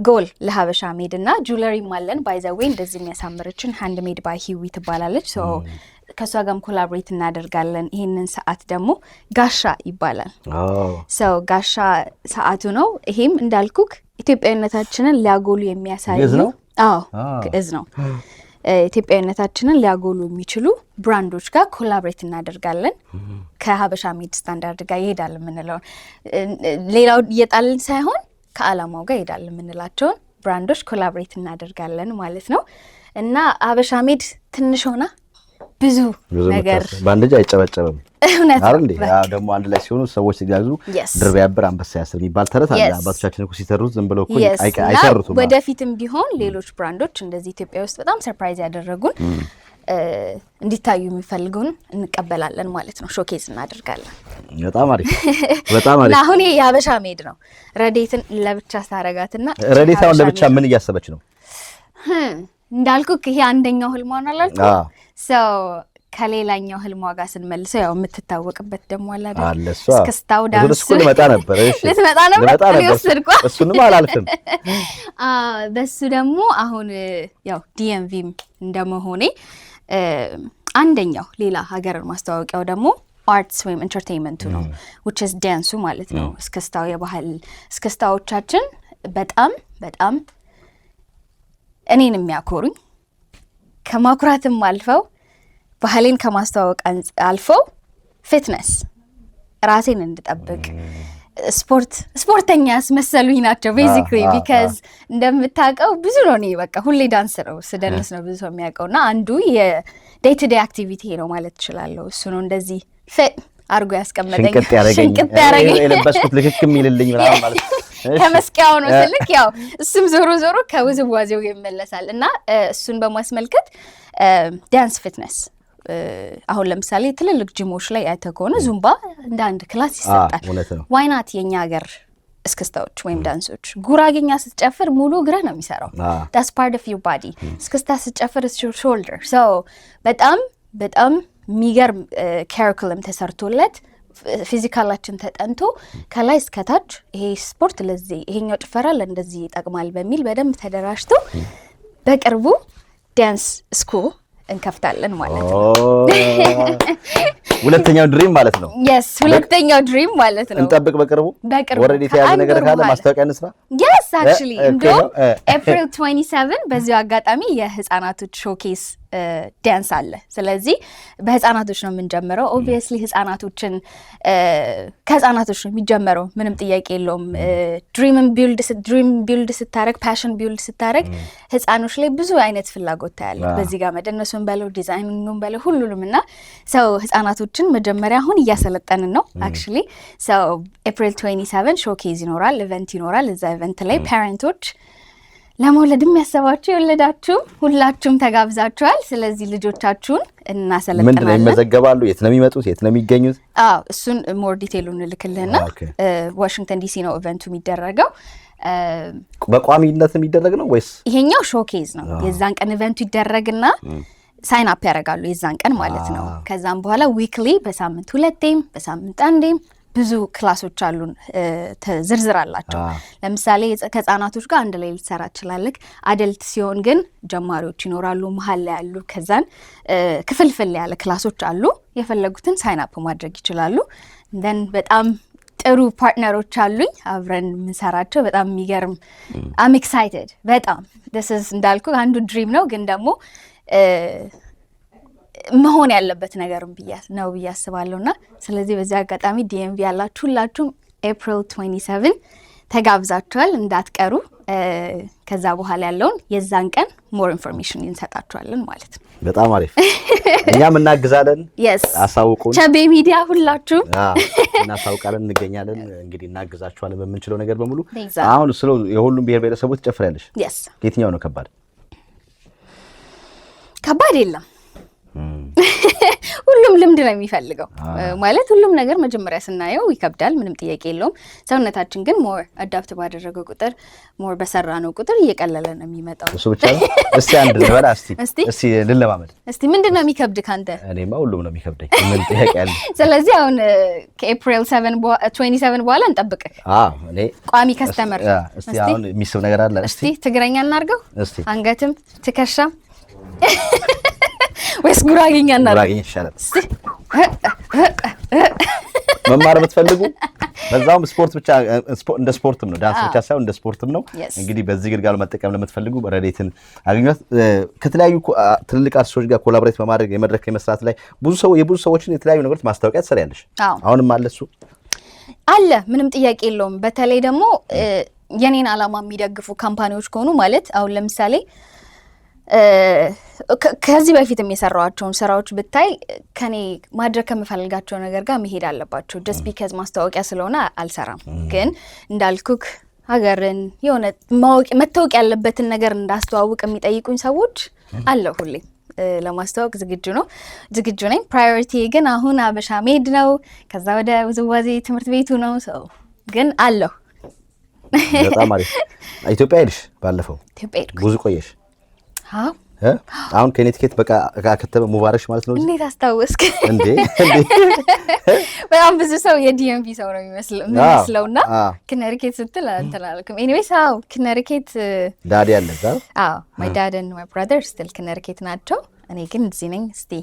goal ለሀበሻ ሜድ እና ጁዌለሪ ማለን by the way እንደዚህ የሚያሳምርችን ሃንድ ሜድ ባይ ሂዊ ትባላለች so ከሷ ጋርም ኮላቦሬት እናደርጋለን ይሄንን ሰዓት ደግሞ ጋሻ ይባላል so ጋሻ ሰዓቱ ነው ይሄም እንዳልኩክ ኢትዮጵያዊነታችንን ሊያጎሉ የሚያሳዩ ግዕዝ ነው ኢትዮጵያዊነታችንን ሊያጎሉ የሚችሉ ብራንዶች ጋር ኮላቦሬት እናደርጋለን። ከሀበሻ ሜድ ስታንዳርድ ጋር ይሄዳል የምንለው ሌላው እየጣልን ሳይሆን ከአላማው ጋር ይሄዳል የምንላቸውን ብራንዶች ኮላቦሬት እናደርጋለን ማለት ነው። እና ሀበሻ ሜድ ትንሽ ሆና ብዙ ነገር ባንድ እጅ አይጨበጨብም። እውነት አይደል? ያው ደግሞ አንድ ላይ ሲሆኑ ሰዎች ሲጋዙ ድር ቢያብር አንበሳ ያስር የሚባል ተረት አለ። አባቶቻችን እኮ ሲሰሩት ዝም ብለው እኮ አይሰሩትም። ወደፊትም ቢሆን ሌሎች ብራንዶች እንደዚህ ኢትዮጵያ ውስጥ በጣም ሰርፕራይዝ ያደረጉን እንዲታዩ የሚፈልጉን እንቀበላለን ማለት ነው። ሾኬዝ እናደርጋለን። በጣም አሪፍ በጣም አሪፍ። አሁን ይሄ የሀበሻ ሜድ ነው። ረዴትን ለብቻ ሳረጋትና ረዴታውን ለብቻ ምን እያሰበች ነው? እንዳልኩ ይሄ አንደኛው ህልሟ ነው አላልኩ? ሰው ከሌላኛው ህልሟ ጋር ስንመልሰው ያው የምትታወቅበት ደግሞ አለ አይደል? እስከስታው ዳንስ እሱ ልመጣ ነበር። እሺ ልትመጣ ነበር። እሱንም አላልፍም። በሱ ደግሞ አሁን ያው ዲኤምቪም እንደመሆኔ አንደኛው ሌላ ሀገርን ማስተዋወቂያው ደግሞ አርትስ ወይም ኢንተርቴይንመንቱ ነው which is ዳንሱ ማለት ነው። እስከስታው የባህል እስከስታዎቻችን በጣም በጣም እኔን የሚያኮሩኝ ከማኩራትም አልፈው ባህሌን ከማስተዋወቅ አልፈው ፊትነስ ራሴን እንድጠብቅ ስፖርተኛ ያስመሰሉኝ ናቸው ቤዚክሊ ቢካዝ እንደምታውቀው ብዙ ነው። እኔ በቃ ሁሌ ዳንስ ነው ስደንስ ነው ብዙ ሰው የሚያውቀውና አንዱ የዴይ ቱ ዴይ አክቲቪቲ ነው ማለት እችላለሁ። እሱ ነው እንደዚህ ፊት አርጎ ያስቀመጠኝ ሽንቅጥ ያረገኝ የለበስኩት ልክክም ይልልኝ ምናምን ማለት ከመስቂያው ነው ስልክ ያው እሱም ዞሮ ዞሮ ከውዝዋዜው ይመለሳል እና እሱን በማስመልከት ዳንስ ፊትነስ አሁን ለምሳሌ ትልልቅ ጂሞች ላይ አይተህ ከሆነ ዙምባ እንደ አንድ ክላስ ይሰጣል። ዋይናት የኛ ሀገር እስክስታዎች ወይም ዳንሶች ጉራጌኛ ስትጨፍር ሙሉ እግርህ ነው የሚሰራው። that's part of your body። እስክስታ ስትጨፍር it's your shoulder። so በጣም በጣም የሚገርም ካሪኩለም ተሰርቶለት ፊዚካላችን ተጠንቶ ከላይ እስከታች ይሄ ስፖርት ለዚህ ይሄኛው ጭፈራ ለእንደዚህ ይጠቅማል በሚል በደንብ ተደራጅቶ በቅርቡ ዳንስ ስኩል እንከፍታለን ማለት ነው። ሁለተኛው ድሪም ማለት ነው። yes ሁለተኛው ድሪም ማለት ነው። እንጠብቅ በቅርቡ ወረድ የተያዘ ነገር ካለ ማስታወቂያ እንስራ። yes actually እንደውም April 27 በዚሁ አጋጣሚ የህፃናቶች ሾኬስ ዳንስ አለ። ስለዚህ በህፃናቶች ነው የምንጀምረው። obviously ህፃናቶችን ከህፃናቶች ነው የሚጀምረው ምንም ጥያቄ የለውም። ድሪም ቢልድ ስታረግ ፓሽን ቢልድ ስታረግ ህፃኖች ላይ ብዙ አይነት ፍላጎት ታያለ። በዚህ ጋር መደነሱን በለው ዲዛይኒንጉን በለው ሁሉንም እና ሰው ህፃናቶችን መጀመሪያ አሁን እያሰለጠንን ነው actually so April 27 ሾኬዝ ይኖራል፣ ኢቨንት ይኖራል። እዛ ኢቨንት ላይ ፓረንቶች ለመውለድም ያሰባችሁ የወለዳችሁ ሁላችሁም ተጋብዛችኋል። ስለዚህ ልጆቻችሁን እናሰለጥናለን። ምንድነው ይመዘገባሉ? የት ነው የሚመጡት? የት ነው የሚገኙት? እሱን ሞር ዲቴይሉን ልክልህና ዋሽንግተን ዲሲ ነው ኢቨንቱ የሚደረገው። በቋሚነት የሚደረግ ነው ወይስ ይሄኛው ሾኬዝ ነው? የዛን ቀን ኢቨንቱ ይደረግና ሳይን አፕ ያደርጋሉ የዛን ቀን ማለት ነው። ከዛም በኋላ ዊክሊ በሳምንት ሁለቴም በሳምንት አንዴም ብዙ ክላሶች አሉን። ዝርዝር አላቸው። ለምሳሌ ከህፃናቶች ጋር አንድ ላይ ልትሰራ ትችላለህ። አደልት ሲሆን ግን ጀማሪዎች ይኖራሉ፣ መሀል ላይ ያሉ፣ ከዛን ክፍልፍል ያለ ክላሶች አሉ። የፈለጉትን ሳይን አፕ ማድረግ ይችላሉ። እንደን በጣም ጥሩ ፓርትነሮች አሉኝ አብረን የምንሰራቸው በጣም የሚገርም አም ኤክሳይትድ በጣም this is እንዳልኩ አንዱ ድሪም ነው ግን ደግሞ መሆን ያለበት ነገርም ነው ብዬ አስባለሁና ስለዚህ በዚህ አጋጣሚ ዲኤምቪ ያላችሁ ሁላችሁም April 27 ተጋብዛችኋል እንዳትቀሩ። ከዛ በኋላ ያለውን የዛን ቀን ሞር ኢንፎርሜሽን እንሰጣችኋለን ማለት ነው። በጣም አሪፍ። እኛም እናግዛለን። አሳውቁን። ቸቤ ሚዲያ ሁላችሁም እናሳውቃለን፣ እንገኛለን። እንግዲህ እናግዛችኋለን በምንችለው ነገር በሙሉ። አሁን ስለ የሁሉም ብሔር ብሔረሰቦች ትጨፍሪያለሽ? የትኛው ነው ከባድ? ከባድ የለም። ሁሉም ልምድ ነው የሚፈልገው። ማለት ሁሉም ነገር መጀመሪያ ስናየው ይከብዳል፣ ምንም ጥያቄ የለውም። ሰውነታችን ግን ሞር አዳፕት ባደረገው ቁጥር ሞር በሰራ ነው ቁጥር እየቀለለ ነው የሚመጣው። እሱ ብቻ ነው። እስቲ አንድ ልበላ። እስቲ ልለማመድ። እስቲ ምንድነው የሚከብድ ካንተ? እኔማ ሁሉም ነው የሚከብደኝ። ምን ጥያቄ አለ? ስለዚህ አሁን ከኤፕሪል 27 በኋላ እንጠብቅ። እኔ ቋሚ ከስተመር። እስቲ አሁን የሚስብ ነገር አለ። እስቲ ትግረኛ እናርገው። አንገትም ትከሻም ወይስ ጉራጌኛ እናርገው? ጉራጌኛ ይሻላል። መማር የምትፈልጉ በዛውም ስፖርት ብቻ እንደ ስፖርትም ነው ዳንስ ብቻ ሳይሆን እንደ ስፖርትም ነው። እንግዲህ በዚህ ግልጋሎት መጠቀም ለምትፈልጉ ረዴትን አግኙት። ከተለያዩ ትልልቅ አርቲስቶች ጋር ኮላቦሬት በማድረግ የመድረክ የመስራት ላይ የብዙ ሰዎችን የተለያዩ ነገሮች ማስታወቂያ ትሰሪያለሽ። አሁንም አለ እሱ አለ፣ ምንም ጥያቄ የለውም። በተለይ ደግሞ የኔን ዓላማ የሚደግፉ ካምፓኒዎች ከሆኑ ማለት አሁን ለምሳሌ ከዚህ በፊትም የሰራኋቸውን ስራዎች ብታይ ከኔ ማድረግ ከምፈልጋቸው ነገር ጋር መሄድ አለባቸው። ጀስት ቢካዝ ማስታወቂያ ስለሆነ አልሰራም። ግን እንዳልኩክ ሀገርን የሆነ መታወቅ ያለበትን ነገር እንዳስተዋውቅ የሚጠይቁኝ ሰዎች አለ ሁሌ ለማስተዋወቅ ዝግጁ ነኝ። ፕራዮሪቲ ግን አሁን አበሻ ሜድ ነው። ከዛ ወደ ውዝዋዜ ትምህርት ቤቱ ነው። ሰው ግን አለሁ። በጣም አሪፍ። ኢትዮጵያ ሄድሽ ባለፈው? ኢትዮጵያ ሄድኩ። ብዙ ቆየሽ? አሁን ከኔቲኬት በቃ ከተመ ሙባረክሽ ማለት ነው። እንዴት አስታወስክ እንዴ? በጣም ብዙ ሰው የዲኤምቪ ሰው ነው የሚመስለውና ከነሪኬት ስትል አንተላልኩም። ኤኒዌይስ ከነሪኬት ዳዲ አለ እዛ። ማይ ዳድ ኤንድ ማይ ብራዘር ስቲል ከነሪኬት ናቸው። እኔ ግን እዚህ ነኝ። እስቲ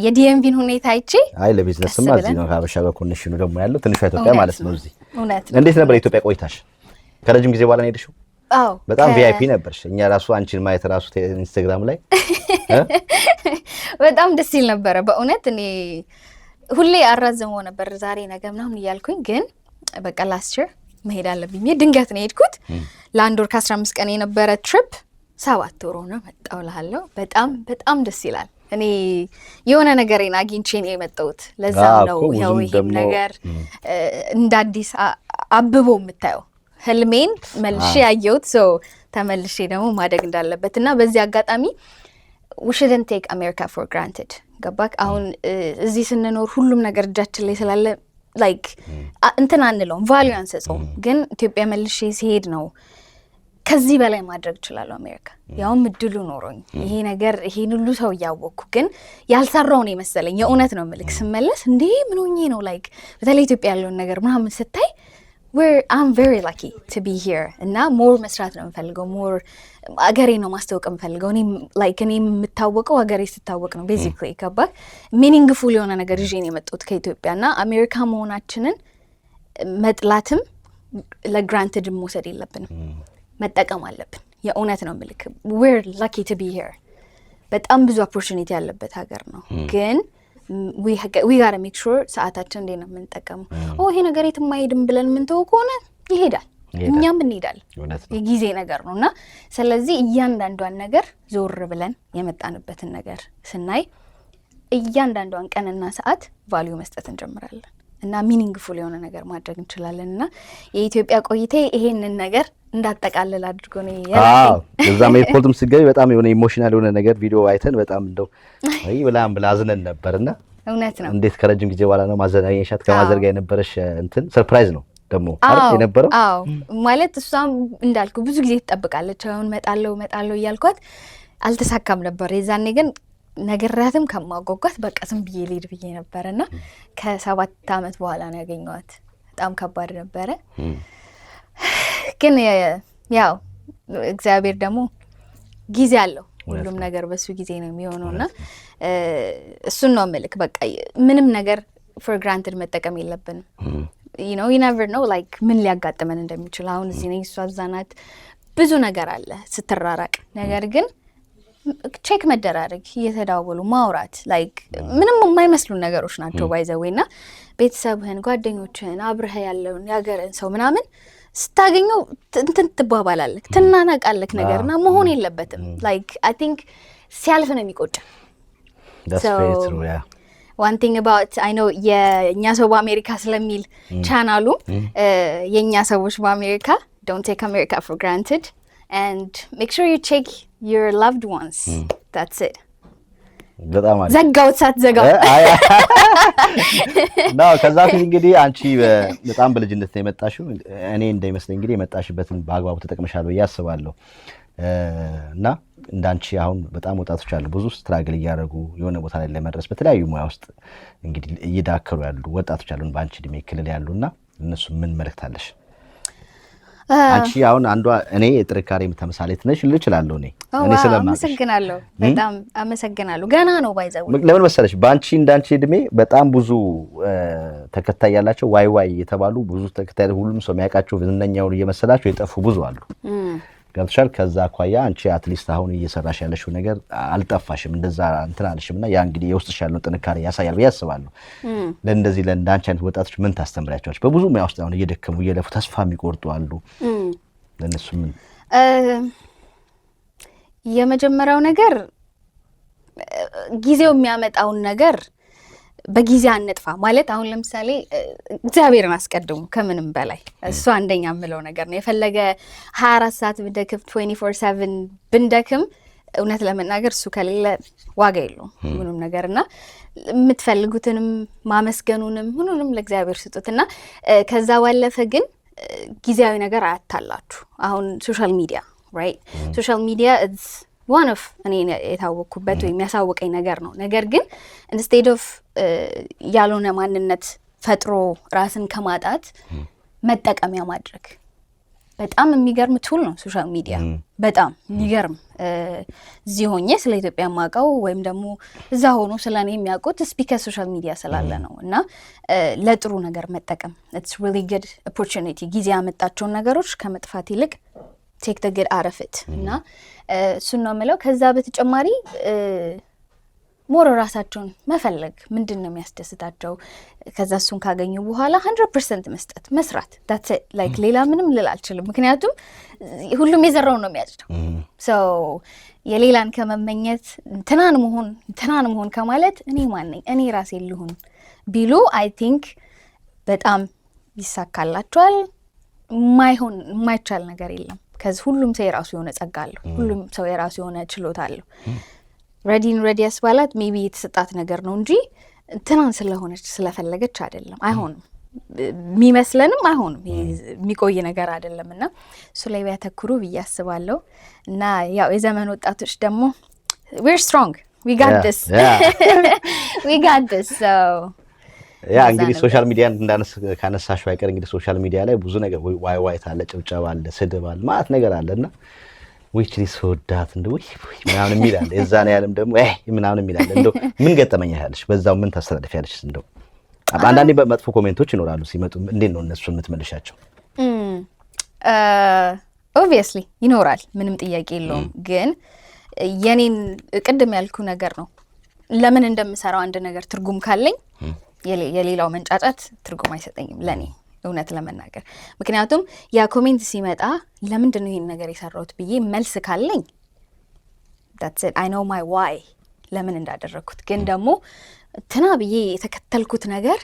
የዲኤምቪን ሁኔታ አይቼ ለቢዝነስማ እዚህ ነው ከሀበሻ ጋር ኮኔክሽኑ ደግሞ ያለው ትንሿ ኢትዮጵያ ማለት ነው እዚህ። እውነት። እንዴት ነበር የኢትዮጵያ ቆይታሽ? ከረጅም ጊዜ በኋላ ነው የሄድሽው? በጣም ቪአይፒ ነበርሽ። እኛ ራሱ አንቺን ማየት ራሱ ኢንስታግራም ላይ በጣም ደስ ይል ነበረ በእውነት። እኔ ሁሌ አራዘመው ነበር ዛሬ ነገ ምናምን እያልኩኝ፣ ግን በቃ ላስት ይር መሄድ አለብኝ። ድንገት ነው የሄድኩት። ለአንድ ወር ከ15 ቀን የነበረ ትሪፕ 7 ወር ነው መጣው እልሃለሁ። በጣም ደስ ይላል። እኔ የሆነ ነገሬን አግኝቼ ነው የመጣሁት። ለዛም ነው ይሄም ነገር እንደ አዲስ አብቦ የምታየው። ህልሜን መልሼ ያየሁት ሰው ተመልሼ ደግሞ ማደግ እንዳለበት እና በዚህ አጋጣሚ we shouldn't take America for granted። ገባክ? አሁን እዚህ ስንኖር ሁሉም ነገር እጃችን ላይ ስላለ ላይክ እንትን አንለውም፣ ቫልዩ አንሰጠውም። ግን ኢትዮጵያ መልሼ ሲሄድ ነው ከዚህ በላይ ማድረግ እችላለሁ አሜሪካ። ያውም እድሉ ኖሮኝ ይሄ ነገር ይሄን ሁሉ ሰው እያወቅኩ ግን ያልሰራው ነው የመሰለኝ። የእውነት ነው የምልክ ስመለስ እንዴ ምን ሆኜ ነው ላይክ በተለይ ኢትዮጵያ ያለውን ነገር ምናምን ስታይ I'm very lucky to be here እና ሞር መስራት ነው የምፈልገው። ሞር አገሬ ነው ማስተዋወቅ የምፈልገው። እኔ የምታወቀው አገሬ ስታወቅ ነው ቤዚክሊ። ከባድ ሚኒንግፉል የሆነ ነገር ይዤ ነው የመጣሁት ከኢትዮጵያ እና አሜሪካ መሆናችንን መጥላትም ለግራንትድ መውሰድ የለብንም፣ መጠቀም አለብን። የእውነት ነው የምልክ we're lucky to be here። በጣም ብዙ ኦፖርቹኒቲ ያለበት ሀገር ነው ግን we gotta make sure ሰዓታችን እንዴት ነው የምንጠቀመው። ይሄ ነገር የትም አይሄድም ብለን የምንተው ከሆነ ይሄዳል፣ እኛም እንሄዳለን። የጊዜ ነገር ነው እና ስለዚህ እያንዳንዷን ነገር ዞር ብለን የመጣንበትን ነገር ስናይ እያንዳንዷን ቀንና ሰዓት ቫልዩ መስጠት እንጀምራለን እና ሚኒንግፉል የሆነ ነገር ማድረግ እንችላለን እና የኢትዮጵያ ቆይቴ ይሄንን ነገር እንዳጠቃልል አድርጎ ነው ያለው። እዛም ኤርፖርትም ሲገቢ በጣም የሆነ ኢሞሽናል የሆነ ነገር ቪዲዮ አይተን በጣም እንደው አይ ብላዝነን ነበርና እውነት ነው። እንዴት ከረጅም ጊዜ በኋላ ነው ማዘናየሻት ከማዘር ጋር የነበረሽ እንትን ሰርፕራይዝ ነው ደግሞ አይደል የነበረው? ማለት እሷም እንዳልኩ ብዙ ጊዜ ትጠብቃለች። አሁን መጣለው እያልኳት አልተሳካም ነበር። የዛኔ ግን ነገራትም ከማጓጓት በቃ ዝም ብዬ ልሄድ ብዬ ነበርና ከ7 ዓመት በኋላ ነው ያገኘኋት። በጣም ከባድ ነበረ። ግን ያው እግዚአብሔር ደግሞ ጊዜ አለው። ሁሉም ነገር በሱ ጊዜ ነው የሚሆነውና እሱን ነው መልክ በቃ ምንም ነገር for granted መጠቀም የለብንም። you never know like ምን ሊያጋጥመን እንደሚችል። አሁን እዚህ ነኝ እሷ እዛ ናት። ብዙ ነገር አለ ስትራራቅ። ነገር ግን ቼክ መደራረግ፣ እየተዳወሉ ማውራት ላይክ ምንም የማይመስሉ ነገሮች ናቸው ባይዘዌና ቤተሰብህን፣ ጓደኞችህን፣ አብረህ ያለውን ያገርን ሰው ምናምን ስታገኘው እንትን ትባባላለህ፣ ትናናቃለህ ነገርና መሆን የለበትም። ላይክ አይ ቲንክ ሲያልፍ ነው የሚቆጭ። one thing about I know የኛ ሰው በአሜሪካ ስለሚል ቻናሉ የኛ ሰዎች በአሜሪካ don't take America for granted and make sure you check your loved ones. That's it. በጣም አለ ዘጋውት ሳትዘጋው ነው። ከዛ ፊት እንግዲህ አንቺ በጣም በልጅነት ነው የመጣሽው። እኔ እንደሚመስለኝ እንግዲህ የመጣሽበትን በአግባቡ ተጠቅመሻል ብዬ አስባለሁ። እና እንዳንቺ አሁን በጣም ወጣቶች አሉ ብዙ ስትራግል እያደረጉ የሆነ ቦታ ላይ ለመድረስ በተለያዩ ሙያ ውስጥ እንግዲህ እየዳከሩ ያሉ ወጣቶች አሉ በአንቺ እድሜ ክልል ያሉና እነሱ ምን መልእክት አለሽ? አንቺ አሁን አንዷ እኔ የጥንካሬ ተምሳሌት ነሽ ልል እችላለሁ። እኔ ስለማውቅሽ አመሰግናለሁ፣ በጣም አመሰግናለሁ። ገና ነው ባይዘው ለምን መሰለሽ በአንቺ እንዳንቺ እድሜ በጣም ብዙ ተከታይ ያላቸው ዋይ ዋይ የተባሉ ብዙ ተከታይ ሁሉም ሰው የሚያውቃቸው ዝነኛው እየመሰላቸው የጠፉ ብዙ አሉ። ገብቶሻል? ከዛ አኳያ አንቺ አትሊስት አሁን እየሰራሽ ያለሽው ነገር አልጠፋሽም፣ እንደዛ እንትን አልሽምና ያ እንግዲህ የውስጥሽ ያለውን ጥንካሬ ያሳያል ብዬ አስባለሁ። ለእንደዚህ ለእንዳንቺ አይነት ወጣቶች ምን ታስተምሪያቸዋለሽ? በብዙ ሙያ ውስጥ አሁን እየደከሙ እየለፉ ተስፋ የሚቆርጡ አሉ። ለእነሱ ምን? የመጀመሪያው ነገር ጊዜው የሚያመጣውን ነገር በጊዜ አንጥፋ ማለት። አሁን ለምሳሌ እግዚአብሔርን አስቀድሙ ከምንም በላይ እሱ አንደኛ የምለው ነገር ነው። የፈለገ 24 ሰዓት ብንደክም 24/7 ብንደክም እውነት ለመናገር እሱ ከሌለ ዋጋ የለውም ምንም ነገርና የምትፈልጉትንም ማመስገኑንም ሁሉንም ለእግዚአብሔር ስጡትና ከዛ ባለፈ ግን ጊዜያዊ ነገር አያታላችሁ። አሁን ሶሻል ሚዲያ ራይት ሶሻል ሚዲያ one of እኔ የታወቅኩበት ወይ የሚያሳውቀኝ ነገር ነው። ነገር ግን ኢንስቴድ ኦፍ ያልሆነ ማንነት ፈጥሮ ራስን ከማጣት መጠቀሚያ ማድረግ በጣም የሚገርም ቱል ነው ሶሻል ሚዲያ። በጣም የሚገርም እዚህ ሆኜ ስለ ኢትዮጵያ ማውቀው ወይም ደግሞ እዛ ሆኖ ስለ እኔ የሚያውቁት ስፒከር ሶሻል ሚዲያ ስላለ ነው። እና ለጥሩ ነገር መጠቀም it's really good opportunity ጊዜ ያመጣቸውን ነገሮች ከመጥፋት ይልቅ take the good out of it እና እሱን ነው የምለው። ከዛ በተጨማሪ ሞር ራሳቸውን መፈለግ ምንድን ነው የሚያስደስታቸው፣ ከዛ እሱን ካገኙ በኋላ 100% መስጠት መስራት that's it like ሌላ ምንም ልል አልችልም። ምክንያቱም ሁሉም የዘራውን ነው የሚያጭደው። so የሌላን ከመመኘት ትናን መሆን ከማለት እኔ ማን ነኝ እኔ ራሴ ልሁን ቢሉ I think በጣም ይሳካላቸዋል። የማይቻል ነገር የለም። ከዚህ ሁሉም ሰው የራሱ የሆነ ጸጋ አለው። ሁሉም ሰው የራሱ የሆነ ችሎታ አለው። ሬዲ ያስባላት ሜቢ የተሰጣት ነገር ነው እንጂ ትናን ስለሆነች ስለፈለገች አይደለም። አይሆንም፣ የሚመስለንም አይሆንም፣ የሚቆይ ነገር አይደለም። እና እሱ ላይ ቢያተኩሩ ብዬ አስባለሁ። እና ያው የዘመን ወጣቶች ደግሞ we're strong we got this so ያ እንግዲህ ሶሻል ሚዲያን ካነሳሽው አይቀር እንግዲህ ሶሻል ሚዲያ ላይ ብዙ ነገር ዋይ ዋይ ታለ ጭብጨባ አለ፣ ስድብ አለ፣ ማለት ነገር አለና ዊችሊ ሶዳት እንደው ምናምን የሚላል የዛኔ ያለም ደግሞ ምናምን የሚላል እንደው ምን ገጠመኝ ያለሽ በዛው ምን ታስተላልፊያለሽ? እንደው አንዳንዴ በመጥፎ ኮሜንቶች ይኖራሉ ሲመጡ እንዴት ነው እነሱን የምትመልሻቸው? ኦብቪየስሊ ይኖራል፣ ምንም ጥያቄ የለውም። ግን የኔን ቅድም ያልኩ ነገር ነው። ለምን እንደምሰራው አንድ ነገር ትርጉም ካለኝ የሌላው መንጫጫት ትርጉም አይሰጠኝም ለኔ እውነት ለመናገር። ምክንያቱም ያ ኮሜንት ሲመጣ ለምንድን ነው ይሄን ነገር የሰራሁት ብዬ መልስ ካለኝ that's it I know my why ለምን እንዳደረኩት። ግን ደግሞ ትና ብዬ የተከተልኩት ነገር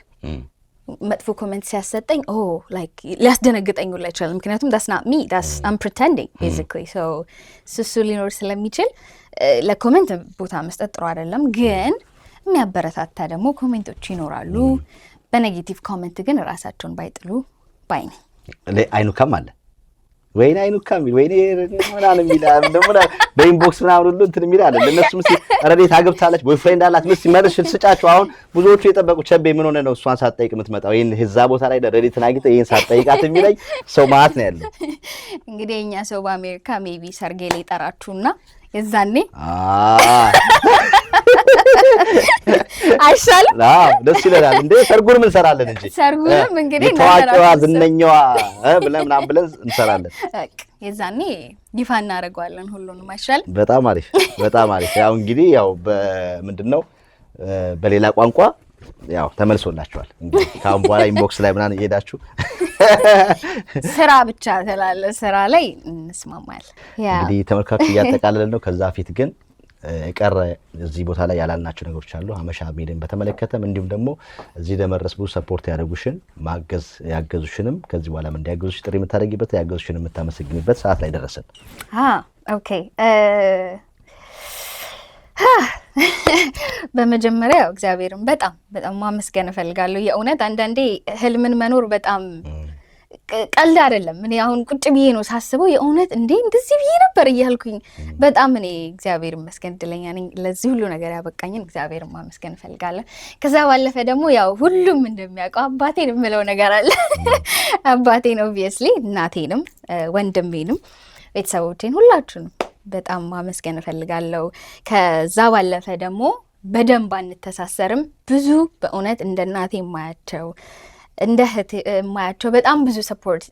መጥፎ ኮሜንት ሲያሰጠኝ like ሊያስደነግጠኝ ሁላ ይችላል። ምክንያቱም that's not me I'm pretending basically so እሱ ሊኖር ስለሚችል ለኮሜንት ቦታ መስጠት ጥሩ አይደለም። ግን የሚያበረታታ ደግሞ ኮሜንቶች ይኖራሉ። በኔጌቲቭ ኮሜንት ግን ራሳቸውን ባይጥሉ ባይ ነኝ። አይኑካም አለ ወይኔ አይኑካም ወይኔ ምናምን ይላል ደግሞ በኢንቦክስ ምናምን ሁሉ እንትን ይላል። ለነሱም ረዴት አግብታለች ቦይፍሬንድ አላት ምስ መልሽ ስጫቸው። አሁን ብዙዎቹ የጠበቁ ቸቤ ምን ሆነ ነው እሷን ሳትጠይቅ የምትመጣው ይሄን ህዛ ቦታ ላይ ረዴትን አግኝተ ይሄን ሳትጠይቃት የሚለኝ ሰው ማለት ነው ያለው። እንግዲህ እኛ ሰው በአሜሪካ ሜቢ ሰርጌ ላይ ጠራችሁና የዛኔ አይሻልም? ደስ ይላል እንዴ! ሰርጉን ምን እንሰራለን እንጂ ሰርጉንም እንግዲህ ታዋቂዋ ዝነኛዋ ብለን እንሰራለን። የዛኔ ይፋ እናደርገዋለን ሁሉንም። አይሻልም? በጣም አሪፍ በጣም አሪፍ። ያው እንግዲህ ያው በምንድነው በሌላ ቋንቋ ያው ተመልሶላችኋል። እንግዲህ ካሁን በኋላ ኢንቦክስ ላይ ምናምን እየሄዳችሁ ስራ ብቻ ተላለ ስራ ላይ እንስማማለን። እንግዲህ ተመልካቾች እያጠቃለለ ነው። ከዛ ፊት ግን ቀረ እዚህ ቦታ ላይ ያላልናቸው ነገሮች አሉ። ሀመሻ ሜድን በተመለከተም እንዲሁም ደግሞ እዚህ ለመድረስ ብዙ ሰፖርት ያደረጉሽን ማገዝ ያገዙሽንም ከዚህ በኋላም እንዲያገዙሽ ጥሪ የምታደርጊበት ያገዙሽን የምታመሰግኝበት ሰዓት ላይ ደረሰን። ኦኬ በመጀመሪያ እግዚአብሔርን በጣም ማመስገን እፈልጋለሁ። የእውነት አንዳንዴ ህልምን መኖር በጣም ቀልድ አይደለም። እኔ አሁን ቁጭ ብዬ ነው ሳስበው የእውነት እንዴ እንደዚህ ብዬ ነበር እያልኩኝ በጣም እኔ እግዚአብሔር ይመስገን እድለኛ ነኝ። ለዚህ ሁሉ ነገር ያበቃኝን እግዚአብሔር ማመስገን እፈልጋለሁ። ከዛ ባለፈ ደግሞ ያው ሁሉም እንደሚያውቀው አባቴን የምለው ነገር አለ። አባቴን ኦብቪየስሊ እናቴንም ወንድሜንም ቤተሰቦቼን ሁላችሁንም በጣም ማመስገን እፈልጋለሁ። ከዛ ባለፈ ደግሞ በደንብ አንተሳሰርም። ብዙ በእውነት እንደ እናቴ የማያቸው እንደ እህቴ የማያቸው በጣም ብዙ ሰፖርት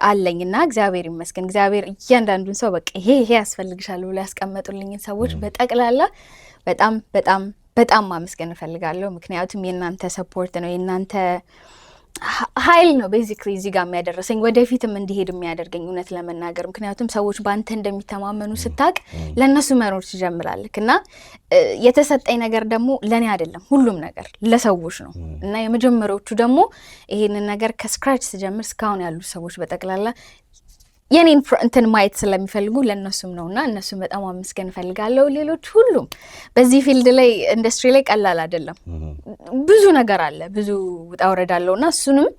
አለኝና እግዚአብሔር ይመስገን። እግዚአብሔር እያንዳንዱን ሰው በቃ ይሄ ያስፈልግሻል ብሎ ያስቀመጡልኝን ሰዎች በጠቅላላ በጣም በጣም በጣም ማመስገን እፈልጋለሁ። ምክንያቱም የእናንተ ሰፖርት ነው የእናንተ ኃይል ነው ቤዚክሊ እዚህ ጋር የሚያደርሰኝ ወደፊትም እንዲሄድ የሚያደርገኝ እውነት ለመናገር። ምክንያቱም ሰዎች በአንተ እንደሚተማመኑ ስታቅ ለእነሱ መኖር ትጀምራለህ እና የተሰጠኝ ነገር ደግሞ ለእኔ አይደለም ሁሉም ነገር ለሰዎች ነው እና የመጀመሪያዎቹ ደግሞ ይሄንን ነገር ከስክራች ስጀምር እስካሁን ያሉ ሰዎች በጠቅላላ የኔን እንትን ማየት ስለሚፈልጉ ለእነሱም ነውና እነሱም በጣም አመስገን እፈልጋለሁ። ሌሎች ሁሉም በዚህ ፊልድ ላይ ኢንዱስትሪ ላይ ቀላል አይደለም። ብዙ ነገር አለ፣ ብዙ ውጣ ውረድ አለውና እሱንም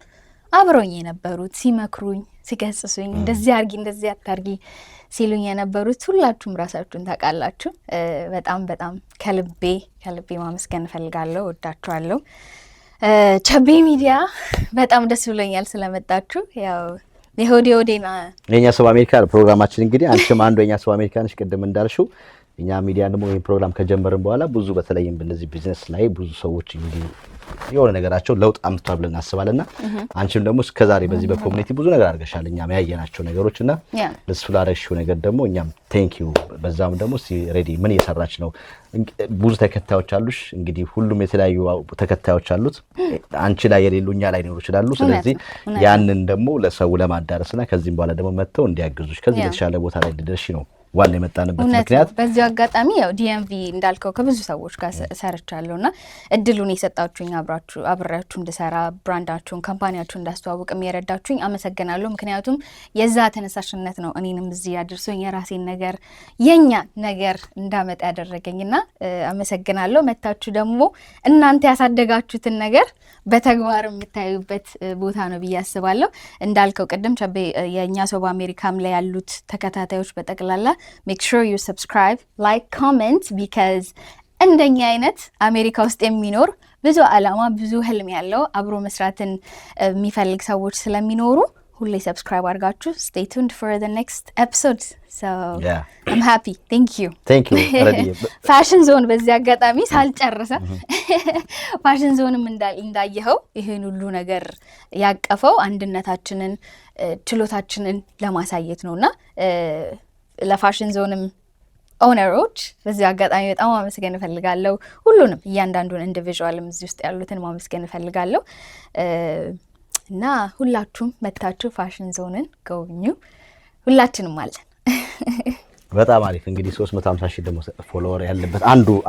አብረውኝ የነበሩት ሲመክሩኝ፣ ሲገስጹኝ እንደዚህ አርጊ እንደዚህ አታርጊ ሲሉኝ የነበሩት ሁላችሁም ራሳችሁን ታውቃላችሁ። በጣም በጣም ከልቤ ማመስገን እፈልጋለሁ። ወዳችኋለሁ። ቸቤ ሚዲያ በጣም ደስ ብሎኛል ስለመጣችሁ። ያው የሆዴና የኛ ሰው አሜሪካ ፕሮግራማችን እንግዲህ አንቺም አንዱ የኛ ሰው አሜሪካ ነሽ። ቅድም እንዳልሽው እኛ ሚዲያ ደግሞ ይሄን ፕሮግራም ከጀመርን በኋላ ብዙ በተለይም በእነዚህ ቢዝነስ ላይ ብዙ ሰዎች እንግዲህ የሆነ ነገራቸው ለውጥ አምጥቷል ብለን እናስባለንና አንቺም ደግሞ እስከዛሬ በዚህ በኮሚኒቲ ብዙ ነገር አድርገሻል። እኛም ያየናቸው ነገሮችና ለሱ ላደረግሽው ነገር ደግሞ እኛም ቴንክ ዩ። በዛም ደግሞ ሬዲ ምን እየሰራች ነው? ብዙ ተከታዮች አሉሽ። እንግዲህ ሁሉም የተለያዩ ተከታዮች አሉት። አንቺ ላይ የሌሉ እኛ ላይ ሊኖሩ ይችላሉ። ስለዚህ ያንን ደግሞ ለሰው ለማዳረስና ከዚህም በኋላ ደግሞ መጥተው እንዲያግዙሽ ከዚህ የተሻለ ቦታ ላይ እንድደርሺ ነው ዋና የመጣንበት ምክንያት። በዚህ አጋጣሚ ያው ዲኤምቪ እንዳልከው ከብዙ ሰዎች ጋር ሰርቻለሁና እድሉን የሰጣችሁኝ አብራችሁ እንድሰራ ብራንዳችሁን ካምፓኒያችሁን እንዳስተዋውቅም የረዳችሁኝ አመሰግናለሁ። ምክንያቱም የዛ ተነሳሽነት ነው እኔንም እዚህ ያደርሰኝ የራሴን ነገር የኛ ነገር እንዳመጣ ያደረገኝና አመሰግናለሁ። መታችሁ ደግሞ እናንተ ያሳደጋችሁትን ነገር በተግባር የምታዩበት ቦታ ነው ብዬ አስባለሁ። እንዳልከው ቅድም ቸቤ የኛ ሰው በአሜሪካም ላይ ያሉት ተከታታዮች በጠቅላላ make sure you subscribe, like, comment because እንደኛ አይነት አሜሪካ ውስጥ የሚኖር ብዙ አላማ ብዙ ህልም ያለው አብሮ መስራትን የሚፈልግ ሰዎች ስለሚኖሩ ሁሌ ሰብስክራይብ አድርጋችሁ stay tuned for the next episode. So I'm happy. Thank you. ፋሽን ዞን በዚህ አጋጣሚ ሳልጨርሰ ፋሽን ዞንም እንዳየኸው ይሄን ሁሉ ነገር ያቀፈው አንድነታችንን ችሎታችንን ለማሳየት ነውና ለፋሽን ዞንም ኦነሮች በዚህ አጋጣሚ በጣም ማመስገን እፈልጋለሁ። ሁሉንም እያንዳንዱን ኢንዲቪዥዋልም እዚህ ውስጥ ያሉትን ማመስገን እፈልጋለሁ እና ሁላችሁም መታችሁ ፋሽን ዞንን ጎብኙ። ሁላችንም አለን። በጣም አሪፍ። እንግዲህ 350 ሺህ ደግሞ ፎሎወር ያለበት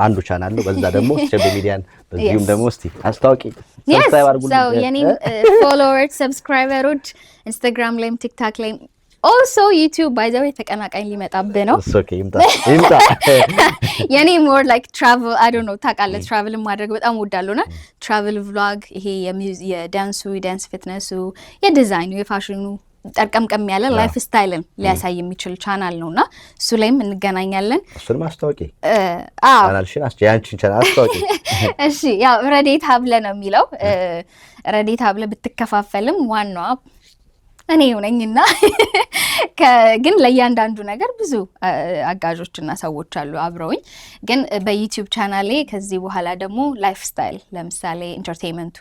አንዱ ቻናል ነው። በዛ ደግሞ ቸቤ ሚዲያን በዚሁም ደግሞ እስቲ አስተዋውቂ ሰብስክራይብ አድርጉልኝ። የኔም ፎሎወርስ ሰብስክራይበሮች ኢንስታግራም ላይም ቲክታክ ላይም also YouTube by the way ተቀናቃኝ ሊመጣብህ ነው። it's okay ይምጣ የኔ more like travel I don't know ታውቃለህ travel ማድረግ በጣም ወዳለሁና travel vlog ይሄ የዳንስ ፊትነሱ የዲዛይኑ የፋሽኑ ጠርቀምቀም ያለ ላይፍ ስታይልን ሊያሳይ የሚችል ቻናል ነውና እሱ ላይም እንገናኛለን። እሱን ማስተዋወቂ ቻናልሽን ያንቺን ቻናል አስተዋወቂ። እሺ ያው ረዴት ሀብለ ነው የሚለው ረዴት ሀብለ ብትከፋፈልም ዋናዋ እኔ ነኝና ግን ለእያንዳንዱ ነገር ብዙ አጋዦችና ሰዎች አሉ አብረውኝ። ግን በዩቲዩብ ቻናሌ ከዚህ በኋላ ደግሞ ላይፍ ስታይል ለምሳሌ ኢንተርቴይንመንቱ፣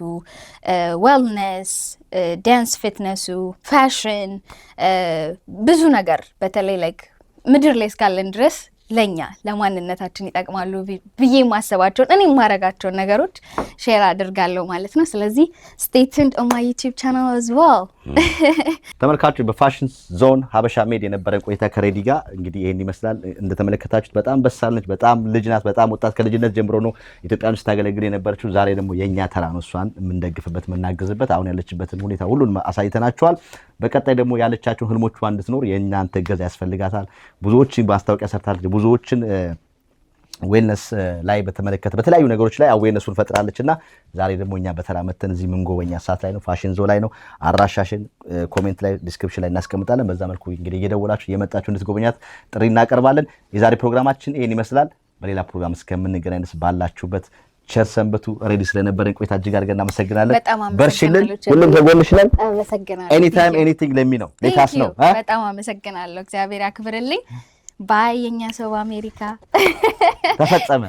ዌልነስ፣ ዳንስ ፊትነሱ፣ ፋሽን ብዙ ነገር በተለይ ላይክ ምድር ላይ እስካለን ድረስ ለኛ ለማንነታችን ይጠቅማሉ ብዬ ማሰባቸውን እኔ ማረጋቸውን ነገሮች ሼር አድርጋለሁ ማለት ነው። ስለዚህ stay tuned on my YouTube channel as well። ተመልካቾች በፋሽን ዞን ሀበሻ ሜድ የነበረን ቆይታ ከሬዲ ጋር እንግዲህ ይሄን ይመስላል። እንደተመለከታችሁት በጣም በሳል ነች፣ በጣም ልጅ ናት፣ በጣም ወጣት ከልጅነት ጀምሮ ነው ኢትዮጵያን ስታገለግል የነበረችው። ዛሬ ደግሞ የኛ ተራ ነው እሷን የምንደግፍበት የምናገዝበት። አሁን ያለችበትን ሁኔታ ሁሉን አሳይተናችኋል። በቀጣይ ደግሞ ያለቻችሁን ህልሞቿን እንድትኖር የእናንተ እገዛ ያስፈልጋታል። ብዙዎችን ማስታወቂያ ሰርታለች፣ ብዙዎችን ዌልነስ ላይ በተመለከተ በተለያዩ ነገሮች ላይ አዌርነሱን ፈጥራለችና ዛሬ ደግሞ እኛ በተራ መተን እዚህ ምንጎበኛ ሰዓት ላይ ነው ፋሽን ዞ ላይ ነው አድራሻሽን ኮሜንት ላይ ዲስክሪፕሽን ላይ እናስቀምጣለን በዛ መልኩ እንግዲህ እየደወላችሁ እየመጣችሁ እንድትጎበኛት ጥሪ እናቀርባለን የዛሬ ፕሮግራማችን ይሄን ይመስላል በሌላ ፕሮግራም እስከምንገናኝ ድረስ ባላችሁበት ቸር ሰንብቱ ሬዲ ስለነበረን ቆይታ እጅግ አድርገን እናመሰግናለን በርሽልን ሁሉም ተጎንሽ ነን አመሰግናለሁ ኤኒ ታይም ኤኒቲንግ ለሚ ነው ሌታስ ነው በጣም አመሰግናለሁ እግዚአብሔር ያክብርልኝ ባይ የኛ ሰው አሜሪካ ተፈጸመ